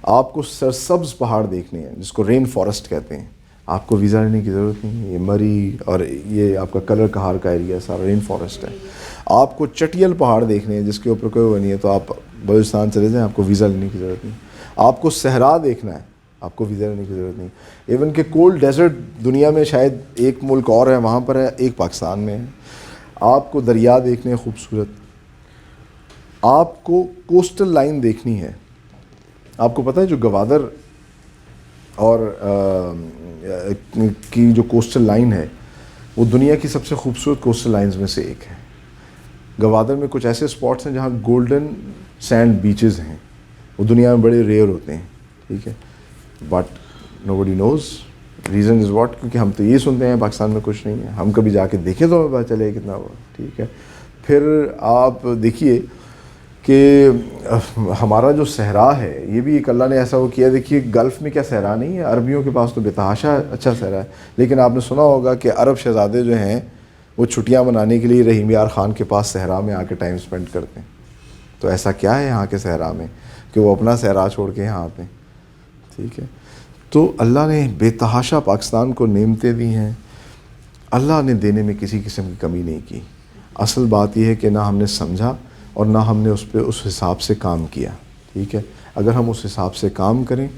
آپ کو سرسبز پہاڑ دیکھنے ہیں جس کو رین فارسٹ کہتے ہیں, آپ کو ویزا لینے کی ضرورت نہیں ہے. یہ مری اور یہ آپ کا کلر کہار کا ایریا سارا رین فارسٹ ہے. آپ کو چٹیل پہاڑ دیکھنے ہیں جس کے اوپر کوئی وہ نہیں ہے, تو آپ بلوچستان چلے جائیں, آپ کو ویزا لینے کی ضرورت نہیں. آپ کو صحرا دیکھنا ہے, آپ کو ویزا لینے کی ضرورت نہیں. ایون کہ کولڈ ڈیزرٹ دنیا میں شاید ایک ملک اور ہے, وہاں پر ہے, ایک پاکستان میں ہے. آپ کو دریا دیکھنے ہیں خوبصورت, آپ کو کوسٹل لائن دیکھنی ہے. آپ کو پتہ ہے جو گوادر اور کی جو کوسٹل لائن ہے وہ دنیا کی سب سے خوبصورت کوسٹل لائنز میں سے ایک ہے. گوادر میں کچھ ایسے اسپاٹس ہیں جہاں گولڈن سینڈ بیچز ہیں, وہ دنیا میں بڑے ریئر ہوتے ہیں. ٹھیک ہے, but nobody knows. Reason is what? کیونکہ ہم تو یہ سنتے ہیں پاکستان میں کچھ نہیں ہے, ہم کبھی جا کے دیکھیں تو ہمیں پتہ چلے کتنا ہوا. ٹھیک ہے, پھر آپ دیکھیے کہ ہمارا جو صحرا ہے یہ بھی ایک اللہ نے ایسا وہ کیا. دیکھیے گلف میں کیا صحرا نہیں ہے, عربیوں کے پاس تو بے تحاشا اچھا صحرا ہے, لیکن آپ نے سنا ہوگا کہ عرب شہزادے جو ہیں وہ چھٹیاں منانے کے لیے رحیم یار خان کے پاس صحرا میں آ کے ٹائم سپینڈ کرتے ہیں. تو ایسا کیا ہے یہاں کے صحرا میں کہ وہ اپنا صحرا چھوڑ کے یہاں آتے ہیں. ٹھیک ہے, تو اللہ نے بے تحاشا پاکستان کو نعمتیں دی ہیں, اللہ نے دینے میں کسی قسم کی کمی نہیں کی. اصل بات یہ ہے کہ نہ ہم نے سمجھا اور نہ ہم نے اس پہ اس حساب سے کام کیا. ٹھیک ہے. اگر ہم اس حساب سے کام کریں,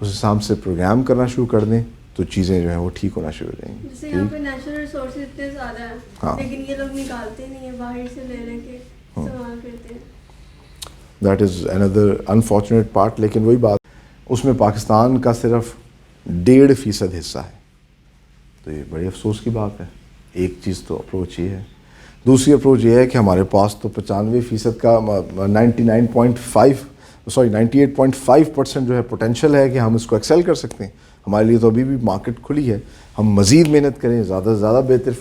اس حساب سے پروگرام کرنا شروع کر دیں تو چیزیں جو ہیں وہ ٹھیک ہونا شروع ہو جائیں گی. جیسے یہاں پہ نیچرل ریسورسز اتنے زیادہ ہیں لیکن یہ لوگ نکالتے نہیں ہیں, باہر سے لے لے کے استعمال کرتے ہیں. That is another unfortunate part. لیکن وہی بات, اس میں پاکستان کا صرف 1.5% حصہ ہے, تو یہ بڑی افسوس کی بات ہے. ایک چیز تو اپروچ یہ ہے. دوسری اپروچ یہ ہے کہ ہمارے پاس تو 95% کا 98.5% جو ہے پوٹینشیل ہے کہ ہم اس کو ایکسیل کر سکتے ہیں. ہمارے لیے تو ابھی بھی مارکیٹ کھلی ہے, ہم مزید محنت کریں, زیادہ سے زیادہ بہتر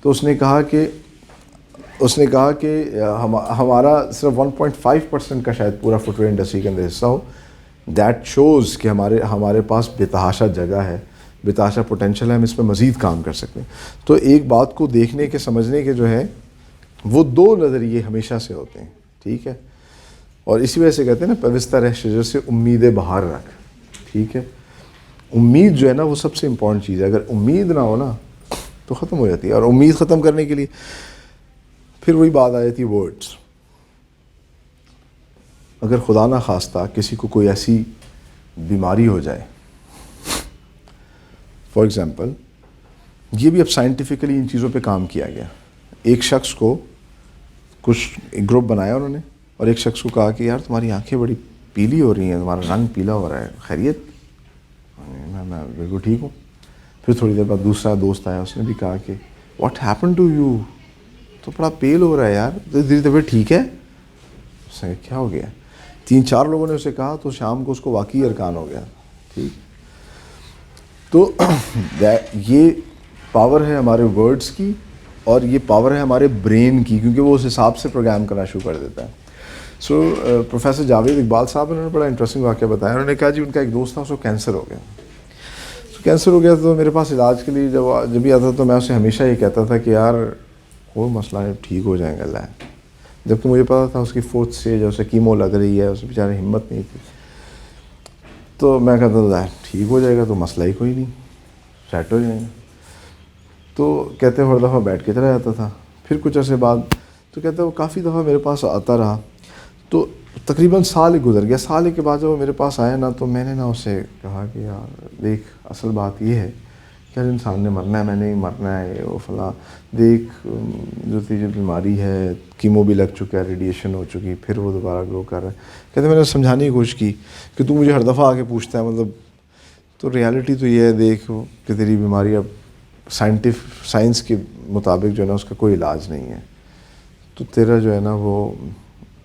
تو اس نے کہا کہ ہمارا صرف 1.5% کا شاید پورا فٹ ویئر انڈسٹری کے اندر حصہ ہو. دیٹ شوز کہ ہمارے پاس بتحاشا جگہ ہے, بتحاشا پوٹینشیل ہے, ہم اس پہ مزید کام کر سکتے ہیں. تو ایک بات کو دیکھنے کے سمجھنے کے جو ہے وہ 2 نظریے ہمیشہ سے ہوتے ہیں, ٹھیک ہے. اور اسی وجہ سے کہتے ہیں نا پیوستہ رہ شجر سے امید بہار رکھ, ٹھیک ہے. امید جو ہے نا وہ سب سے امپورٹنٹ چیز ہے. اگر امید نہ ہو نا تو ختم ہو جاتی ہے. اور امید ختم کرنے کے لیے پھر وہی بات آ جاتی ہے ورڈز. اگر خدا نہ خواستہ کسی کو کوئی ایسی بیماری ہو جائے, فار ایگزامپل, یہ بھی اب سائنٹیفکلی ان چیزوں پہ کام کیا گیا. ایک شخص کو کچھ ایک گروپ بنایا انہوں نے, اور ایک شخص کو کہا کہ یار تمہاری آنکھیں بڑی پیلی ہو رہی ہیں, تمہارا رنگ پیلا ہو رہا ہے, خیریت؟ میں بالکل ٹھیک ہوں. پھر تھوڑی دیر بعد دوسرا دوست آیا, اس نے بھی کہا کہ واٹ ہیپن ٹو یو, تو بڑا پیل ہو رہا ہے یار, تیری طبیعت ٹھیک ہے؟ اس نے کیا ہو گیا؟ 3-4 لوگوں نے اسے کہا تو شام کو اس کو واقعی ارکان ہو گیا. ٹھیک, تو یہ پاور ہے ہمارے ورڈز کی, اور یہ پاور ہے ہمارے برین کی, کیونکہ وہ اس حساب سے پروگرام کرنا شروع کر دیتا ہے. سو پروفیسر جاوید اقبال صاحب انہوں نے بڑا انٹرسٹنگ واقعہ بتایا. انہوں نے کہا جی ان کا ایک دوست تھا, اس کو کینسر ہو گیا. کینسر ہو گیا تو میرے پاس علاج کے لیے جب بھی آتا تو میں اسے ہمیشہ یہ کہتا تھا کہ یار کوئی مسئلہ نہیں, ٹھیک ہو جائیں گے اللہ. جبکہ مجھے پتا تھا اس کی 4th اسٹیج ہے, اسے کیمو لگ رہی ہے, اسے بیچارے ہمت نہیں تھی. تو میں کہتا تھا ٹھیک ہو جائے گا, تو مسئلہ ہی کوئی نہیں, سیٹ ہو جائیں گے. تو کہتے ہر دفعہ بیٹھ کے چلا جاتا تھا. پھر کچھ عرصے بعد تو کہتے وہ کافی دفعہ میرے پاس آتا رہا. تو تقریباً سال ہی گزر گیا. سال کے بعد جب وہ میرے پاس آیا نا, تو میں نے نا اسے کہا کہ یار دیکھ, اصل بات یہ ہے کہ ہر انسان نے مرنا ہے, میں نے مرنا ہے, وہ فلاں. دیکھ جو تیری بیماری ہے, کیمو بھی لگ چکا ہے, ریڈیشن ہو چکی, پھر وہ دوبارہ گرو کر رہا ہے. کہتے میں نے سمجھانے کی کوشش کی کہ تو مجھے ہر دفعہ آ کے پوچھتا ہے, مطلب تو ریالٹی تو یہ ہے دیکھ کہ تیری بیماری اب سائنس کے مطابق جو ہے نا اس کا کوئی علاج نہیں ہے, تو تیرا جو ہے نا وہ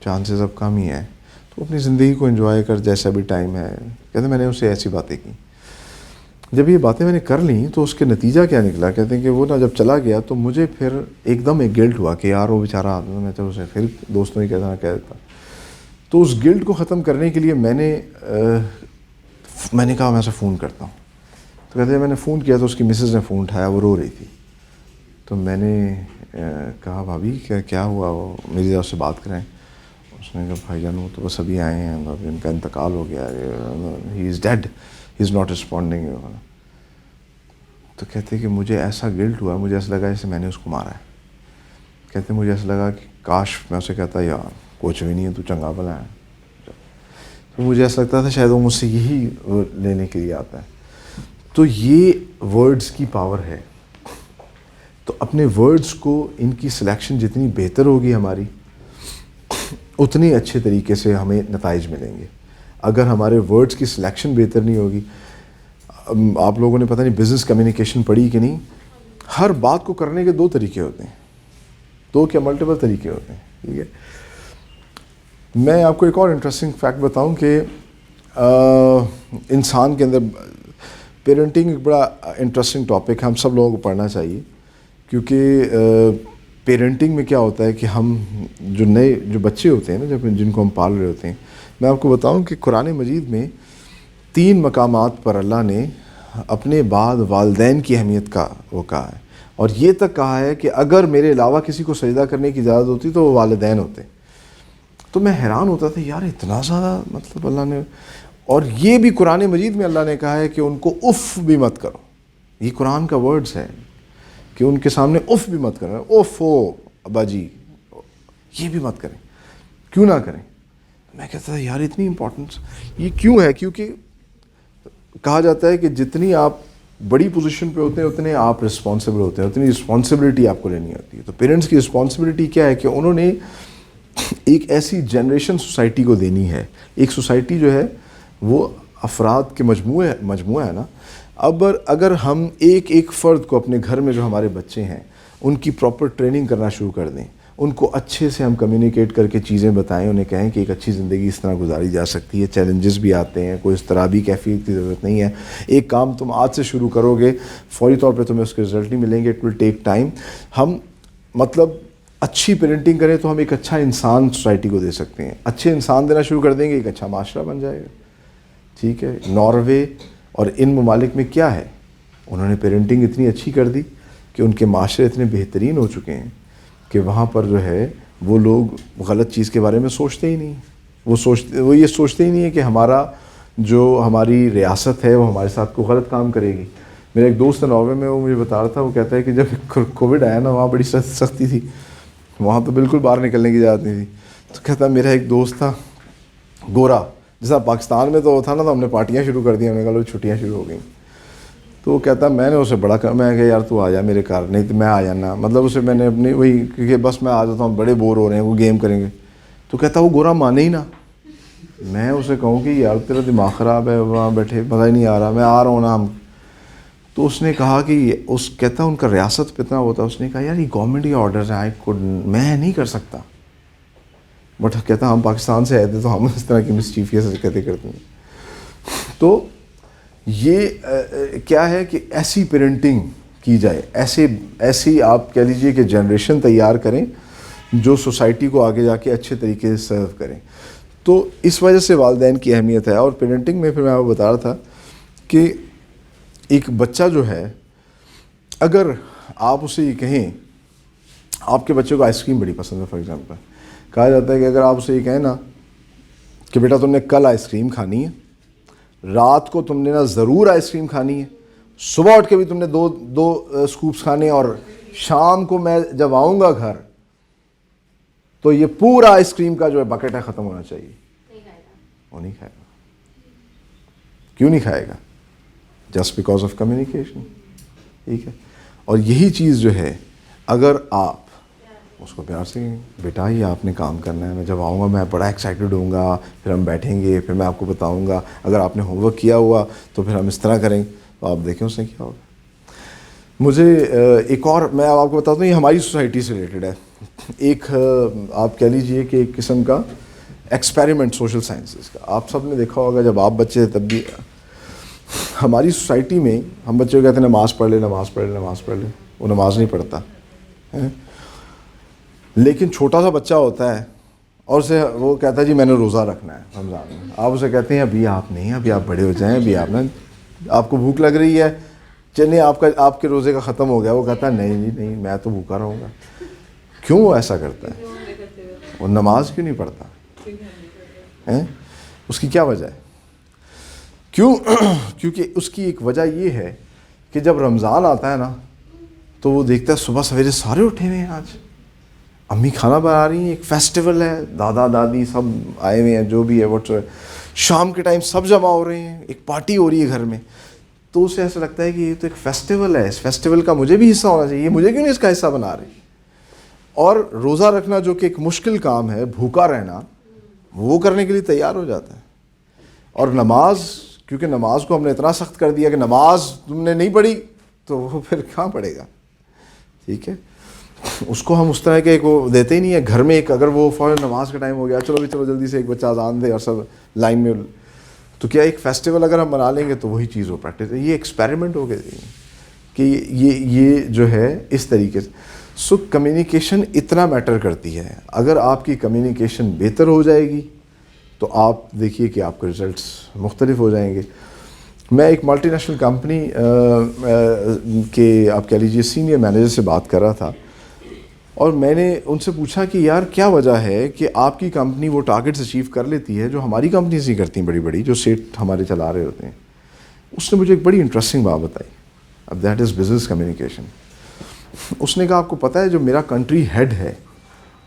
چانسز اب کم ہی ہے, تو اپنی زندگی کو انجوائے کر جیسا بھی ٹائم ہے. کہتے میں نے اسے ایسی باتیں کی. جب یہ باتیں میں نے کر لیں تو اس کے نتیجہ کیا نکلا, کہتے ہیں کہ وہ نا جب چلا گیا تو مجھے پھر ایک دم ایک گلٹ ہوا کہ یار وہ بیچارہ آدمی, میں تو اسے پھر دوستوں ہی کہہ دیتا. تو اس گلٹ کو ختم کرنے کے لیے میں نے کہا میں اسے فون کرتا ہوں. تو کہتے ہیں میں نے فون کیا تو اس کی مسز نے فون اٹھایا, وہ رو رہی تھی. تو میں نے کہا بھابھی کیا ہوا, وہ میری طرف سے بات کرائیں. اس نے کہا بھائی جان وہ تو بس ابھی آئے ہیں, ان کا انتقال ہو گیا, he is dead, he is not responding. تو کہتے کہ مجھے ایسا گلٹ ہوا, مجھے ایسا لگا جیسے میں نے اس کو مارا ہے. کہتے مجھے ایسا لگا کہ کاش میں اسے کہتا یار کچھ بھی نہیں ہے, تو چنگا بھلا ہے. تو مجھے ایسا لگتا تھا شاید وہ مجھ سے یہی لینے کے لیے آتا ہے. تو یہ ورڈز کی پاور ہے. تو اپنے ورڈز کو, ان کی سلیکشن جتنی بہتر ہوگی ہماری, اتنے اچھے طریقے سے ہمیں نتائج ملیں گے. اگر ہمارے ورڈز کی سلیکشن بہتر نہیں ہوگی, آپ لوگوں نے پتہ نہیں بزنس کمیونیکیشن پڑھی کہ نہیں, ہر بات کو کرنے کے 2 طریقے ہوتے ہیں, 2 کیا ملٹیپل طریقے ہوتے ہیں. ٹھیک ہے, میں آپ کو ایک اور انٹرسٹنگ فیکٹ بتاؤں کہ انسان کے اندر پیرنٹنگ ایک بڑا انٹرسٹنگ ٹاپک ہے, ہم سب لوگوں کو پڑھنا چاہیے. کیونکہ پیرنٹنگ میں کیا ہوتا ہے کہ ہم جو بچے ہوتے ہیں نا, جن کو ہم پال رہے ہوتے ہیں, میں آپ کو بتاؤں کہ قرآن مجید میں 3 مقامات پر اللہ نے اپنے بعد والدین کی اہمیت کا وہ کہا ہے, اور یہ تک کہا ہے کہ اگر میرے علاوہ کسی کو سجدہ کرنے کی اجازت ہوتی تو وہ والدین ہوتے. تو میں حیران ہوتا تھا یار اتنا زیادہ مطلب اللہ نے, اور یہ بھی قرآن مجید میں اللہ نے کہا ہے کہ ان کو اف بھی مت کرو. یہ قرآن کا ورڈز ہے کہ ان کے سامنے اف بھی مت کرو, اف ہو ابا جی, یہ بھی مت کریں. کیوں نہ کریں؟ میں کہتا تھا یار اتنی امپورٹنس یہ کیوں ہے؟ کیونکہ کہا جاتا ہے کہ جتنی آپ بڑی پوزیشن پہ ہوتے ہیں اتنے آپ رسپانسبل ہوتے ہیں, اتنی رسپانسبلٹی آپ کو لینی ہوتی ہے. تو پیرنٹس کی رسپانسبلٹی کیا ہے کہ انہوں نے ایک ایسی جنریشن سوسائٹی کو دینی ہے. ایک سوسائٹی جو ہے وہ افراد کے مجموعہ ہے نا. اب اگر ہم ایک فرد کو اپنے گھر میں جو ہمارے بچے ہیں ان کی پراپر ٹریننگ کرنا شروع کر دیں, ان کو اچھے سے ہم کمیونیکیٹ کر کے چیزیں بتائیں, انہیں کہیں کہ ایک اچھی زندگی اس طرح گزاری جا سکتی ہے, چیلنجز بھی آتے ہیں, کوئی اس طرح بھی کیفیت کی ضرورت نہیں ہے. ایک کام تم آج سے شروع کرو گے فوری طور پہ تمہیں اس کے رزلٹ نہیں ملیں گے, اٹ ول ٹیک ٹائم. ہم مطلب اچھی پیرنٹنگ کریں تو ہم ایک اچھا انسان سوسائٹی کو دے سکتے ہیں. اچھے انسان دینا شروع کر دیں گے, ایک اچھا معاشرہ بن جائے گا. ٹھیک ہے, ناروے اور ان ممالک میں کیا ہے, انہوں نے پیرنٹنگ اتنی اچھی کر دی کہ ان کے معاشرے اتنے بہترین ہو چکے ہیں کہ وہاں پر جو ہے وہ لوگ غلط چیز کے بارے میں سوچتے ہی نہیں. وہ یہ سوچتے ہی نہیں ہے کہ ہماری ریاست ہے وہ ہمارے ساتھ کوئی غلط کام کرے گی. میرا ایک دوست ہے ناروے میں, وہ مجھے بتا رہا تھا, وہ کہتا ہے کہ جب کووڈ آیا نا وہاں بڑی سختی تھی, وہاں تو بالکل باہر نکلنے کی اجازت نہیں تھی. تو کہتا میرا ایک دوست تھا گورا, جیسا پاکستان میں تو تھا نا, تو ہم نے پارٹیاں شروع کر دی, ہم نے کہا لو چھٹیاں شروع ہو گئیں. تو وہ کہتا میں نے اسے بڑا میں کہا یار تو آ جا میرے گھر, نہیں تو میں آ جانا. مطلب اسے میں نے اپنی وہی کیونکہ بس میں آ جاتا ہوں, بڑے بور ہو رہے ہیں, وہ گیم کریں گے. تو کہتا وہ گورا مانے ہی نا. میں اسے کہوں کہ یار تیرا دماغ خراب ہے, وہاں بیٹھے مزہ ہی نہیں آ رہا, میں آ رہا ہوں نا. ہم تو اس نے کہا کہ کہتا ان کا ریاست پہ اتنا ہوتا, اس نے کہا یار یہ گورنمنٹ کے آرڈرز ہیں, میں نہیں کر سکتا. بٹ کہتا ہم پاکستان سے آئے تھے تو ہم اس طرح کی مسچیفیس حرکتیں کرتے ہیں. تو یہ کیا ہے کہ ایسی پیرنٹنگ کی جائے, ایسی آپ کہہ لیجئے کہ جنریشن تیار کریں جو سوسائٹی کو آگے جا کے اچھے طریقے سے سرو کریں. تو اس وجہ سے والدین کی اہمیت ہے. اور پیرنٹنگ میں پھر میں آپ کو بتا رہا تھا کہ ایک بچہ جو ہے, اگر آپ اسے یہ کہیں, آپ کے بچے کو آئس کریم بڑی پسند ہے فار ایگزامپل, کہا جاتا ہے کہ اگر آپ اسے یہ کہیں نا کہ بیٹا تم نے کل آئس کریم کھانی ہے, رات کو تم نے نا ضرور آئس کریم کھانی ہے, صبح اٹھ کے بھی تم نے دو اسکوپس کھانے, اور شام کو میں جب آؤں گا گھر تو یہ پورا آئس کریم کا جو ہے بکٹ ہے ختم ہونا چاہیے. وہ نہیں کھائے گا. کیوں نہیں کھائے گا؟ Just because of communication. ٹھیک ہے. اور یہی چیز جو ہے اگر آپ اس کو پیار سے بیٹا یہ آپ نے کام کرنا ہے, میں جب آؤں گا میں بڑا ایکسائٹیڈ ہوں گا, پھر ہم بیٹھیں گے, پھر میں آپ کو بتاؤں گا, اگر آپ نے ہوم ورک کیا ہوا تو پھر ہم اس طرح کریں, تو آپ دیکھیں اس نے کیا ہوگا. مجھے ایک اور میں آپ کو بتاتا ہوں, یہ ہماری سوسائٹی سے ریلیٹڈ ہے. ایک آپ کہہ لیجئے کہ ایک قسم کا ایکسپیریمنٹ سوشل سائنسز کا. آپ سب نے دیکھا ہوگا جب آپ بچے تب بھی ہماری سوسائٹی میں ہم بچے کو کہتے ہیں نماز پڑھ لے, نماز پڑھ لے, نماز پڑھ لے. وہ نماز نہیں پڑھتا ہے, لیکن چھوٹا سا بچہ ہوتا ہے اور اسے وہ کہتا ہے جی میں نے روزہ رکھنا ہے رمضان میں. آپ اسے کہتے ہیں ابھی آپ نہیں, ابھی آپ بڑے ہو جائیں, ابھی آپ نا آپ کو بھوک لگ رہی ہے, چلیے آپ کے روزے کا ختم ہو گیا. وہ کہتا ہے نہیں جی نہیں, میں تو بھوکا رہوں گا. کیوں وہ ایسا کرتا ہے؟ وہ نماز کیوں نہیں پڑھتا ہے؟ اس کی کیا وجہ ہے؟ کیونکہ اس کی ایک وجہ یہ ہے کہ جب رمضان آتا ہے نا تو وہ دیکھتا ہے صبح سویرے سارے اٹھے ہوئے ہیں, آج امی کھانا بنا رہی ہیں, ایک فیسٹیول ہے, دادا دادی سب آئے ہوئے ہیں, جو بھی ہے وہ شام کے ٹائم سب جمع ہو رہے ہیں, ایک پارٹی ہو رہی ہے گھر میں. تو اسے ایسا لگتا ہے کہ یہ تو ایک فیسٹیول ہے, اس فیسٹیول کا مجھے بھی حصہ ہونا چاہیے, مجھے کیوں نہیں اس کا حصہ بنا رہے. اور روزہ رکھنا جو کہ ایک مشکل کام ہے, بھوکا رہنا, وہ کرنے کے لیے تیار ہو جاتا ہے. اور نماز, کیونکہ نماز کو ہم نے اتنا سخت کر دیا کہ نماز تم نے نہیں پڑھی تو وہ پھر کہاں پڑھے گا. ٹھیک ہے, اس کو ہم اس طرح کے وہ دیتے ہی نہیں ہے. گھر میں ایک اگر وہ فوراً نماز کا ٹائم ہو گیا, چلو جلدی سے ایک بچہ اذان دے اور سب لائن میں, تو کیا ایک فیسٹیول اگر ہم منا لیں گے تو وہی چیز ہو پریکٹس. یہ ایکسپیریمنٹ ہو گیا کہ یہ جو ہے اس طریقے سے. سو کمیونیکیشن اتنا میٹر کرتی ہے. اگر آپ کی کمیونیکیشن بہتر ہو جائے گی تو آپ دیکھیے کہ آپ کے ریزلٹس مختلف ہو جائیں گے. میں ایک ملٹی نیشنل کمپنی کے آپ کہہ لیجیے سینئر مینیجر سے بات کر رہا تھا, اور میں نے ان سے پوچھا کہ یار کیا وجہ ہے کہ آپ کی کمپنی وہ ٹارگیٹس اچیو کر لیتی ہے جو ہماری کمپنیز نہیں کرتی, بڑی جو سیٹ ہمارے چلا رہے ہوتے ہیں. اس نے مجھے ایک بڑی انٹرسٹنگ بات بتائی. اب دیٹ از بزنس کمیونیکیشن. اس نے کہا آپ کو پتہ ہے جو میرا کنٹری ہیڈ ہے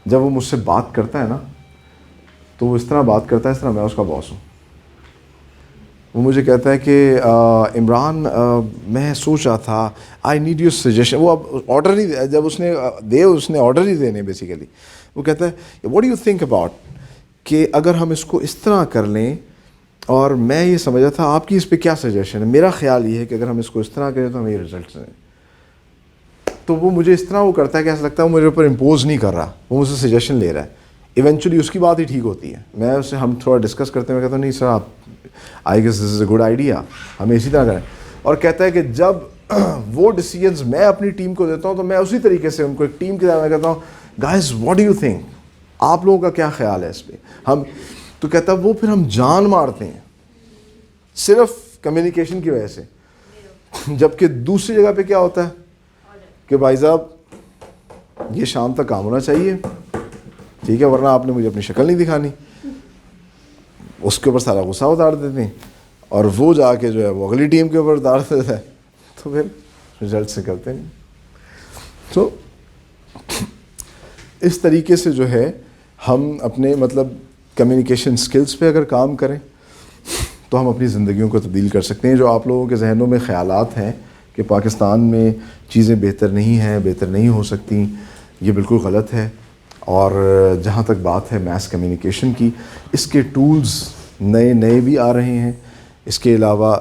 جب وہ مجھ سے بات کرتا ہے نا تو وہ اس طرح بات کرتا ہے اس طرح میں اس کا باس ہوں. وہ مجھے کہتا ہے کہ عمران میں سوچ رہا تھا آئی نیڈ یور سجیشن. وہ اب آرڈر نہیں, جب اس نے آرڈر ہی دینے بیسیکلی. وہ کہتا ہے what do you think about کہ اگر ہم اس کو اس طرح کر لیں, اور میں یہ سمجھا تھا آپ کی اس پہ کیا سجیشن ہے. میرا خیال یہ ہے کہ اگر ہم اس کو اس طرح کریں تو ہمیں یہ رزلٹس ہیں. تو وہ مجھے اس طرح وہ کرتا ہے کہ ایسا لگتا ہے وہ میرے اوپر امپوز نہیں کر رہا, وہ مجھ سے سجیشن لے رہا ہے. ایونچولی اس کی بات ہی ٹھیک ہوتی ہے, میں اس سے ہم تھوڑا ڈسکس کرتے ہیں, میں کہتا ہوں نہیں سر آپ I guess this is a good idea, ہمیں اسی طرح کریں. اور کہتا ہے کہ جب وہ ڈیسیجنز میں اپنی ٹیم کو دیتا ہوں تو میں اسی طریقے سے ان کو ایک ٹیم کی طرح میں کہتا ہوں guys what do you think, آپ لوگوں کا کیا خیال ہے اس پہ. ہم تو کہتا ہے وہ پھر ہم جان مارتے ہیں صرف کمیونیکیشن کی وجہ سے. جبکہ دوسری جگہ پہ کیا ہوتا ہے کہ بھائی صاحب یہ شام تک کام ہونا چاہیے, ٹھیک ہے, ورنہ آپ نے مجھے اپنی شکل نہیں دکھانی. اس کے اوپر سارا غصہ اتار دیتے ہیں, اور وہ جا کے جو ہے وہ اگلی ٹیم کے اوپر اتار دیتا ہے, تو پھر رزلٹس نکلتے نہیں. تو اس طریقے سے جو ہے ہم اپنے مطلب کمیونیکیشن سکلز پہ اگر کام کریں تو ہم اپنی زندگیوں کو تبدیل کر سکتے ہیں. جو آپ لوگوں کے ذہنوں میں خیالات ہیں کہ پاکستان میں چیزیں بہتر نہیں ہیں, بہتر نہیں ہو سکتی, یہ بالکل غلط ہے. اور جہاں تک بات ہے میس کمیونیکیشن کی, اس کے ٹولز نئے بھی آ رہے ہیں. اس کے علاوہ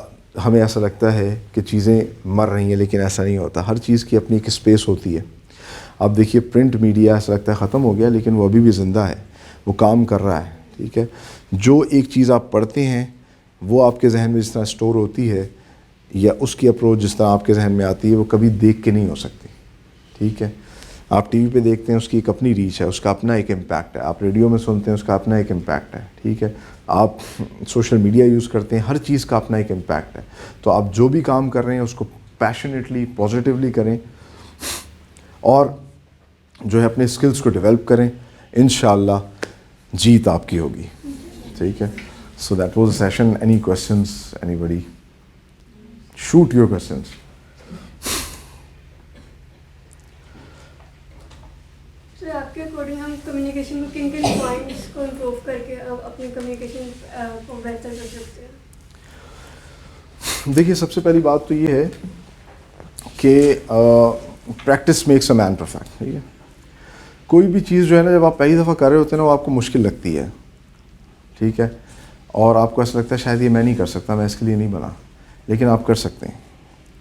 ہمیں ایسا لگتا ہے کہ چیزیں مر رہی ہیں, لیکن ایسا نہیں ہوتا. ہر چیز کی اپنی ایک اسپیس ہوتی ہے. اب دیکھیے پرنٹ میڈیا ایسا لگتا ہے ختم ہو گیا, لیکن وہ ابھی بھی زندہ ہے, وہ کام کر رہا ہے, ٹھیک ہے. جو ایک چیز آپ پڑھتے ہیں وہ آپ کے ذہن میں جس طرح اسٹور ہوتی ہے, یا اس کی اپروچ جس طرح آپ کے ذہن میں آتی ہے, وہ کبھی دیکھ کے نہیں ہو سکتی, ٹھیک ہے. آپ ٹی وی پہ دیکھتے ہیں اس کی ایک اپنی ریچ ہے, اس کا اپنا ایک امپیکٹ ہے. آپ ریڈیو میں سنتے ہیں اس کا اپنا ایک امپیکٹ ہے, ٹھیک ہے. آپ سوشل میڈیا یوز کرتے ہیں, ہر چیز کا اپنا ایک امپیکٹ ہے. تو آپ جو بھی کام کر رہے ہیں اس کو پیشنیٹلی پازیٹیولی کریں, اور جو ہے اپنے اسکلس کو ڈیولپ کریں. انشاءاللہ جیت آپ کی ہوگی, ٹھیک ہے. So that was the session. Any questions, anybody? Shoot your questions. سر آپ کے اکارڈنگ ہم کمیونیکیشن میں کن کن پوائنٹس کو امپروو کر کے اپنی کمیونیکیشن کو بہتر کر سکتے ہیں؟ دیکھیے سب سے پہلی بات تو یہ ہے کہ practice makes a man perfect, ٹھیک ہے. کوئی بھی چیز جو ہے نا جب آپ پہلی دفعہ کر رہے ہوتے ہیں نا وہ آپ کو مشکل لگتی ہے, ٹھیک ہے, اور آپ کو ایسا لگتا ہے شاید یہ میں نہیں کر سکتا, میں اس کے لیے نہیں بنا, لیکن آپ کر سکتے ہیں.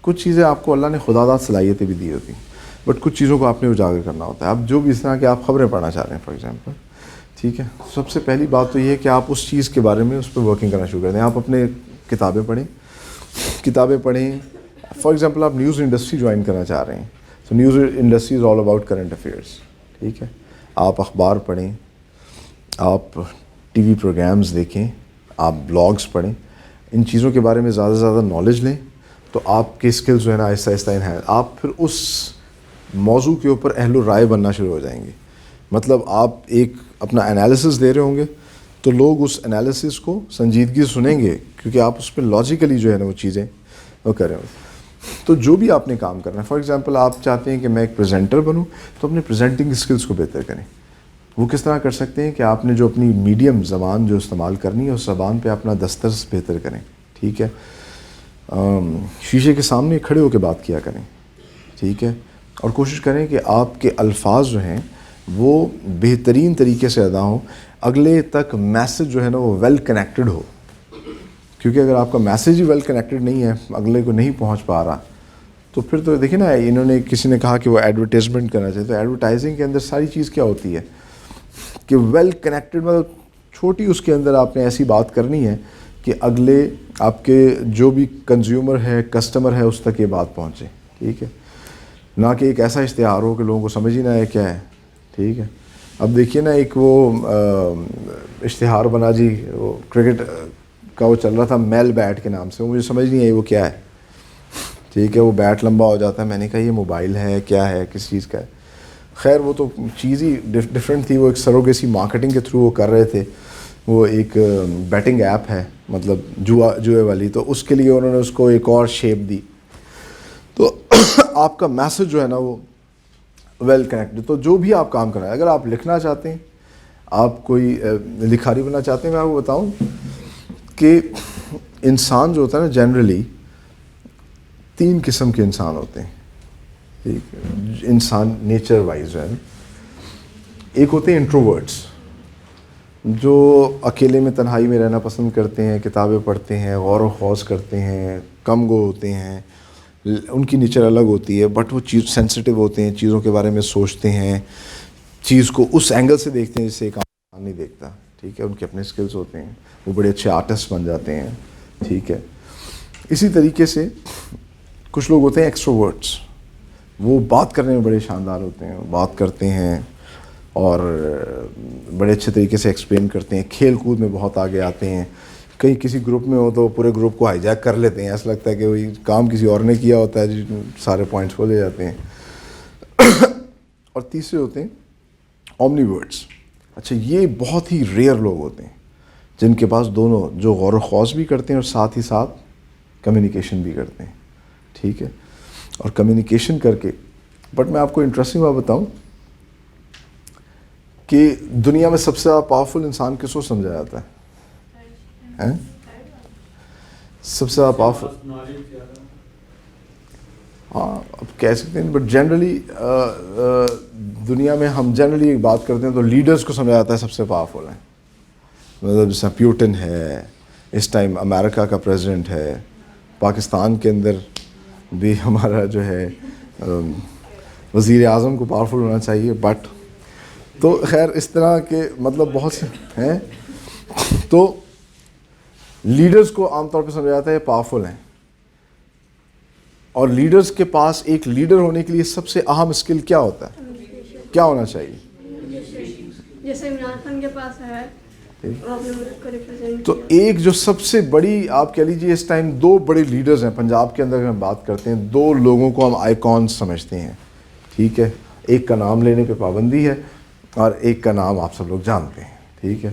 کچھ چیزیں آپ کو اللہ نے خدا داد صلاحیتیں بھی دی ہوتی ہیں, بٹ کچھ چیزوں کو آپ نے اجاگر کرنا ہوتا ہے. اب جو بھی اس طرح کہ آپ خبریں پڑھنا چاہ رہے ہیں فار ایگزامپل, ٹھیک ہے, سب سے پہلی بات تو یہ ہے کہ آپ اس چیز کے بارے میں اس پہ ورکنگ کرنا شروع کر دیں. آپ اپنے کتابیں پڑھیں. فار ایگزامپل آپ نیوز انڈسٹری جوائن کرنا چاہ رہے ہیں, تو news industry is all about current affairs, ٹھیک ہے. آپ اخبار پڑھیں, آپ ٹی وی پروگرامز دیکھیں, آپ بلاگز پڑھیں. ان چیزوں کے بارے میں زیادہ سے زیادہ نالج لیں, تو آپ کے اسکلز جو ہے نا آہستہ آہستہ انہینس, آپ پھر اس موضوع کے اوپر اہل و رائے بننا شروع ہو جائیں گے. مطلب آپ ایک اپنا انالیسس دے رہے ہوں گے تو لوگ اس انالیسس کو سنجیدگی سے سنیں گے, کیونکہ آپ اس پہ لاجیکلی جو ہے نا وہ چیزیں وہ کر رہے ہوں. تو جو بھی آپ نے کام کرنا ہے, فار ایگزامپل آپ چاہتے ہیں کہ میں ایک پریزنٹر بنوں, تو اپنے پریزنٹنگ اسکلس کو بہتر کریں. وہ کس طرح کر سکتے ہیں کہ آپ نے جو اپنی میڈیم زبان جو استعمال کرنی ہے اس زبان پہ اپنا دسترس بہتر کریں, ٹھیک ہے. شیشے کے سامنے کھڑے ہو کے بات کیا کریں, ٹھیک ہے, اور کوشش کریں کہ آپ کے الفاظ جو ہیں وہ بہترین طریقے سے ادا ہوں, اگلے تک میسج جو ہے نا وہ ویل کنیکٹڈ ہو. کیونکہ اگر آپ کا میسج ہی ویل کنیکٹڈ نہیں ہے, اگلے کو نہیں پہنچ پا رہا, تو پھر تو دیکھیں نا, انہوں نے کسی نے کہا کہ وہ ایڈورٹیزمنٹ کرنا چاہیے, تو ایڈورٹائزنگ کے اندر ساری چیز کیا ہوتی ہے کہ ویل کنیکٹڈ, مطلب چھوٹی اس کے اندر آپ نے ایسی بات کرنی ہے کہ اگلے آپ کے جو بھی کنزیومر ہے, کسٹمر ہے, اس تک یہ بات پہنچے, ٹھیک ہے. نہ کہ ایک ایسا اشتہار ہو کہ لوگوں کو سمجھ ہی نہ آئے کیا ہے, ٹھیک ہے. اب دیکھیے نا ایک وہ اشتہار بنا جی, وہ کرکٹ کا وہ چل رہا تھا میل بیٹ کے نام سے, وہ مجھے سمجھ نہیں آئی وہ کیا ہے, ٹھیک ہے. وہ بیٹ لمبا ہو جاتا ہے, میں نے کہا یہ موبائل ہے کیا ہے, کس چیز کا ہے. خیر وہ تو چیز ہی ڈفرینٹ تھی, وہ ایک سروگیسی مارکیٹنگ کے تھرو وہ کر رہے تھے. وہ ایک بیٹنگ ایپ ہے, مطلب جوئے والی, تو اس کے لیے انہوں نے اس کو ایک اور شیپ دی. تو آپ کا میسج جو ہے نا وہ ویل کنیکٹڈ. تو جو بھی آپ کام کر رہے ہیں, اگر آپ لکھنا چاہتے ہیں, آپ کوئی لکھاری بننا چاہتے ہیں, میں آپ کو بتاؤں کہ انسان جو ہوتا ہے نا جنرلی 3 قسم کے انسان ہوتے ہیں. ایک انسان نیچر وائز جو ہے نا, ایک ہوتے ہیں انٹروورٹس جو اکیلے میں تنہائی میں رہنا پسند کرتے ہیں, کتابیں پڑھتے ہیں, غور و خوض کرتے ہیں, کم گو ہوتے ہیں, ان کی نیچر الگ ہوتی ہے, بٹ وہ چیز سینسٹیو ہوتے ہیں, چیزوں کے بارے میں سوچتے ہیں, چیز کو اس اینگل سے دیکھتے ہیں جسے ایک عام نہیں دیکھتا. ٹھیک ہے, ان کے اپنے سکلز ہوتے ہیں, وہ بڑے اچھے آرٹسٹ بن جاتے ہیں. ٹھیک ہے, اسی طریقے سے کچھ لوگ ہوتے ہیں ایکسٹروورٹس, وہ بات کرنے میں بڑے شاندار ہوتے ہیں, بات کرتے ہیں اور بڑے اچھے طریقے سے ایکسپلین کرتے ہیں, کھیل کود میں بہت آگے آتے ہیں. کہیں کسی گروپ میں ہو تو پورے گروپ کو ہائی جیک کر لیتے ہیں, ایسا لگتا ہے کہ وہی کام کسی اور نے کیا ہوتا ہے, جی سارے پوائنٹس وہ لے جاتے ہیں. اور تیسرے ہوتے ہیں اومنی ورڈس. اچھا, یہ بہت ہی ریئر لوگ ہوتے ہیں جن کے پاس دونوں, جو غور و خوض بھی کرتے ہیں اور ساتھ ہی ساتھ کمیونیکیشن بھی کرتے ہیں. ٹھیک ہے, اور کمیونیکیشن کر کے, بٹ میں آپ کو انٹرسٹنگ بات بتاؤں کہ دنیا میں سب سے زیادہ پاورفل انسان کس کو سمجھا جاتا ہے؟ سب سے زیادہ پاورفل, ہاں اب کہہ سکتے ہیں, بٹ جنرلی دنیا میں ہم جنرلی ایک بات کرتے ہیں تو لیڈرز کو سمجھا جاتا ہے سب سے پاورفل ہیں. مطلب جیسا پیوٹن ہے, اس ٹائم امریکہ کا پریزیڈنٹ ہے, پاکستان کے اندر بھی ہمارا جو ہے وزیر اعظم کو پاورفل ہونا چاہیے, بٹ تو خیر اس طرح کے مطلب بہت سے ہیں. تو لیڈرز کو عام طور پہ سمجھا جاتا ہے پاورفل ہیں, اور لیڈرز کے پاس ایک لیڈر ہونے کے لیے سب سے اہم اسکل کیا ہوتا ہے, کیا ہونا چاہیے؟ جیسے عمران خان کے پاس ہے, تو ایک جو سب سے بڑی, آپ کہہ لیجیے اس ٹائم 2 بڑے لیڈرز ہیں پنجاب کے اندر, اگر ہم بات کرتے ہیں 2 لوگوں کو ہم آئیکن سمجھتے ہیں. ٹھیک ہے, ایک کا نام لینے پہ پابندی ہے اور ایک کا نام آپ سب لوگ جانتے ہیں. ٹھیک ہے,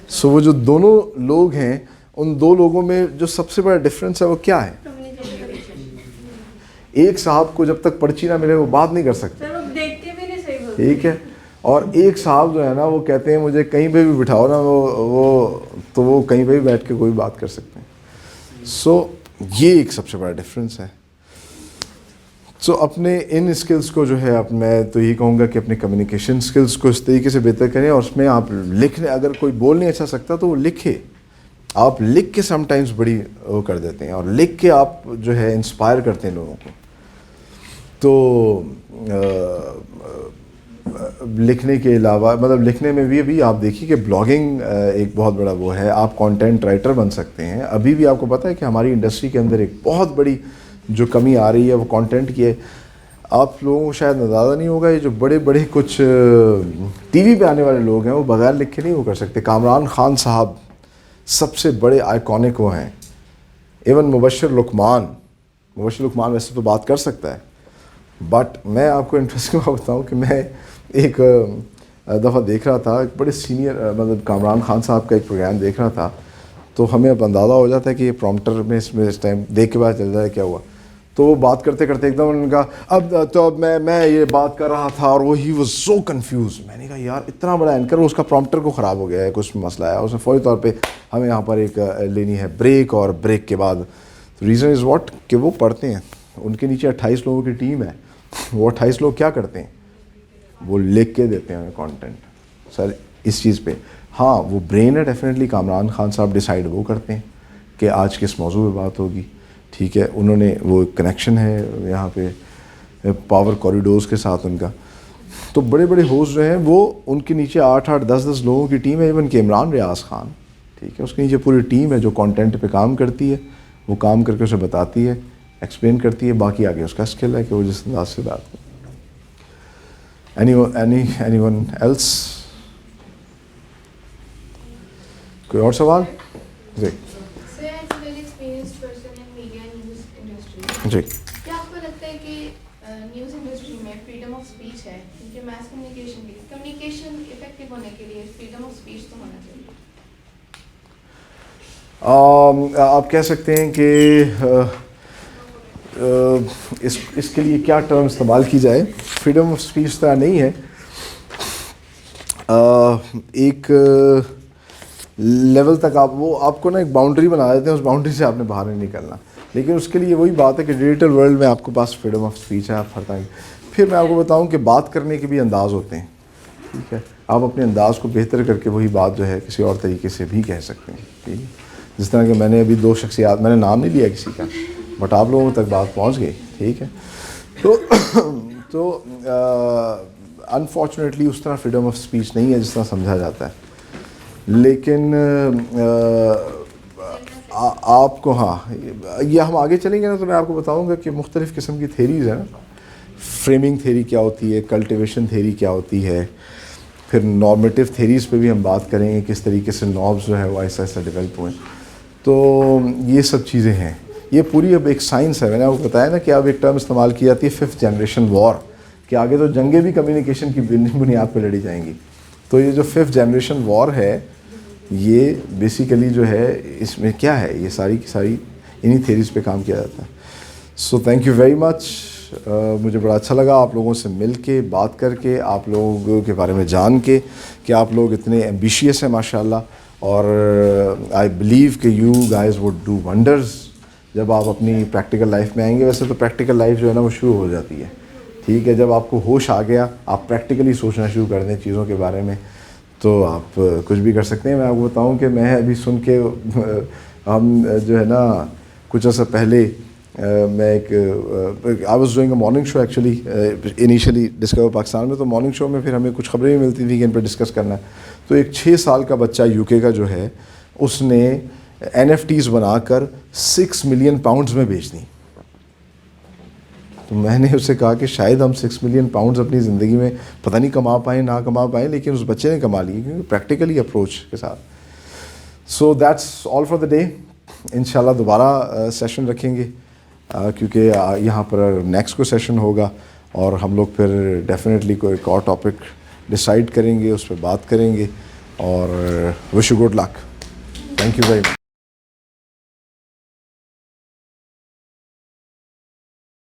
سو وہ جو دونوں لوگ ہیں, ان 2 لوگوں میں جو سب سے بڑا ڈفرینس ہے وہ کیا ہے؟ ایک صاحب کو جب تک پرچی نہ ملے وہ بات نہیں کر سکتے. ٹھیک ہے, اور ایک صاحب جو ہے نا وہ کہتے ہیں مجھے کہیں پہ بھی بٹھاؤ نا, وہ کہیں پہ بھی بیٹھ کے کوئی بات کر سکتے ہیں. سو یہ ایک سب سے بڑا ڈفرینس ہے. سو اپنے ان اسکلس کو جو ہے, میں تو یہی کہوں گا کہ اپنے کمیونیکیشن اسکلس کو اس طریقے سے بہتر کریں, اور اس میں آپ لکھنے, اگر کوئی بول نہیں اچھا سکتا تو وہ لکھے. آپ لکھ کے سم ٹائمز بڑی وہ کر دیتے ہیں, اور لکھ کے آپ جو ہے انسپائر کرتے ہیں لوگوں کو. تو لکھنے کے علاوہ, مطلب لکھنے میں بھی آپ دیکھیے کہ بلاگنگ ایک بہت بڑا وہ ہے, آپ کانٹینٹ رائٹر بن سکتے ہیں. ابھی بھی آپ کو پتہ ہے کہ ہماری انڈسٹری کے اندر ایک بہت بڑی جو کمی آ رہی ہے وہ کانٹینٹ کی ہے. آپ لوگوں کو شاید اندازہ نہیں ہوگا, یہ جو بڑے بڑے کچھ ٹی وی پہ آنے والے لوگ ہیں وہ بغیر لکھے نہیں وہ کر سکتے. کامران خان صاحب سب سے بڑے آئیکونک وہ ہیں. ایون مبشر لقمان ویسے تو بات کر سکتا ہے, بٹ میں آپ کو انٹرسٹنگ بات بتاؤں کہ میں ایک دفعہ دیکھ رہا تھا, ایک بڑے سینئر مطلب کامران خان صاحب کا ایک پروگرام دیکھ رہا تھا, تو ہمیں اب اندازہ ہو جاتا ہے کہ یہ پرومپٹر میں اس ٹائم دیکھ کے بعد چل جائے کیا ہوا. تو وہ بات کرتے کرتے ایک دم انہوں نے کہا اب میں یہ بات کر رہا تھا, اور وہ ہی واز سو کنفیوز. میں نے کہا یار اتنا بڑا اینکر, اس کا پرومپٹر کو خراب ہو گیا ہے, کچھ مسئلہ ہے, اس نے فوری طور پہ ہمیں یہاں پر ایک لینی ہے بریک, اور بریک کے بعد ریزن از واٹ کہ وہ پڑھتے ہیں, ان کے نیچے 28 لوگوں کی ٹیم ہے, وہ 28 لوگ کیا کرتے ہیں, وہ لکھ کے دیتے ہیں کانٹینٹ سر اس چیز پہ. ہاں وہ برین ہے ڈیفینیٹلی, کامران خان صاحب ڈیسائیڈ وہ کرتے ہیں کہ آج کس موضوع پہ بات ہوگی. ٹھیک ہے, انہوں نے وہ کنیکشن ہے یہاں پہ پاور کوریڈورز کے ساتھ ان کا. تو بڑے بڑے ہوسٹ جو ہیں وہ ان کے نیچے 8-8 10-10 لوگوں کی ٹیم ہے. ایون کہ عمران ریاض خان, ٹھیک ہے, اس کے نیچے پوری ٹیم ہے جو کانٹینٹ پہ کام کرتی ہے, وہ کام کر کے اسے بتاتی ہے, ایکسپلین کرتی ہے, باقی آگے اس کا اسکل ہے کہ وہ جس انداز سے بات کرے. anyone else? کوئی اور سوال؟ جی جی. کیا آپ کو لگتا ہے کہ نیوز انڈسٹری میں فریڈم آف اسپیچ ہے, کیونکہ میس کمیونیکیشن افیکٹو ہونے کے لیے فریڈم آف اسپیچ تو ہونا چاہیے؟ آپ کہہ سکتے ہیں کہ اس کے لیے کیا ٹرم استعمال کی جائے. فریڈم آف اسپیچ طرح نہیں ہے, ایک لیول تک آپ کو نا ایک باؤنڈری بنا دیتے ہیں, اس باؤنڈری سے آپ نے باہر نہیں نکلنا. لیکن اس کے لیے وہی بات ہے کہ ڈیجیٹل ورلڈ میں آپ کے پاس فریڈم آف اسپیچ ہے, آپ ہر ٹائم. پھر میں آپ کو بتاؤں کہ بات کرنے کے بھی انداز ہوتے ہیں, ٹھیک ہے. آپ اپنے انداز کو بہتر کر کے وہی بات جو ہے کسی اور طریقے سے بھی کہہ سکتے ہیں, ٹھیک ہے. جس طرح کہ میں نے ابھی 2 شخصیات, میں نے نام نہیں لیا کسی کا, بٹ آپ لوگوں تک بات پہنچ گئی, ٹھیک ہے. تو انفارچونیٹلی اس طرح فریڈم آف اسپیچ نہیں ہے جس طرح سمجھا جاتا ہے. لیکن آپ کو, ہاں, یہ ہم آگے چلیں گے نا تو میں آپ کو بتاؤں گا کہ مختلف قسم کی تھیریز ہیں. فریمنگ تھیری کیا ہوتی ہے, کلٹیویشن تھیری کیا ہوتی ہے, پھر نارمیٹیو تھیریز پہ بھی ہم بات کریں گے, کس طریقے سے نارمز جو ہے وہ ایسا ایسا ڈیولپ ہوئے. تو یہ سب چیزیں ہیں, یہ پوری اب ایک سائنس ہے. میں نے آپ کو بتایا نا کہ اب ایک ٹرم استعمال کی جاتی ہے 5th جنریشن وار, کہ آگے تو جنگیں بھی کمیونیکیشن کی بنیاد پہ لڑی جائیں گی. تو یہ جو 5th جنریشن وار ہے, یہ بیسیکلی جو ہے اس میں کیا ہے, یہ ساری کی ساری انہی تھیریز پہ کام کیا جاتا ہے. So thank you very much. مجھے بڑا اچھا لگا آپ لوگوں سے مل کے, بات کر کے, آپ لوگوں کے بارے میں جان کے کہ آپ لوگ اتنے ایمبیشیس ہیں ماشاء اللہ. اور آئی بلیو کہ you guys would do wonders جب آپ اپنی پریکٹیکل لائف میں آئیں گے. ویسے تو پریکٹیکل لائف جو ہے نا وہ شروع ہو جاتی ہے, ٹھیک ہے. جب آپ کو ہوش آ گیا, آپ پریکٹیکلی سوچنا شروع کر دیں چیزوں کے بارے میں, تو آپ کچھ بھی کر سکتے ہیں. میں آپ کو بتاؤں کہ میں ابھی سن کے ہم جو ہے نا کچھ عرصہ پہلے میں ایک I was doing a morning show actually initially discover Pakistan میں. تو مارننگ شو میں پھر ہمیں کچھ خبریں بھی ملتی تھیں کہ ان پہ ڈسکس کرنا ہے. تو ایک 6 سال کا بچہ UK کا جو ہے, اس نے NFTs بنا کر 6 ملین پاؤنڈز میں بیچ دیں. تو میں نے اس سے کہا کہ شاید ہم 6 ملین پاؤنڈز اپنی زندگی میں پتہ نہیں کما پائیں نہ کما پائیں, لیکن اس بچے نے کما لی کیونکہ پریکٹیکلی اپروچ کے ساتھ. So that's all for the day. انشاءاللہ دوبارہ سیشن رکھیں گے کیونکہ یہاں پر نیکسٹ کو سیشن ہوگا, اور ہم لوگ پھر ڈیفینیٹلی کوئی ایک اور ٹاپک ڈیسائیڈ کریں گے, اس پہ بات کریں گے. اور wish you good luck. Thank you very much.